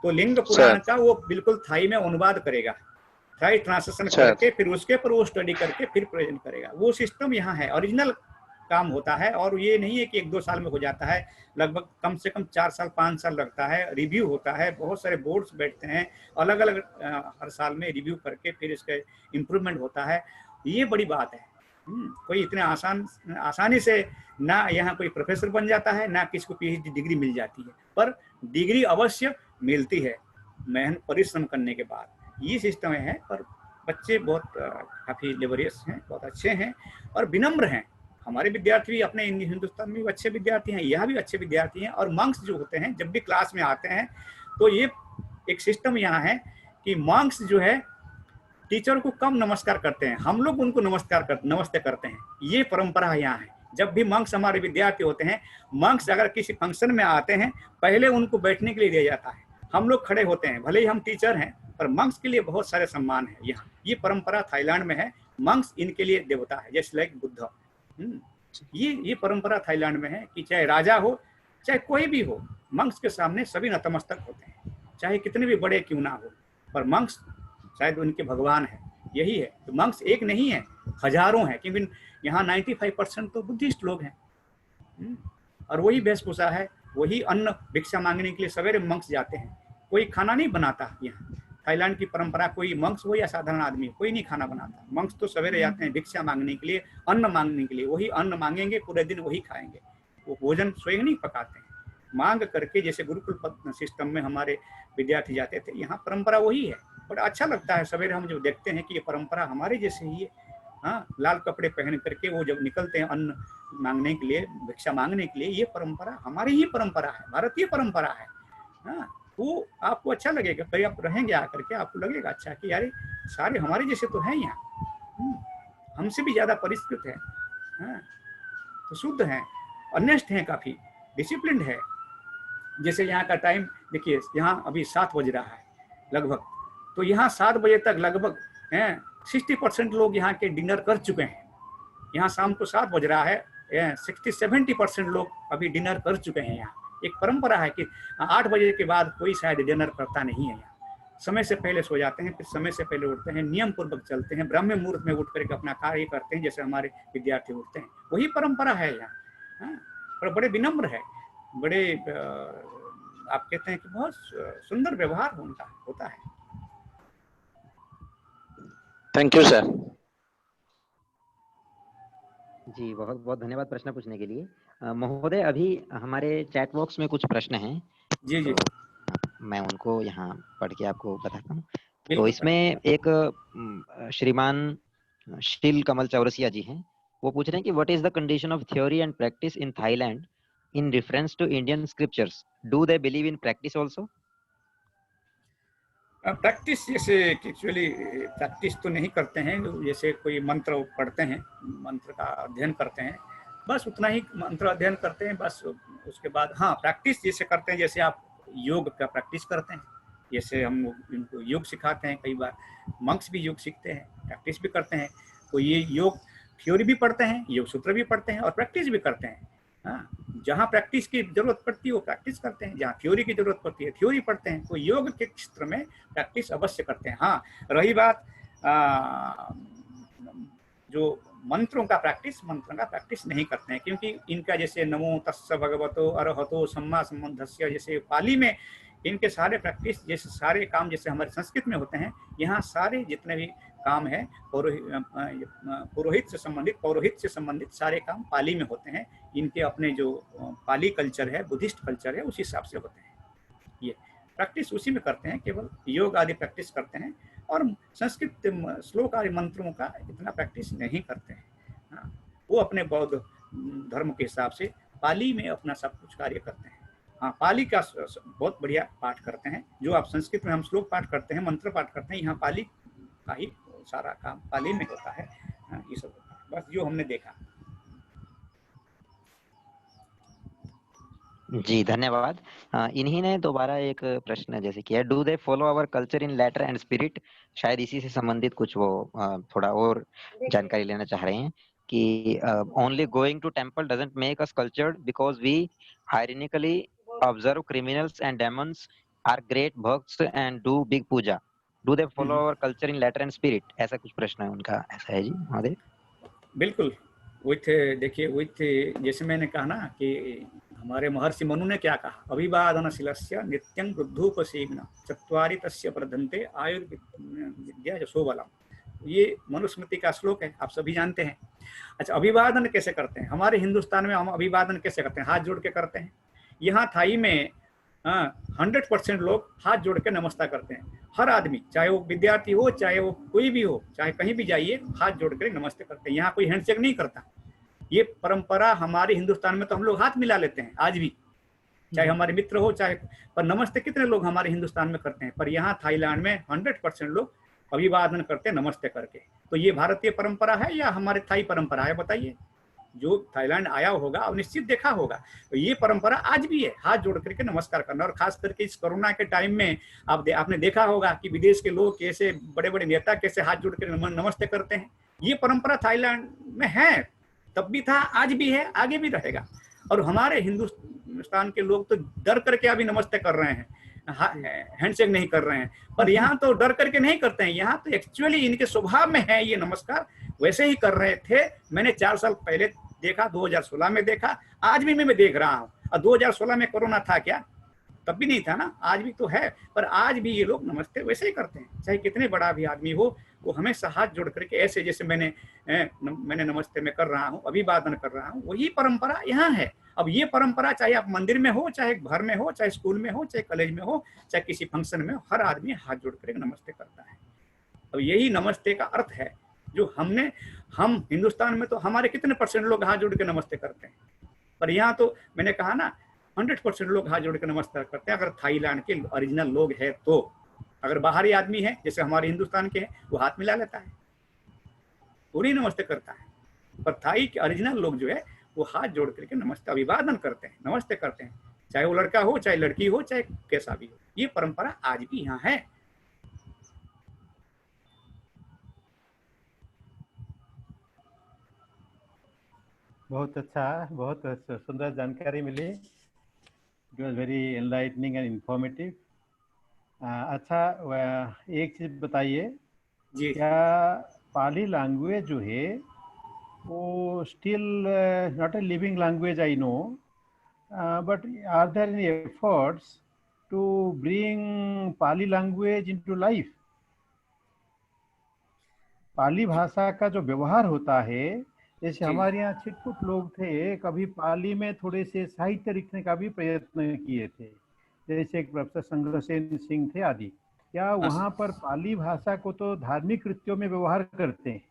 तो लिंग पुराण का वो बिल्कुल थाई में अनुवाद करेगा, थाई ट्रांसलेशन करके, फिर उसके पर वो स्टडी करके फिर प्रेजेंट करेगा। वो सिस्टम यहाँ है, ओरिजिनल काम होता है। और ये नहीं है कि 1-2 साल में हो जाता है, लगभग कम से कम 4 साल 5 साल लगता है। रिव्यू होता है, बहुत सारे बोर्ड्स बैठते हैं, अलग अलग हर साल में रिव्यू करके फिर इसका इम्प्रूवमेंट होता है। ये बड़ी बात है। कोई इतने आसानी से ना यहाँ कोई प्रोफेसर बन जाता है, ना किसी को PhD डिग्री मिल जाती है, पर डिग्री अवश्य मिलती है मेहनत परिश्रम करने के बाद। ये सिस्टम है। पर बच्चे बहुत काफ़ी लेबरियस हैं, बहुत अच्छे हैं और विनम्र हैं। हमारे विद्यार्थी भी अपने हिंदुस्तान में भी अच्छे विद्यार्थी हैं, यहाँ भी अच्छे विद्यार्थी हैं। और मंक्स जो होते हैं जब भी क्लास में आते हैं, तो ये एक सिस्टम यहाँ है कि मंक्स जो है टीचर को कम नमस्कार करते हैं, हम लोग उनको नमस्ते करते हैं। ये परंपरा यहाँ है। जब भी मंक्स हमारे विद्यार्थी होते हैं, मंक्स अगर किसी फंक्शन में आते हैं, पहले उनको बैठने के लिए दिया जाता है, हम लोग खड़े होते हैं। भले ही हम टीचर हैं, पर मंक्स के लिए बहुत सारे सम्मान है यहाँ। ये परंपरा थाईलैंड में है। मंक्स इनके लिए देवता है, जैसे लाइक बुद्ध। ये परंपरा थाईलैंड में है कि चाहे राजा हो, चाहे कोई भी हो, मंक्स के सामने सभी नतमस्तक होते हैं, चाहे कितने भी बड़े क्यों ना हो। पर मंक्स शायद उनके भगवान है, यही है। तो मंक्स एक नहीं है, हजारों हैं, क्योंकि यहाँ 95% तो बुद्धिस्ट लोग हैं। और वही वेशभूषा है, वही अन्न भिक्षा मांगने के लिए सवेरे मंक्स जाते हैं। कोई खाना नहीं बनाता यहाँ। थाईलैंड की परंपरा, कोई मंक्स हो या साधारण आदमी, कोई नहीं खाना बनाता। मंक्स तो सवेरे जाते हैं भिक्षा मांगने के लिए, अन्न मांगने के लिए। वही अन्न मांगेंगे, पूरे दिन वही खाएंगे, वो भोजन स्वयं नहीं पकाते हैं। मांग करके, जैसे गुरुकुल सिस्टम में हमारे विद्यार्थी जाते थे, यहाँ परंपरा वही है। बड़ा अच्छा लगता है सवेरे हम जो देखते हैं कि ये परंपरा हमारे जैसे ही है। हाँ, लाल कपड़े पहन करके वो जब निकलते हैं अन्न मांगने के लिए, भिक्षा मांगने के लिए, ये परंपरा हमारी ही परंपरा है, भारतीय परंपरा है। हाँ, वो आपको अच्छा लगेगा, कभी आप रहेंगे आकर के आपको लगेगा अच्छा कि यार सारे हमारे जैसे तो हैं यहाँ, हमसे भी ज्यादा परिष्कृत है, हाँ, तो शुद्ध हैं, ऑनेस्ट हैं, काफी डिसिप्लिन्ड है। जैसे यहाँ का टाइम देखिए, यहाँ अभी 7 बज रहा है लगभग, तो यहाँ 7 बजे तक लगभग 60% लोग यहाँ के डिनर कर चुके हैं। यहाँ शाम को 7 बज रहा है, 60-70% लोग अभी डिनर कर चुके हैं। यहाँ एक परंपरा है कि 8 बजे के बाद कोई शायद डिनर करता नहीं है। यहाँ समय से पहले सो जाते हैं, फिर समय से पहले उठते हैं, नियम पूर्वक चलते हैं, ब्राह्म मुहूर्त में उठ करके अपना कार्य करते हैं, जैसे हमारे विद्यार्थी उठते हैं, वही परंपरा है यहाँ। और बड़े विनम्र है, बड़े आप कहते हैं कि बहुत सुंदर व्यवहार उनका होता है। Thank you sir. जी बहुत बहुत धन्यवाद प्रश्न पूछने के लिए। महोदय, अभी हमारे चैट बॉक्स में कुछ प्रश्न हैं। जी जी, मैं उनको यहाँ पढ़ के आपको बताता हूँ। तो बिल्कुल। इसमें एक श्रीमान शील कमल चौरसिया जी हैं, वो पूछ रहे हैं कि what is the condition of theory and practice in Thailand in reference to Indian scriptures, do they believe in practice also? Practice जैसे एक्चुअली प्रैक्टिस तो नहीं करते हैं, जैसे कोई मंत्र पढ़ते हैं, मंत्र का अध्ययन करते हैं, बस उतना ही मंत्र अध्ययन करते हैं बस। उसके बाद हाँ, प्रैक्टिस जैसे करते हैं, जैसे आप योग का प्रैक्टिस करते हैं, जैसे हम इनको योग सिखाते हैं, कई बार मंक्स भी योग सीखते हैं, प्रैक्टिस भी करते हैं। तो ये योग थ्योरी भी पढ़ते हैं, योग सूत्र भी पढ़ते हैं और प्रैक्टिस भी करते हैं। हाँ, जहाँ प्रैक्टिस की जरूरत पड़ती है वो प्रैक्टिस करते हैं, जहाँ थ्योरी की जरूरत पड़ती है थ्योरी पढ़ते हैं। तो योग के क्षेत्र में प्रैक्टिस अवश्य करते हैं। हाँ, रही बात जो मंत्रों का प्रैक्टिस नहीं करते हैं, क्योंकि इनका जैसे नमो तस्स भगवतो अरहतो सम्मा सम्बुद्धस्य, जैसे पाली में इनके सारे प्रैक्टिस जैसे सारे काम जैसे हमारे संस्कृत में होते हैं, यहाँ सारे जितने भी काम है पौरोहित से संबंधित सारे काम पाली में होते हैं। इनके अपने जो पाली कल्चर है, बुद्धिस्ट कल्चर है, उस हिसाब से होते हैं। ये प्रैक्टिस उसी में करते हैं, केवल योग आदि प्रैक्टिस करते हैं और संस्कृत श्लोक आदि मंत्रों का इतना प्रैक्टिस नहीं करते हैं। हाँ, वो अपने बौद्ध धर्म के हिसाब से पाली में अपना सब कुछ कार्य करते हैं। हाँ, पाली का बहुत बढ़िया पाठ करते हैं। जो आप संस्कृत में हम श्लोक पाठ करते हैं, मंत्र पाठ करते हैं, यहाँ पाली का ही सारा काम पाली में होता है। हाँ, ये सब होता है, बस जो हमने देखा। जी धन्यवाद। इन्हीं ने दोबारा एक प्रश्न जैसे किया, do they follow our culture in letter and spirit? शायद इसी से संबंधित कुछ वो थोड़ा और जानकारी लेना चाह रहे हैं कि only going to temple doesn't make us cultured because we ironically observe criminals and demons are great bhakts and do big puja, do they follow our culture in letter and spirit? ऐसा कुछ प्रश्न है उनका, ऐसा है जी महोदय? बिल्कुल, देखिए जैसे मैंने कहा ना कि हमारे महर्षि मनु ने क्या कहा, अभिवादनशीलस्य नित्यं वृद्धोपसेविनः चत्वारि तस्य वर्धन्ते आयुर्विद्या यशोबलम्। ये मनुस्मृति का श्लोक है, आप सभी जानते हैं। अच्छा, अभिवादन कैसे करते हैं? हमारे हिंदुस्तान में हम अभिवादन कैसे करते हैं? हाथ जोड़ के करते हैं। यहाँ थाई में 100% लोग हाथ जोड़ के नमस्कार करते हैं। हर आदमी, चाहे वो विद्यार्थी हो, चाहे वो कोई भी हो, चाहे कहीं भी जाइए, हाथ जोड़ कर नमस्ते करते हैं। यहाँ कोई हैंडशेक नहीं करता। ये परंपरा हमारे हिंदुस्तान में तो हम लोग हाथ मिला लेते हैं आज भी, चाहे हमारे मित्र हो चाहे, पर नमस्ते कितने लोग हमारे हिंदुस्तान में करते हैं? पर यहाँ थाईलैंड में 100% लोग अभिवादन करते हैं नमस्ते करके। तो ये भारतीय परंपरा है या हमारे थाई परंपरा है? बताइए। जो थाईलैंड आया होगा और निश्चित देखा होगा, तो ये परंपरा आज भी है, हाथ जोड़ करके नमस्कार करना। और खास करके इस कोरोना के टाइम में आपने देखा होगा कि विदेश के लोग कैसे, बड़े बड़े नेता कैसे हाथ जोड़ कर नमस्ते करते हैं। ये परंपरा थाईलैंड में है, तब भी था, आज भी है, आगे भी रहेगा। और हमारे हिंदुस्तान के लोग तो डर करके अभी नमस्ते कर रहे हैं, हैंडशेक नहीं कर रहे हैं। पर यहाँ तो डर करके नहीं करते हैं, यहाँ तो एक्चुअली इनके स्वभाव में है ये नमस्कार, वैसे ही कर रहे थे। मैंने 4 साल पहले देखा, 2016 में देखा, आज भी मैं देख रहा हूँ। और 2016 में कोरोना था क्या? तब भी नहीं था ना, आज भी तो है, पर आज भी ये लोग नमस्ते वैसे ही करते हैं, चाहे कितने बड़ा भी आदमी हो, वो हमेशा हाथ जोड़ करके ऐसे, जैसे मैंने नमस्ते में कर रहा हूँ, अभिवादन कर रहा हूँ, वही परंपरा यहाँ है। अब ये परंपरा चाहे आप मंदिर में हो, चाहे घर में हो, चाहे स्कूल में हो, चाहे कॉलेज में हो, चाहे किसी फंक्शन में हो, हर आदमी हाथ जोड़ कर नमस्ते करता है। अब यही नमस्ते का अर्थ है जो हम हिंदुस्तान में तो हमारे कितने % लोग हाथ जोड़ के नमस्ते करते हैं, पर यहाँ तो मैंने कहा ना 100% लोग हाथ जोड़ के नमस्ते करते हैं, अगर थाईलैंड के ओरिजिनल लोग हैं तो। अगर बाहरी आदमी है जैसे हमारे हिंदुस्तान के हैं, वो हाथ मिला लेता है, पूरी नमस्ते करता है, पर थाई के ओरिजिनल लोग जो है वो हाथ जोड़ करके नमस्ते अभिवादन करते हैं, नमस्ते करते हैं, चाहे वो लड़का हो, चाहे लड़की हो, चाहे कैसा भी हो। ये परंपरा आज भी यहाँ है। बहुत अच्छा, बहुत सुंदर जानकारी मिली। It was very enlightening and informative. अच्छा, एक चीज बताइए, जी क्या पाली लैंग्वेज जो है वो still not a living language, I know, but are there any efforts to bring Pali language into life? Pali भाषा का जो व्यवहार होता है, जैसे जी हमारे यहाँ छिटपुट लोग थे, कभी पाली में थोड़े से साहित्य लिखने का भी प्रयत्न किए थे, जैसे प्रोफेसर संग्रसेन सिंह थे आदि। क्या वहाँ पर पाली भाषा को तो धार्मिक कृत्यों में व्यवहार करते हैं,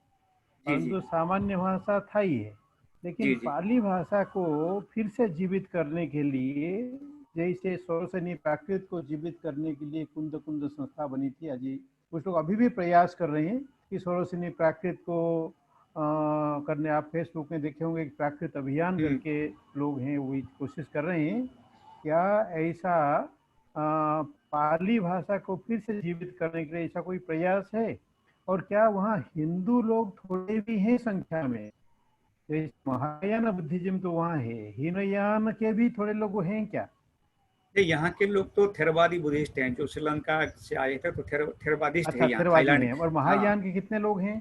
जी जी परंतु सामान्य भाषा थाई है, लेकिन जी जी पाली भाषा को फिर से जीवित करने के लिए, जैसे सौरसेनी प्राकृत को जीवित करने के लिए कुंद कुंद संस्था बनी थी, अजी कुछ लोग अभी भी प्रयास कर रहे हैं कि सौरसेनी प्राकृत को करने, आप फेसबुक में देखे होंगे, प्राकृत अभियान करके लोग हैं वो कोशिश कर रहे हैं। क्या ऐसा पाली भाषा को फिर से जीवित करने के लिए ऐसा कोई प्रयास है? और क्या वहाँ हिंदू लोग थोड़े भी हैं संख्या में? जैसे महायान बुद्धिज्म तो वहाँ है, हीनयान के भी थोड़े लोग हैं क्या? यहाँ के लोग तो थेरवादी बुद्धिस्ट हैं, जो श्रीलंका से आए थे, तो थेरवादिस्ट अच्छा, है यहाँ थेरवादी थाईलैंड। हैं। और हाँ, महायान के कितने लोग हैं?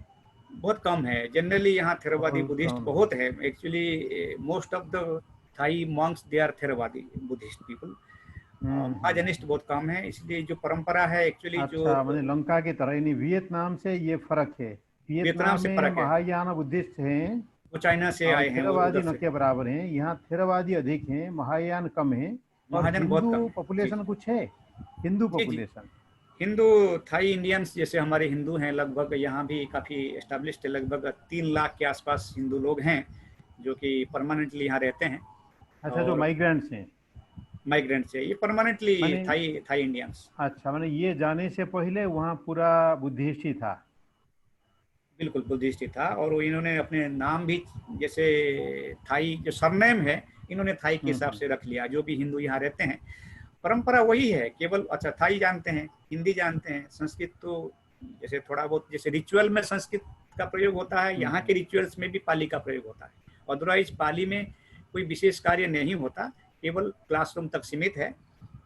बहुत कम है। जनरली यहाँ थेरवादी बहुत बुद्धिस्ट कम बहुत है। Actually most of the Thai monks they are Theravadi Buddhist people. Mahayanist बहुत कम है, इसलिए जो परंपरा है एक्चुअली अच्छा, जो मैंने लंका की तरह, यानी वियतनाम से ये फर्क है। वियतनाम वियतनाम से में फर्क है, महायान बुद्धिस्ट हैं वो चाइना से और आए हैं, वो थेरवादी उधर न से। के बराबर हैं। यहाँ थेरवादी अधिक हैं, महायान कम है। और महाजन बहुत कम हिंदू है। पॉपुलेशन कुछ है, हिंदू जी जी, पॉपुलेशन? हिंदू थाई इंडियंस जैसे हमारे हिंदू हैं, लगभग यहाँ भी काफ़ी एस्टेब्लिश्ड है, लगभग 3 लाख के आसपास हिंदू लोग हैं जो कि परमानेंटली यहाँ रहते हैं। अच्छा, जो और माइग्रेंट्स हैं, माइग्रेंट से, ये परमानेंटली माने, थाई इंडियंस। अच्छा, मैंने ये जाने से पहले वहाँ पूरा बुद्धिस्ट ही था? बिल्कुल बुद्धिस्ट ही था, और वो इन्होंने अपने नाम भी जैसे थाई जो सरनेम है, इन्होंने थाई के हिसाब से रख लिया। जो भी हिंदू यहाँ रहते हैं, परंपरा वही है केवल। अच्छा, थाई जानते हैं, हिंदी जानते हैं, संस्कृत तो जैसे थोड़ा बहुत, जैसे रिचुअल में संस्कृत का प्रयोग होता है, यहाँ के रिचुअल्स में भी पाली का प्रयोग होता है। अदरवाइज पाली में कोई विशेष कार्य नहीं होता, केवल क्लासरूम तक सीमित है,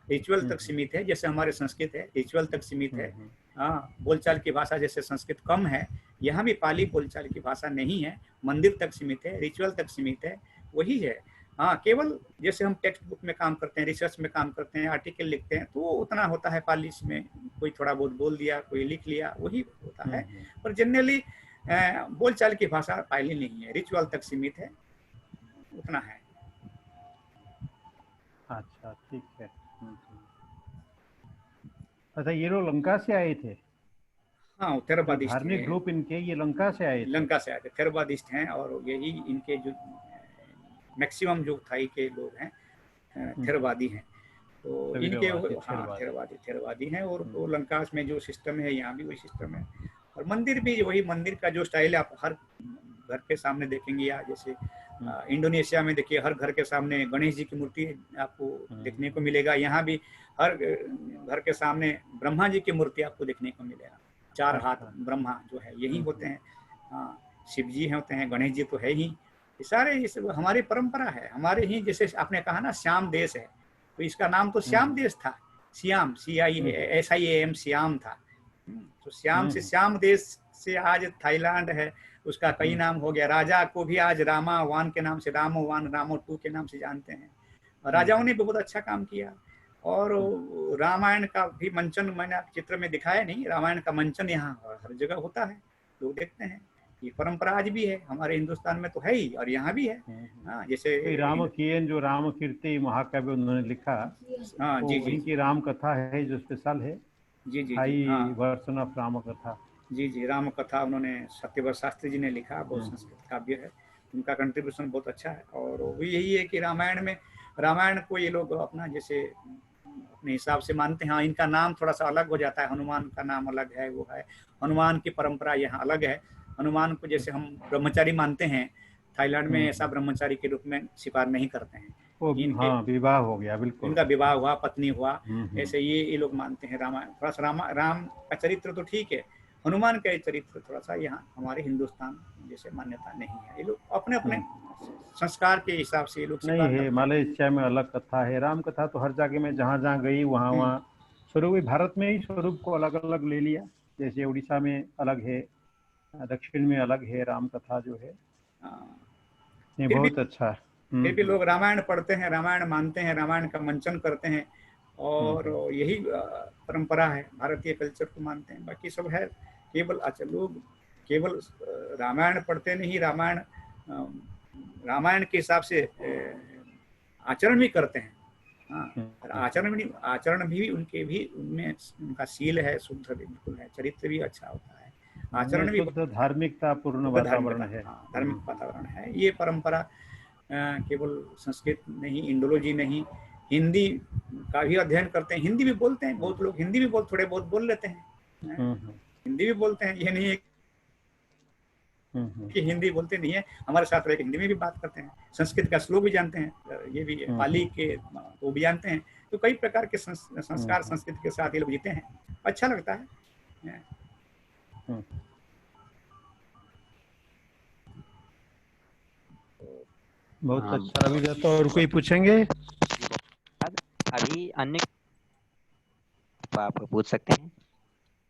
रिचुअल तक सीमित है। जैसे हमारे संस्कृत है, रिचुअल तक सीमित है। हाँ, बोलचाल की भाषा जैसे संस्कृत कम है, यहाँ भी पाली बोलचाल की भाषा नहीं है, मंदिर तक सीमित है, रिचुअल तक सीमित है, वही है। हाँ, केवल जैसे हम टेक्स्ट बुक में काम करते हैं, रिसर्च में काम करते हैं, आर्टिकल लिखते हैं, तो उतना होता है पाली में, कोई थोड़ा बहुत बोल दिया, कोई लिख लिया, वही होता है। पर जनरली बोलचाल की भाषा पाली नहीं है, रिचुअल तक सीमित है, उतना है। अच्छा, ठीक है। अच्छा, ये लोग लंका से आए थे? हाँ, थेरवादिस्ट धार्मिक ग्रुप इनके ये लंका से आए थे? लंका से आए थे, थेरवादिस्ट हैं, और यही इनके जो मैक्सिमम जो थाई के लोग हैं थेरवादी हैं। तो इनके हाँ थेरवादी हैं। और वो लंका में जो सिस्टम है, यहाँ भी वही सिस्टम है। और मंदिर भी वही, मंदिर का जो स्टाइल है, आप हर घर के सामने देखेंगे, या जैसे इंडोनेशिया में देखिए, हर घर के सामने गणेश जी की मूर्ति आपको देखने को मिलेगा। यहाँ भी हर घर के सामने ब्रह्मा जी की मूर्ति आपको देखने को मिलेगा। 4 हाथ ब्रह्मा जो है यही होते हैं। हाँ, शिव जी होते हैं, गणेश जी तो है ही। ये सारे इस हमारी परंपरा है, हमारे ही। जैसे आपने कहा ना श्याम देश है, तो इसका नाम तो श्याम देश था, श्याम SIAM श्याम था। तो श्याम से, श्याम देश से आज थाईलैंड है, उसका कई नाम हो गया। राजा को भी आज रामा वान के नाम से, रामो 1 रामो 2 के नाम से जानते हैं। राजाओं ने भी बहुत अच्छा काम किया। और रामायण का भी मंचन मैंने आप चित्र में दिखाया नहीं, रामायण का मंचन यहाँ हर जगह होता है, लोग देखते हैं। ये परंपरा आज भी है हमारे हिंदुस्तान में तो है ही, और यहाँ भी है। हाँ, जैसे राम कीन जो राम कीर्ति महाकाव्य उन्होंने लिखा, हाँ जी जी उनकी राम कथा है जो स्पेशल है, जी जी हाई हाँ वर्जन ऑफ राम कथा। जी जी, राम कथा उन्होंने सत्यव्रत शास्त्री जी ने लिखा, बहुत संस्कृत काव्य है, उनका कंट्रीब्यूशन बहुत अच्छा है। और वो यही है कि रामायण को ये लोग अपना जैसे अपने हिसाब से मानते हैं। हाँ, इनका नाम थोड़ा सा अलग हो जाता है, हनुमान का नाम अलग है, वो है हनुमान की परंपरा यहाँ अलग है। हनुमान को जैसे हम ब्रह्मचारी मानते हैं, थाईलैंड में ऐसा ब्रह्मचारी के रूप में स्वीकार नहीं करते हैं। हाँ, विवाह हो गया, बिल्कुल, इनका विवाह हुआ, पत्नी हुआ, ऐसे ये लोग मानते हैं। रामायण थोड़ा सा राम का चरित्र तो ठीक है, हनुमान का चरित्र थोड़ा सा यहाँ हमारे हिंदुस्तान जैसे मान्यता नहीं है। ये लोग अपने अपने संस्कार के हिसाब से ये लोग नहीं है। मलेशिया में अलग कथा है, राम कथा तो हर जगह में जहाँ जहाँ गई वहाँ स्वरूप, भारत में ही स्वरूप को अलग अलग ले लिया। जैसे उड़ीसा में अलग है, दक्षिण में अलग है राम कथा जो है। ये बहुत अच्छा है। फिर भी लोग रामायण पढ़ते हैं, रामायण मानते हैं, रामायण का मंचन करते हैं, और यही परंपरा है, भारतीय कल्चर को मानते हैं। बाकी सब है केवल, अच्छा लोग केवल रामायण पढ़ते नहीं, रामायण के हिसाब से आचरण भी करते हैं। हाँ, आचरण भी उनमें उनका शील है, शुद्ध बिल्कुल है, चरित्र भी अच्छा होता है, आचरण भी धार्मिकता पूर्ण वातावरण है, धार्मिक वातावरण है। ये परंपरा केवल संस्कृत नहीं, इंडोलॉजी नहीं, हिंदी का भी अध्ययन करते हैं, हिंदी भी बोलते हैं बहुत लोग, हिंदी भी थोड़े बहुत बोल लेते हैं, हिंदी भी बोलते हैं। ये नहीं है कि हिंदी बोलते नहीं है, हमारे साथ रह के हिंदी में भी बात करते हैं, संस्कृत का श्लोक भी जानते हैं, ये भी पाली के वो भी जानते हैं। तो कई प्रकार के संस्कार संस्कृत के साथ ये लोग जीते हैं, अच्छा लगता है। बहुत अच्छा लगी जाता। और कोई पूछेंगे? अभी अन्य आप पूछ सकते हैं।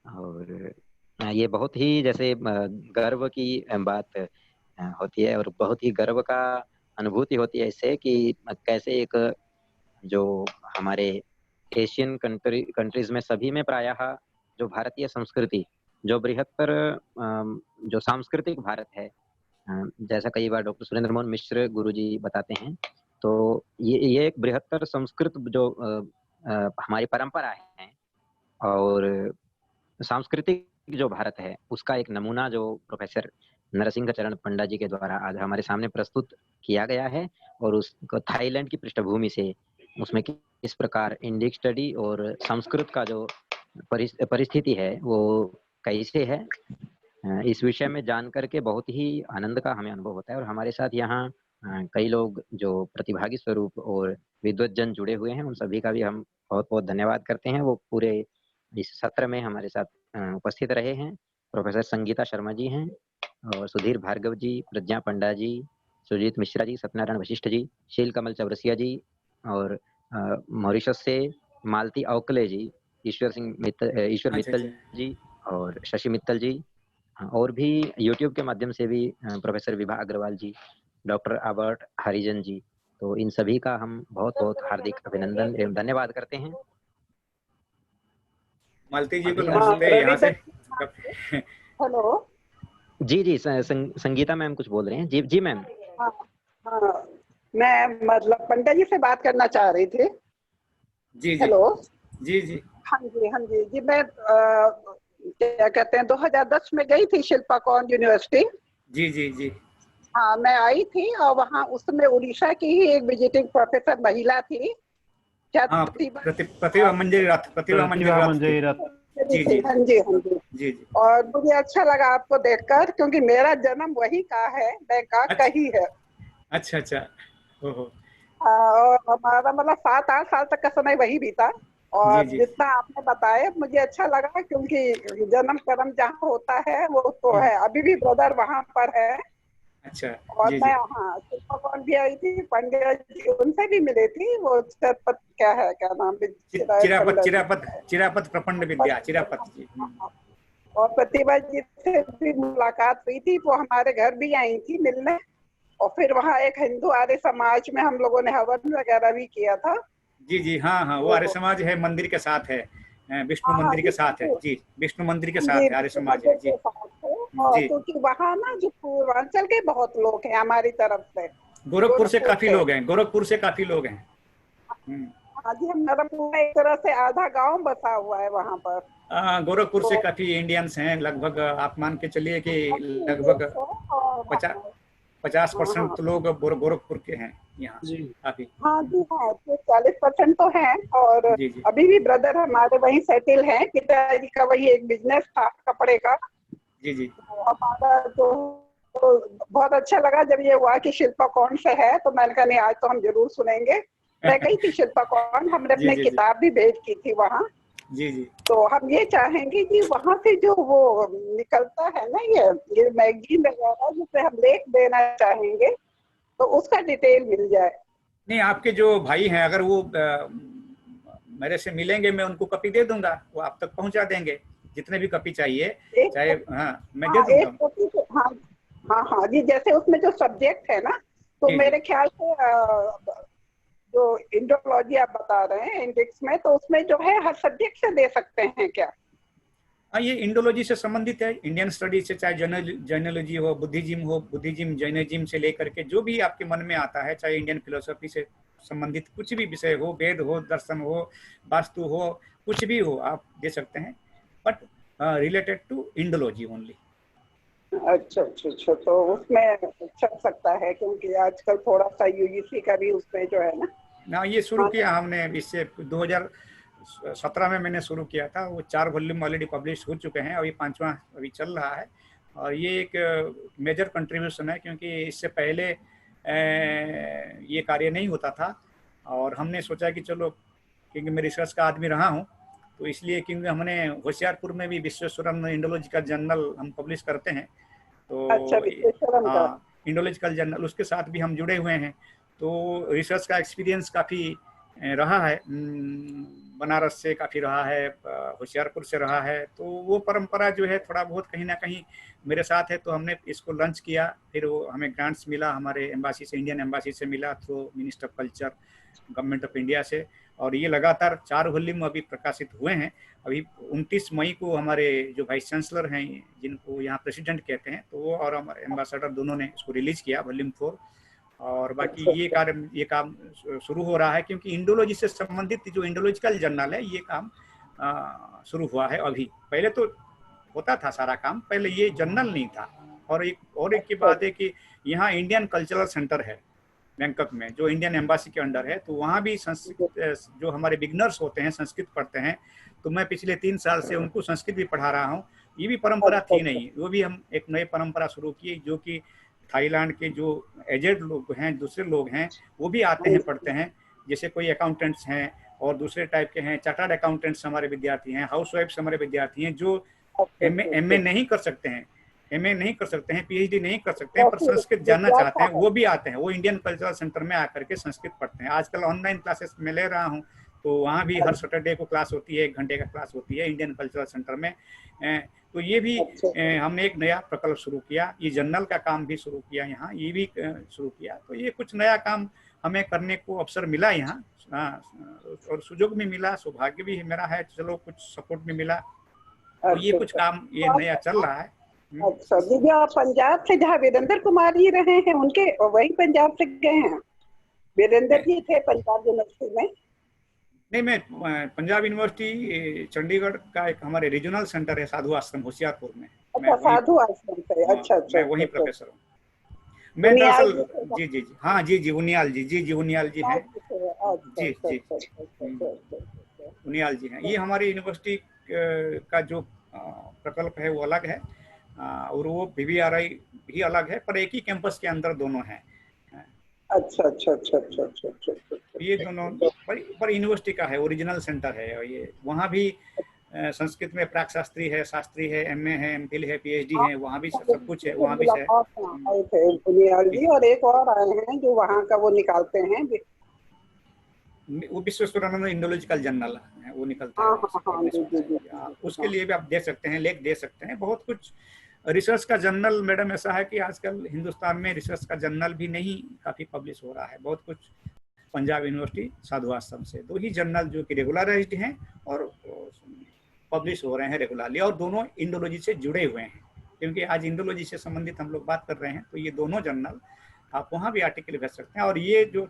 और ये बहुत ही जैसे गर्व की बात होती है, और बहुत ही गर्व का अनुभूति होती है इससे कि कैसे एक जो हमारे एशियन कंट्रीज में सभी में प्रायः जो भारतीय संस्कृति, जो बृहत्तर जो सांस्कृतिक भारत है, जैसा कई बार डॉक्टर सुरेंद्र मोहन मिश्र गुरुजी बताते हैं, तो ये एक बृहत्तर संस्कृत जो हमारी परंपरा है और सांस्कृतिक जो भारत है, उसका एक नमूना जो प्रोफेसर नरसिंह चरण पंडा जी के द्वारा आज हमारे सामने प्रस्तुत किया गया है। और उसको थाईलैंड की पृष्ठभूमि से उसमें किस प्रकार इंडिक स्टडी और संस्कृत का जो परिस्थिति है वो कैसे है, इस विषय में जान करके बहुत ही आनंद का हमें अनुभव होता है। और हमारे साथ यहाँ कई लोग जो प्रतिभागी स्वरूप और विद्वज्जन जुड़े हुए हैं, उन सभी का भी हम बहुत बहुत धन्यवाद करते हैं। वो पूरे इस सत्र में हमारे साथ उपस्थित रहे हैं। प्रोफेसर संगीता शर्मा जी हैं, और सुधीर भार्गव जी, प्रज्ञा पंडा जी, सुजीत मिश्रा जी, सत्यनारायण वशिष्ठ जी, शील कमल चौरसिया जी, और मॉरिशस से मालती औकले जी, ईश्वर मित्तल जी और शशि मित्तल जी, और भी यूट्यूब के माध्यम से भी प्रोफेसर विभा अग्रवाल जी, डॉक्टर आबर्ट हरिजन जी। तो इन सभी का हम बहुत बहुत हार्दिक अभिनंदन एवं धन्यवाद करते हैं। मालती जी को नमस्ते यहाँ से। हेलो जी, संगीता मैम कुछ बोल रहे हैं। जी मैम। हाँ, मैं मतलब पंडित जी से बात करना चाह रही थी। जी हेलो। जी हाँ जी मैं क्या कहते हैं 2010 में गई थी शिल्पा कौन यूनिवर्सिटी। जी हाँ, मैं आई थी, और वहाँ उस समय उड़ीसा की ही एक विजिटिंग प्रोफेसर महिला थी, क्या प्रतिभा मंजरी रथ। जी। हाँ जी। और मुझे अच्छा लगा आपको देखकर, क्योंकि मेरा जन्म वही का है, बैंकॉक का ही है। अच्छा। और हमारा मतलब 7-8 साल तक का समय वही बीता। और जितना आपने बताया मुझे अच्छा लगा, क्योंकि जन्म कर्म जहाँ होता है वो तो है। अभी भी ब्रदर वहाँ पर है। अच्छा। और मैं शिल्पा कौन भी आई थी, पंडित जी उनसे भी मिले थी। वो क्या नाम, चिरापत प्रपंड विद्या, चिरापत जी। और प्रतिभा जी से भी मुलाकात हुई थी, वो हमारे घर भी आई थी मिलने। और फिर वहाँ एक हिंदू आर्य समाज में हम लोगों ने हवन वगैरह भी किया था। जी जी, हाँ हाँ, वो आर्य समाज है, मंदिर के साथ है, विष्णु हाँ मंदिर के जी साथ है जी, विष्णु मंदिर के साथ जी है, आर्य विष्णु समाज मंदिर है जी के साथ है। और जी। क्योंकि वहाँ ना जो पूर्वांचल के बहुत लोग हैं हमारी तरफ से, गोरखपुर से गोरखपुर काफी से। लोग हैं, गोरखपुर से काफी लोग हैं। हाँ जी, हमारा पूरा एक तरह से आधा गांव बसा हुआ है वहाँ पर। गोरखपुर से तो काफी इंडियंस हैं, लगभग आप मान के चलिए कि काफी लगभग इंडियंस है। और 50% हाँ तो लोग गोरखपुर के हैं यहाँ, जी काफी। हाँ जी हाँ, तो 40% तो हैं। और जी जी अभी भी ब्रदर हमारे वहीं सेटिल हैं, पिताजी का वही एक बिजनेस था कपड़े का। जी जी तो हमारा तो बहुत अच्छा लगा जब ये हुआ कि शिल्पा कौन से है, तो मैंने कहा नहीं आज तो हम जरूर सुनेंगे। मैं गई थी शिल्पा कौन, हमने जी अपने जी जी किताब भी भेज की थी वहाँ। जी जी। तो हम ये चाहेंगे कि वहाँ से जो वो निकलता है ना, ये मैगजीन वगैरह जिसे हम लेख देना चाहेंगे, तो उसका डिटेल मिल जाए। नहीं, आपके जो भाई हैं अगर वो मेरे से मिलेंगे, मैं उनको कॉपी दे दूंगा, वो आप तक पहुंचा देंगे, जितने भी कॉपी चाहिए, चाहे एक हाँ मैं दे हाँ दूंगा। एक कॉपी तो हाँ। हाँ हाँ जी, जैसे उसमें जो सब्जेक्ट है ना, तो जी जी मेरे ख्याल से जो इंडोलॉजी आप बता रहे हैं इंडेक्स में, तो उसमें जो है हर सब्जेक्ट से दे सकते हैं क्या? हाँ, ये इंडोलॉजी से संबंधित है, इंडियन स्टडीज से, चाहे जर्नलॉजी हो, बुद्धिज्म जैनिज्म से लेकर के जो भी आपके मन में आता है, चाहे इंडियन फिलोसफी से संबंधित कुछ भी विषय हो, वेद हो, दर्शन हो, वास्तु हो, कुछ भी हो, आप दे सकते हैं, but related to Indology only. अच्छा अच्छा अच्छा, तो उसमें चल सकता है, क्योंकि आजकल थोड़ा सा यूजीसी का भी उसमें जो है ना। ना ये शुरू हाँ किया हमने, इससे 2017 में मैंने शुरू किया था, वो 4 वॉल्यूम ऑलरेडी पब्लिश हो चुके हैं, अभी 5वां अभी चल रहा है। और ये एक मेजर कंट्रीब्यूशन है, क्योंकि इससे पहले ये कार्य नहीं होता था, और हमने सोचा कि चलो, क्योंकि मैं रिसर्च का आदमी रहा हूँ, तो इसलिए, क्योंकि हमने होशियारपुर में भी विश्वेश्वरम इंडोलॉजिकल जर्नल हम पब्लिश करते हैं, अच्छा, तो विश्वेश्वरम का। हाँ, इंडोलॉजिकल जर्नल, उसके साथ भी हम जुड़े हुए हैं। तो रिसर्च का एक्सपीरियंस काफ़ी रहा है, बनारस से काफ़ी रहा है, होशियारपुर से रहा है, तो वो परंपरा जो है थोड़ा बहुत कहीं ना कहीं मेरे साथ है, तो हमने इसको लॉन्च किया। फिर वो हमें ग्रांट्स मिला हमारे एम्बासी से, इंडियन एम्बासी से मिला, through minister of culture, government of India से, और ये लगातार 4 वॉल्यूम अभी प्रकाशित हुए हैं। अभी 29 मई को हमारे जो वाइस चांसलर हैं, जिनको यहाँ प्रेसिडेंट कहते हैं, तो वो और हमारे एम्बेसडर दोनों ने इसको रिलीज किया वॉल्यूम 4। और बाकी अच्छा ये काम शुरू हो रहा है, क्योंकि इंडोलॉजी से संबंधित जो इंडोलॉजिकल जर्नल है, ये काम शुरू हुआ है अभी। पहले तो होता था सारा काम, पहले ये जर्नल नहीं था। और एक की अच्छा बात है कि यहाँ इंडियन कल्चरल सेंटर है बैंकॉक में, जो इंडियन एम्बासी के अंडर है, तो वहाँ भी संस्कृत, जो हमारे बिगनर्स होते हैं, संस्कृत पढ़ते हैं, तो मैं पिछले 3 साल से उनको संस्कृत भी पढ़ा रहा हूँ। ये भी परंपरा अच्छा थी अच्छा। नहीं, वो भी हम एक नई परंपरा शुरू की, जो कि थाईलैंड के जो एजेड लोग हैं, दूसरे लोग हैं, वो भी आते हाँ हैं, जी, पढ़ते हैं। जैसे कोई अकाउंटेंट्स हैं, और दूसरे टाइप के हैं, चार्टर्ड अकाउंटेंट्स हमारे विद्यार्थी हैं, हाउस वाइफ्स हमारे विद्यार्थी हैं, जो अच्छा अच्छा एमए अच्छा। नहीं कर सकते हैं, एमए नहीं कर सकते हैं, पीएचडी नहीं कर सकते हैं, पर काफी संस्कृत जानना चाहते जिज्ञासा हैं, है। वो भी आते हैं, वो इंडियन कल्चरल सेंटर में आकर के संस्कृत पढ़ते हैं। आजकल ऑनलाइन क्लासेस में ले रहा हूँ, तो वहाँ भी हर सैटरडे को क्लास होती है, 1 घंटे का क्लास होती है इंडियन कल्चरल सेंटर में। तो ये भी अच्छा हमने एक नया प्रकल्प शुरू किया, ये जर्नल का काम भी शुरू किया यहाँ, ये भी शुरू किया। तो ये कुछ नया काम हमें करने को अवसर मिला यहाँ, और सुयोग भी मिला, सौभाग्य भी मेरा है, चलो कुछ सपोर्ट भी मिला, तो ये अच्छा कुछ अच्छा। काम ये तो नया चल रहा है। अच्छा जी, जो आप पंजाब से जहाँ वीरेंद्र कुमार जी रहे हैं, उनके वही पंजाब से गए हैं? वीरेंद्र जी थे पंजाब यूनिवर्सिटी में? नहीं, मैं पंजाब यूनिवर्सिटी चंडीगढ़ का एक हमारे रीजनल सेंटर है, साधु आश्रम होशियारपुर में, मैं अच्छा, वहीं, साधु आश्रम से। अच्छा अच्छा मैं अच्छा वहीं अच्छा। प्रोफेसर हूँ। मैं बुनियाल दरअसल, जी थे जी जी जी, हाँ जी जी, उनियाल जी, जी जी, उनियाल जी हैं, अच्छा अच्छा जी अच्छा जी, अच्छा अच्छा अच्छा अच्छा। उनियाल जी हैं। ये हमारी यूनिवर्सिटी का जो प्रकल्प है वो अलग है, और वो पीवीआरआई भी अलग है, पर एक ही कैंपस के अंदर दोनों हैं। अच्छा अच्छा अच्छा अच्छा अच्छा अच्छा अच्छा। ये दोनों पर यूनिवर्सिटी का है, ओरिजिनल सेंटर है। और ये वहाँ भी संस्कृत में प्राक शास्त्री है, शास्त्री है, एमए है, एमफिल है, पीएचडी है, वहाँ भी सब कुछ है, वहाँ भी है। मुलाकात में आए थे बुनियाल जी, और एक और आए हैं जो वहाँ का वो निकालते हैं। वो विश्वेश्वरानंद इंडोलॉजिकल जर्नल है, वो निकलता है हाँ वहाँ से, हाँ हाँ पब्लिश जी होता जी है। जी या जी, उसके हाँ। लिए भी आप दे सकते हैं, लेख दे सकते हैं, बहुत कुछ। रिसर्च का जर्नल, मैडम, ऐसा है कि आजकल हिंदुस्तान में रिसर्च का जर्नल भी नहीं काफी पब्लिश हो रहा है, बहुत कुछ पंजाब यूनिवर्सिटी साधु आश्रम से। 2 ही जर्नल जो कि रेगुलराइज्ड हैं और पब्लिश हो रहे हैं रेगुलरली, और दोनों इंडोलॉजी से जुड़े हुए हैं, क्योंकि आज इंडोलॉजी से संबंधित हम लोग बात कर रहे हैं। तो ये दोनों जर्नल आप वहाँ भी आर्टिकल भेज सकते हैं। और ये जो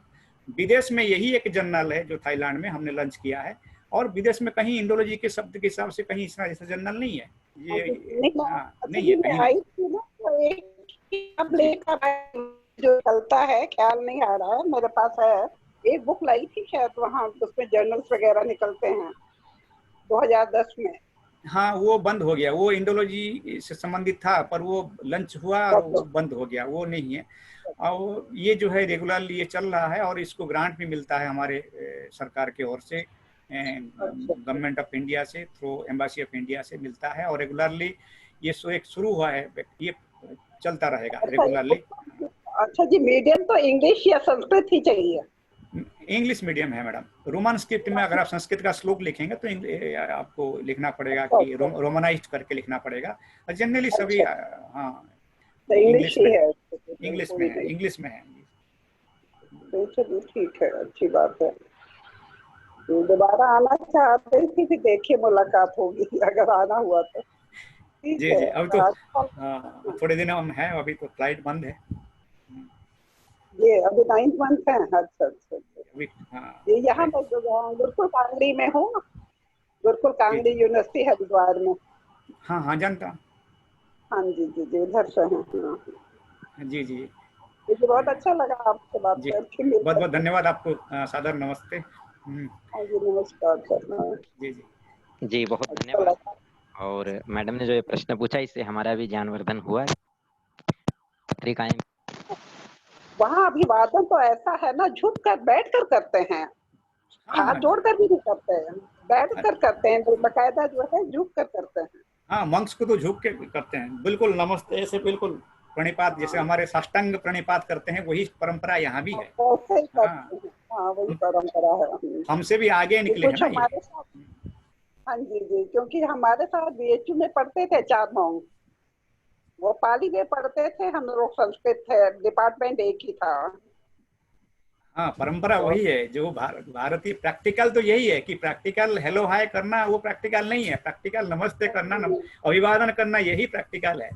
विदेश में यही एक जर्नल है जो थाईलैंड में हमने लॉन्च किया है, और विदेश में कहीं इंडोलॉजी के शब्द के हिसाब से कहीं ऐसा जर्नल नहीं है, ये नहीं है कहीं। आई थी ना, तो एक लेकर जो चलता है, ख्याल नहीं आ रहा है, मेरे पास है एक बुक लाई थी शायद, वहाँ उसमें जर्नल्स वगैरह निकलते हैं 2010 में। हाँ, वो बंद हो गया, वो इंडोलॉजी से संबंधित था, पर वो लंच हुआ और वो बंद हो गया, वो नहीं है। और ये जो है रेगुलरली ये चल रहा है, और इसको ग्रांट भी मिलता है हमारे सरकार की ओर से, गवर्नमेंट ऑफ इंडिया से, थ्रू एम्बेसी ऑफ इंडिया से मिलता है, और रेगुलरली ये एक शुरू हुआ है, ये चलता रहेगा रेगुलरली। अच्छा जी, मीडियम तो इंग्लिश या संस्कृत ही चाहिए? इंग्लिश मीडियम है मैडम। रोमन स्क्रिप्ट में अगर आप संस्कृत का श्लोक लिखेंगे तो आपको लिखना पड़ेगा कि रोमनाइज्ड करके लिखना पड़ेगा, और जनरली सभी हाँ इंग्लिश में है, इंग्लिश में है। चलिए ठीक है, अच्छी बात है। दोबारा आना चाहते थे कि देखिए मुलाकात होगी अगर आना हुआ तो। जी अब तो थोड़े दिन हम हैं, अभी तो फ्लाइट बंद है। ये अभी 9th मंथ है। अच्छा हाँ, ये यहाँ मैं गुरुकुल कांगड़ी में हूँ, गुरुकुल कांगड़ी यूनिवर्सिटी हरिद्वार में। हाँ जानता। हाँ जी उधर से हैं। जी मुझे बहुत अच्छा लगा आपसे बात करके। बहुत बहुत धन्यवाद आपको, सादर नमस्ते। हाँ जी, नमस्कार सर। जी बहुत धन्यवाद। और मैडम ने जो ये प्रश्न पूछा, इससे हमारा भी ज्ञानवर्धन हुआ है। पत्रिकाएं वहाँ अभिवादन तो ऐसा है ना, झुक कर बैठ कर करते हैं, हाथ जोड़कर भी नहीं करते हैं, बैठ कर करते हैं, बकायदा जो है झुक कर करते हैं। हाँ, मंक्स को तो झुक के करते हैं, बिल्कुल नमस्ते ऐसे, बिल्कुल प्रणिपात जैसे हमारे साष्टांग प्रणिपात करते हैं, वही परंपरा यहाँ भी है। हाँ वही परंपरा है, हमसे भी आगे निकले हैं ना हमारे साथ। हाँ जी क्योंकि हमारे साथ बीएचयू में पढ़ते थे 4 मॉन्क, वो पाली में पढ़ते थे, हम लोग संस्कृत थे, डिपार्टमेंट एक ही था। हाँ, परंपरा वही है जो भारतीय प्रैक्टिकल तो यही है कि प्रैक्टिकल हेलो हाय करना वो प्रैक्टिकल नहीं है, प्रैक्टिकल नमस्ते करना, अभिवादन करना यही प्रैक्टिकल है।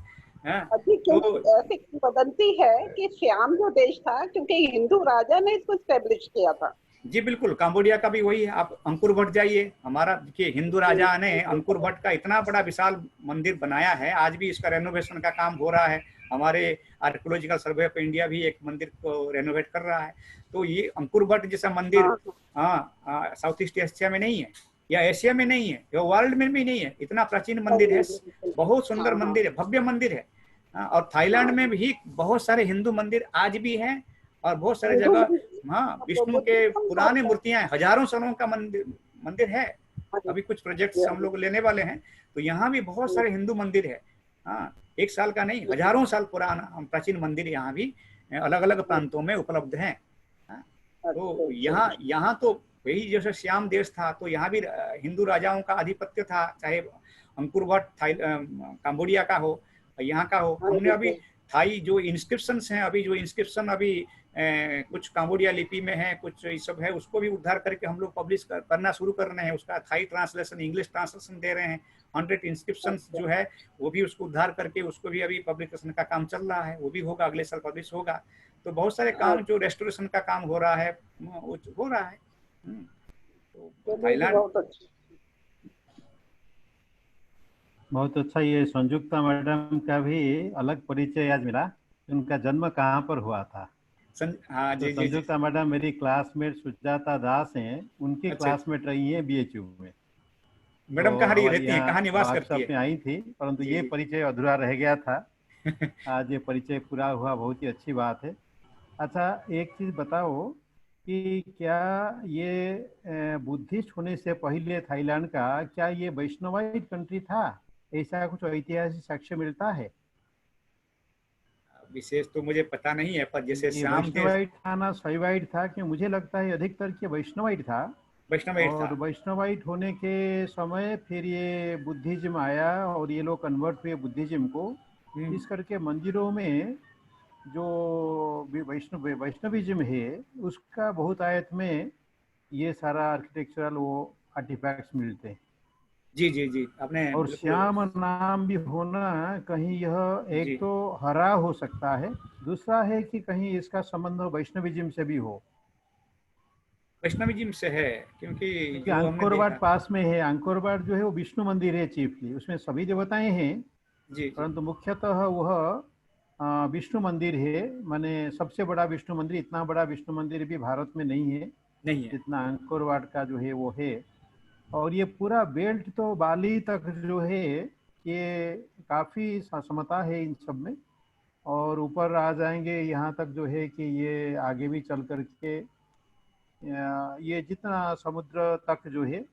तो ऐसी किंवदंती है कि श्याम जो देश था, क्योंकि हिंदू राजा ने इसको स्टैब्लिश किया था। जी बिल्कुल, कंबोडिया का भी वही है। आप अंकुर भट्ट जाइए, हमारा देखिए हिंदू राजा ने अंकुर भट्ट का इतना बड़ा विशाल मंदिर बनाया है, आज भी इसका रेनोवेशन का काम हो रहा है। हमारे आर्कियोलॉजिकल सर्वे ऑफ इंडिया भी एक मंदिर को रेनोवेट कर रहा है। तो ये अंकुर भट्ट जैसा मंदिर साउथ ईस्ट एशिया में नहीं है, या एशिया में नहीं है, या वर्ल्ड में भी नहीं है। इतना प्राचीन मंदिर है, बहुत सुंदर मंदिर है, भव्य मंदिर है। और थाईलैंड में भी बहुत सारे हिंदू मंदिर आज भी हैं, और बहुत सारे जगह विष्णु के पुराने मूर्तियां, हजारों सालों का मंदिर है। अभी कुछ प्रोजेक्ट्स हम लोग लेने वाले हैं, तो यहाँ भी बहुत सारे हिंदू मंदिर है। एक साल का नहीं, हजारों साल पुराना प्राचीन मंदिर यहाँ भी अलग अलग प्रांतों में उपलब्ध हैं। तो यहाँ तो वही जैसे श्याम देश था, तो यहाँ भी हिंदू राजाओं का आधिपत्य था, चाहे अंकुर भट्ट कंबोडिया का हो, यहाँ का हो। हमने अभी थाई जो इंस्क्रिप्शंस हैं, अभी जो इंस्क्रिप्शन अभी कुछ कंबोडिया लिपि में है, कुछ ये सब है, उसको भी उद्धार करके हम लोग पब्लिश करना शुरू कर रहे हैं। उसका थाई ट्रांसलेशन, इंग्लिश ट्रांसलेशन दे रहे हैं। 100 इंस्क्रिप्शंस जो है वो भी उसको उद्धार करके उसको भी अभी पब्लिकेशन का काम चल रहा है, वो भी होगा, अगले साल पब्लिश होगा। तो बहुत सारे काम जो रेस्टोरेशन का काम हो रहा है वो हो रहा है। तो थाईलैंड बहुत अच्छा। ये संयुक्ता मैडम का भी अलग परिचय आज मिला, उनका जन्म कहाँ पर हुआ था। हाँ जी, संयुक्ता मैडम मेरी क्लासमेट सुजाता दास हैं, उनकी क्लासमेट रही हैं बीएचयू में। मैडम कहाँ रहती हैं, कहाँ निवास करती हैं? में आई थी, परंतु ये परिचय अधूरा रह गया था। आज ये परिचय पूरा हुआ, बहुत ही अच्छी बात है। अच्छा, एक चीज बताओ कि क्या ये बुद्धिस्ट होने से पहले थाईलैंड का क्या ये वैष्णवाइट कंट्री था? ऐसा कुछ ऐतिहासिक साक्ष्य मिलता है? विशेष तो मुझे पता नहीं है, पर जैसे वैष्णवाइट था ना शैवाइट था, कि मुझे लगता है अधिकतर के वैष्णवाइट था। और वैष्णवाइट होने के समय फिर ये बुद्धिज्म आया और ये लोग कन्वर्ट हुए बुद्धिज्म को। इस करके मंदिरों में जो वैष्णविज्म है उसका बहुत आयत में ये सारा आर्किटेक्चरल वो आर्टिफैक्ट्स मिलते हैं। जी जी जी, आपने और बिल्कुल। श्याम नाम भी होना कहीं यह जी। एक तो हरा हो सकता है, दूसरा है कि कहीं इसका संबंध वैष्णविज्म से भी हो, वैष्णविज्म से है, क्योंकि क्योंकि जो हमने अंकोर वाट देखा। पास में है। अंकोर वाट जो है वो विष्णु मंदिर है चीफली, उसमें सभी देवताएं हैं, जी जी परंतु मुख्यतः वह विष्णु मंदिर है। माने सबसे बड़ा विष्णु मंदिर, इतना बड़ा विष्णु मंदिर भी भारत में नहीं है नहीं है। जितना अंकोर वाट का जो है वो है। और ये पूरा बेल्ट तो बाली तक जो है ये काफी समता है इन सब में। और ऊपर आ जाएंगे यहाँ तक जो है कि ये आगे भी चल करके ये जितना समुद्र तक जो है,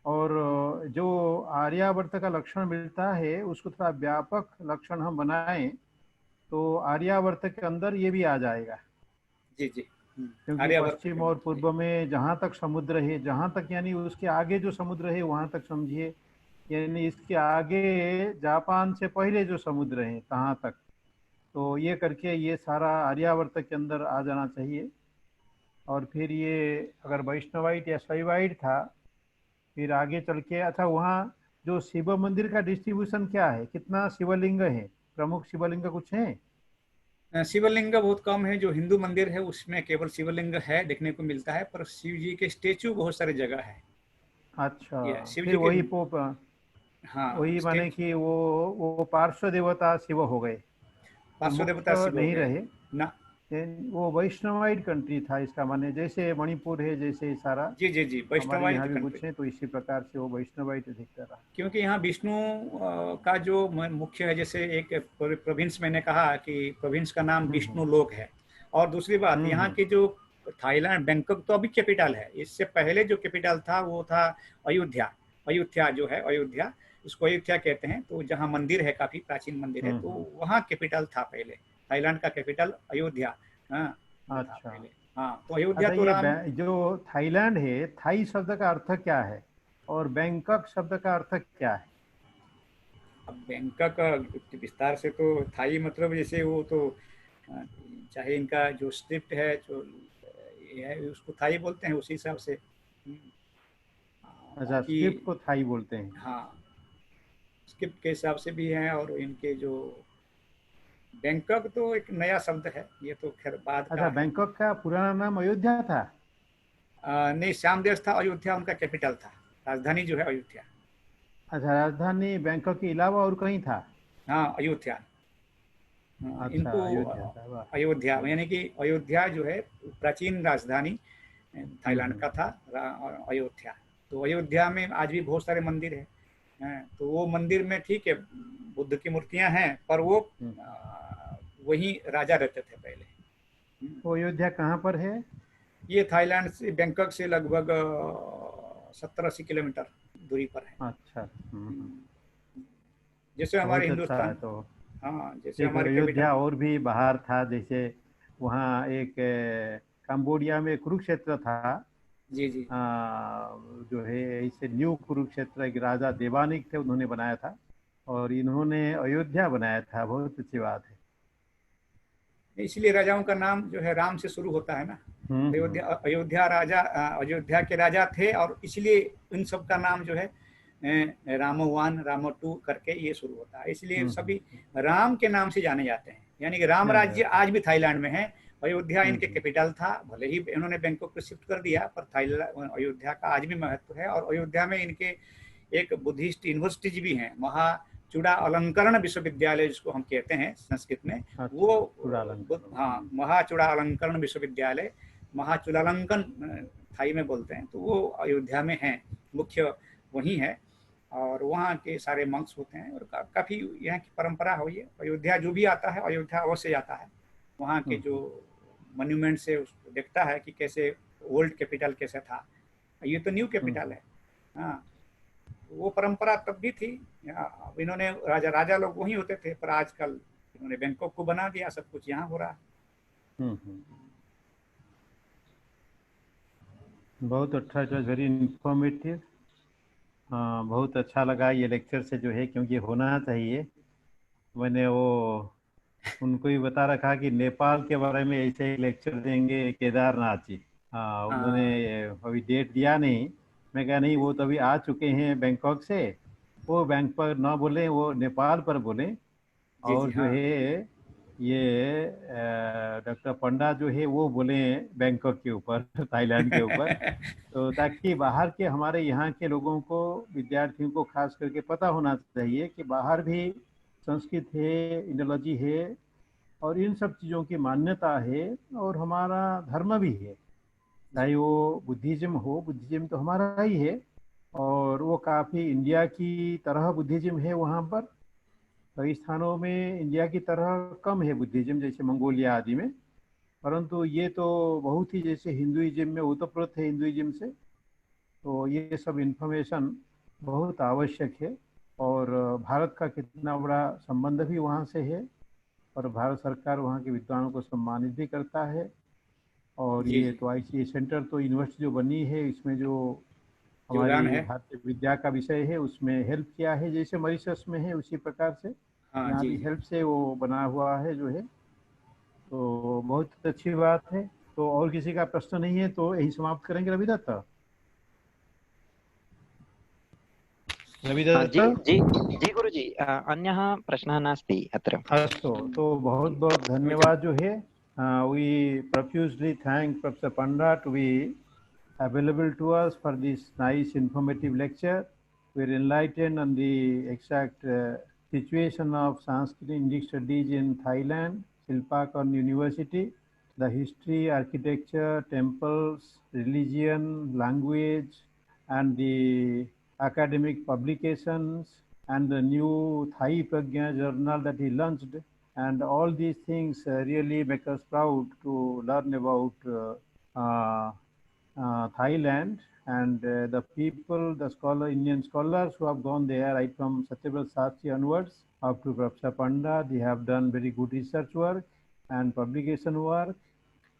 और जो आर्यावर्त का लक्षण मिलता है उसको थोड़ा व्यापक लक्षण हम बनाएं तो आर्यावर्त के अंदर ये भी आ जाएगा, जी जी। क्योंकि आर्यावर्त के पश्चिम और अंदर। पूर्व में जहाँ तक समुद्र है, जहाँ तक यानी उसके आगे जो समुद्र है वहाँ तक समझिए, यानी इसके आगे जापान से पहले जो समुद्र है तहाँ तक, तो ये करके ये सारा आर्यावर्त के अंदर आ जाना चाहिए। और फिर ये अगर वैष्णवाइट या शैवाइट था, फिर आगे चल के अच्छा वहाँ जो शिव मंदिर का डिस्ट्रीब्यूशन क्या है, कितना शिवलिंग है, प्रमुख शिवलिंग कुछ है? शिवलिंग बहुत कम है। जो हिंदू मंदिर है उसमें केवल शिवलिंग है देखने को मिलता है, पर शिव जी के स्टेचू बहुत सारे जगह है। अच्छा, ये शिव फिर जी के। वही पोप, हाँ, वही माने स्टेट कि वो पार्श्व देवता शिव हो गए, वो पार्श्व देवता मुख्य शिव हो नहीं गए रहे। ना। वो वैष्णवाइट कंट्री था इसका माने, जैसे मणिपुर है जैसे सारा जी जी जी, हमारे यहाँ वैष्णवाइट भी कंट्री। कुछ है, तो इसी प्रकार से वो वैष्णवाइट अधिकतर रहा। क्योंकि यहाँ विष्णु का जो मुख्य है, जैसे एक प्रोविंस मैंने कहा कि प्रोविंस का नाम हम्म विष्णु लोक है। और दूसरी बात, यहाँ हम्म की जो थाईलैंड बैंकॉक तो अभी कैपिटल है, इससे पहले जो कैपिटल था वो था अयोध्या। अयोध्या जो है, अयोध्या, उसको अयोध्या कहते हैं। तो जहाँ मंदिर है, काफी प्राचीन मंदिर है, तो हम्म। वहाँ कैपिटल था पहले। थाईलैंड का कैपिटल अयोध्या, हाँ, था अच्छा पहले। हाँ, तो अयोध्या अच्छा, तो ये राम। जो थाईलैंड है, थाई शब्द का अर्थ क्या है और बैंकॉक शब्द का अर्थ क्या है? अब बैंकॉक का विस्तार से तो थाई मतलब जैसे वो तो अ, चाहे इनका जो स्क्रिप्ट है जो ये है उसको थाई बोलते हैं उसी हिसाब से। अच्छा, बाकी स्क्रिप्ट को थाई बोलते हैं। हाँ, स्क्रिप्ट के हिसाब से भी हैं। और इनके जो बैंकॉक तो एक नया शब्द है, ये तो खैर बाद का अच्छा, है। बैंकॉक का पुराना नाम अयोध्या था? नहीं, श्याम देश था, अयोध्या उनका कैपिटल था। राजधानी जो है अयोध्या। अच्छा, राजधानी बैंकॉक के अलावा और कहीं था? हाँ, अयोध्या। अच्छा, इनको अयोध्या था, वाह। अयोध्या यानी कि अयोध्या जो है प्राचीन राजधानी थाईलैंड हम्म। का था। और अयोध्या, तो अयोध्या में आज भी बहुत सारे मंदिर हैं। तो वो मंदिर में ठीक है बुद्ध की मूर्तियां हैं, पर वो हम्म। वही राजा रहते थे पहले। तो अयोध्या कहाँ पर है? ये थाईलैंड से, बैंकॉक से लगभग 70-80 किलोमीटर दूरी पर है। अच्छा। जैसे हमारे बहुत अच्छा है। हिंदुस्तान। तो हाँ, जैसे एक हमारे कैपिटल। अयोध्या और भी बाहर था, जैसे वहाँ एक कंबोडिया में कुरुक्षेत्र था। जी जी अ, जो है इसे न्यू कुरुक्षेत्र एक राजा देवानिक थे, उन्होंने बनाया था, और इन्होंने अयोध्या बनाया था। बहुत अच्छी बात है। इसलिए राजाओं का नाम जो है राम से शुरू होता है ना। हम्म। अयोध्या राजा, अयोध्या के राजा थे, और इसलिए इन सब का नाम जो है रामो वन, रामो टू करके ये शुरू होता है। इसलिए सभी राम के नाम से जाने जाते हैं। यानी कि राम जाना राज्य जाता है। आज भी थाईलैंड में है। अयोध्या इनके हम्म। कैपिटल था, भले ही इन्होंने बैंकॉक को शिफ्ट कर दिया, पर थाईलैंड अयोध्या का आज भी महत्व है। और अयोध्या में इनके एक बुद्धिस्ट यूनिवर्सिटीज भी हैं, महाचूड़ा अलंकरण विश्वविद्यालय जिसको हम कहते हैं संस्कृत में। अच्छा, वो चूड़ालंकन। हाँ, महाचूड़ा अलंकरण विश्वविद्यालय, महाचूड़ालंकन थाई में बोलते हैं, तो वो अयोध्या में है, मुख्य वही है। और वहाँ के सारे मंक्स होते हैं, और काफ़ी यहाँ की परंपरा हुई है। अयोध्या जो भी आता है अयोध्या अवश्य जाता है। वहाँ के जो मॉन्यूमेंट से उसको देखता है कि कैसे ओल्ड कैपिटल कैसे था, ये तो न्यू कैपिटल है। हाँ, वो परंपरा तब भी थी। अब इन्होंने राजा राजा लोग वही होते थे, पर आजकल इन्होंने बैंकॉक को बना दिया, सब कुछ यहाँ हो रहा है। बहुत अच्छा, इट वॉज वेरी इंफॉर्मेटिव। हाँ, बहुत अच्छा लगा ये लेक्चर से जो है, क्योंकि होना चाहिए। मैंने वो उनको भी बता रखा कि नेपाल के बारे में ऐसे एक लेक्चर देंगे केदारनाथ जी। हाँ, उन्होंने अभी डेट दिया नहीं। मैं कहा नहीं, वो तो अभी आ चुके हैं बैंकॉक से, वो बैंकॉक ना बोले, वो नेपाल पर बोले। जी और जी जो हाँ है ये डॉक्टर पंडा जो है वो बोले बैंकॉक के ऊपर थाईलैंड के ऊपर। तो ताकि बाहर के हमारे यहाँ के लोगों को, विद्यार्थियों को खास करके पता होना चाहिए कि बाहर भी संस्कृत है, इंडोलॉजी है, और इन सब चीज़ों की मान्यता है, और हमारा धर्म भी है। चाहे वो बुद्धिज्म हो, बुद्धिज्म तो हमारा ही है, और वो काफ़ी इंडिया की तरह बुद्धिज्म है वहाँ पर। कई स्थानों में इंडिया की तरह कम है बुद्धिज्म, जैसे मंगोलिया आदि में। परंतु ये तो बहुत ही जैसे हिंदुइज्म में ओतप्रोत है हिंदुइज्म से। तो ये सब इन्फॉर्मेशन बहुत आवश्यक है। और भारत का कितना बड़ा संबंध भी वहाँ से है, और भारत सरकार वहाँ के विद्वानों को सम्मानित भी करता है। और जी ये जी तो आईसीए सेंटर तो यूनिवर्सिटी जो बनी है, इसमें जो योगदान हमारी है। भारतीय विद्या का विषय है उसमें हेल्प किया है, जैसे मॉरिशस में है उसी प्रकार से हाँ यहाँ जी भी जी हेल्प से वो बना हुआ है जो है। तो बहुत अच्छी बात है। तो और किसी का प्रश्न नहीं है तो यही समाप्त करेंगे रविदत्त। जी रविदत्त, जी जी गुरुजी, अन्यः प्रश्नः नास्ति अत्र। अस्तु। तो बहुत बहुत धन्यवाद जो है। We profusely thank professor Panda to be available to us for this nice informative lecture. We are enlightened on the exact situation of Sanskrit Indic studies in Thailand, Silpakorn University, the history, architecture, temples, religion, language, and the academic publications, and the new Thai Pragya journal that he launched. And all these things really make us proud to learn about Thailand, and the people, the Indian scholars who have gone there, right from Satyavrat Sastri onwards up to Professor Panda, they have done very good research work and publication work,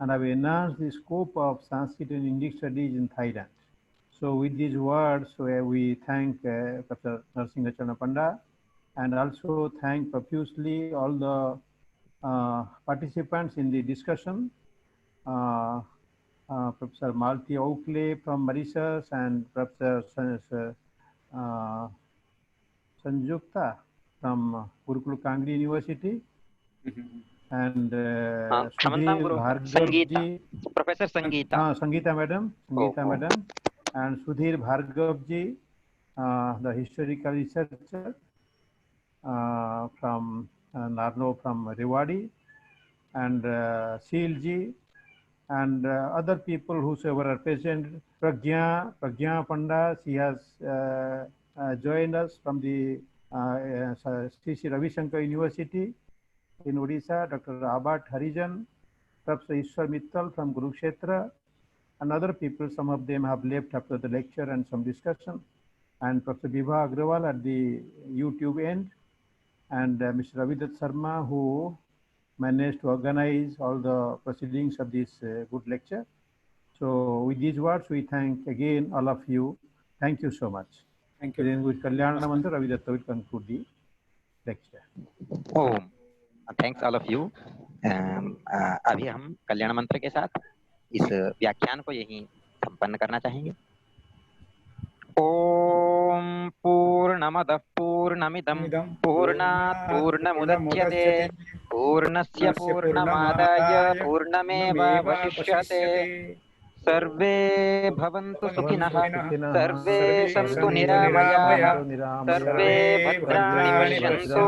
and have enhanced the scope of Sanskrit and Indic studies in Thailand. So with these words, we thank Professor Narsingha Charana Panda, and also thank profusely all the participants in the discussion. Professor Malti Oakley from Mauritius, and Professor Sanjukta from Gurukul Kangri University, and क्षमतां Sudhir Guru, Bhargav Sangeeta, ji, professor Sangeeta. Sangeeta ओ, madam, and Sudhir Bhargav ji, the historical researcher from Narno from Rewadi, and Sheel ji, and other people whosoever are present. Pragya Panda, she has joined us from the Sri Ravi Shankar University in Odisha. Dr. Abhat Harijan, Professor Ishwar Mittal from Kurukshetra, and other people. Some of them have left after the lecture and some discussion. And Professor Vibha Agrawal at the YouTube end, and Mr. Ravidat Sharma, who managed to organize all the proceedings of this good lecture. So with these words, we thank again all of you. Thank you so much. Thank you. Then with Kalyana Mantra, Ravidatta will conclude the lecture. Om, thanks all of you. अभी हम कल्याण मंत्र के साथ इस व्याख्यान को यहीं संपन्न करना चाहेंगे। ओम पूर्णमदः पूर्णमिदं पूर्णात् पूर्णमुदच्यते पूर्णस्य पूर्णमादाय पूर्णमेवावशिष्यते। सर्वे भवन्तु सुखिनः, सर्वे सन्तु निरामयाः, सर्वे भद्राणि पश्यन्तु,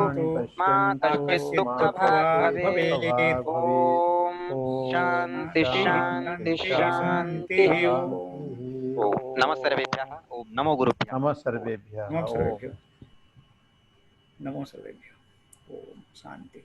मा कश्चित् दुःखभाग् भवेत्। ओम शांति शांति शांतिः। ओम नमः सर्वेभ्यः। ओम नमो गुरुभ्यः। नमः सर्वेभ्यः। नमो सर्वेभ्यो। नमो सर्वेभ्यो। ओम शांति।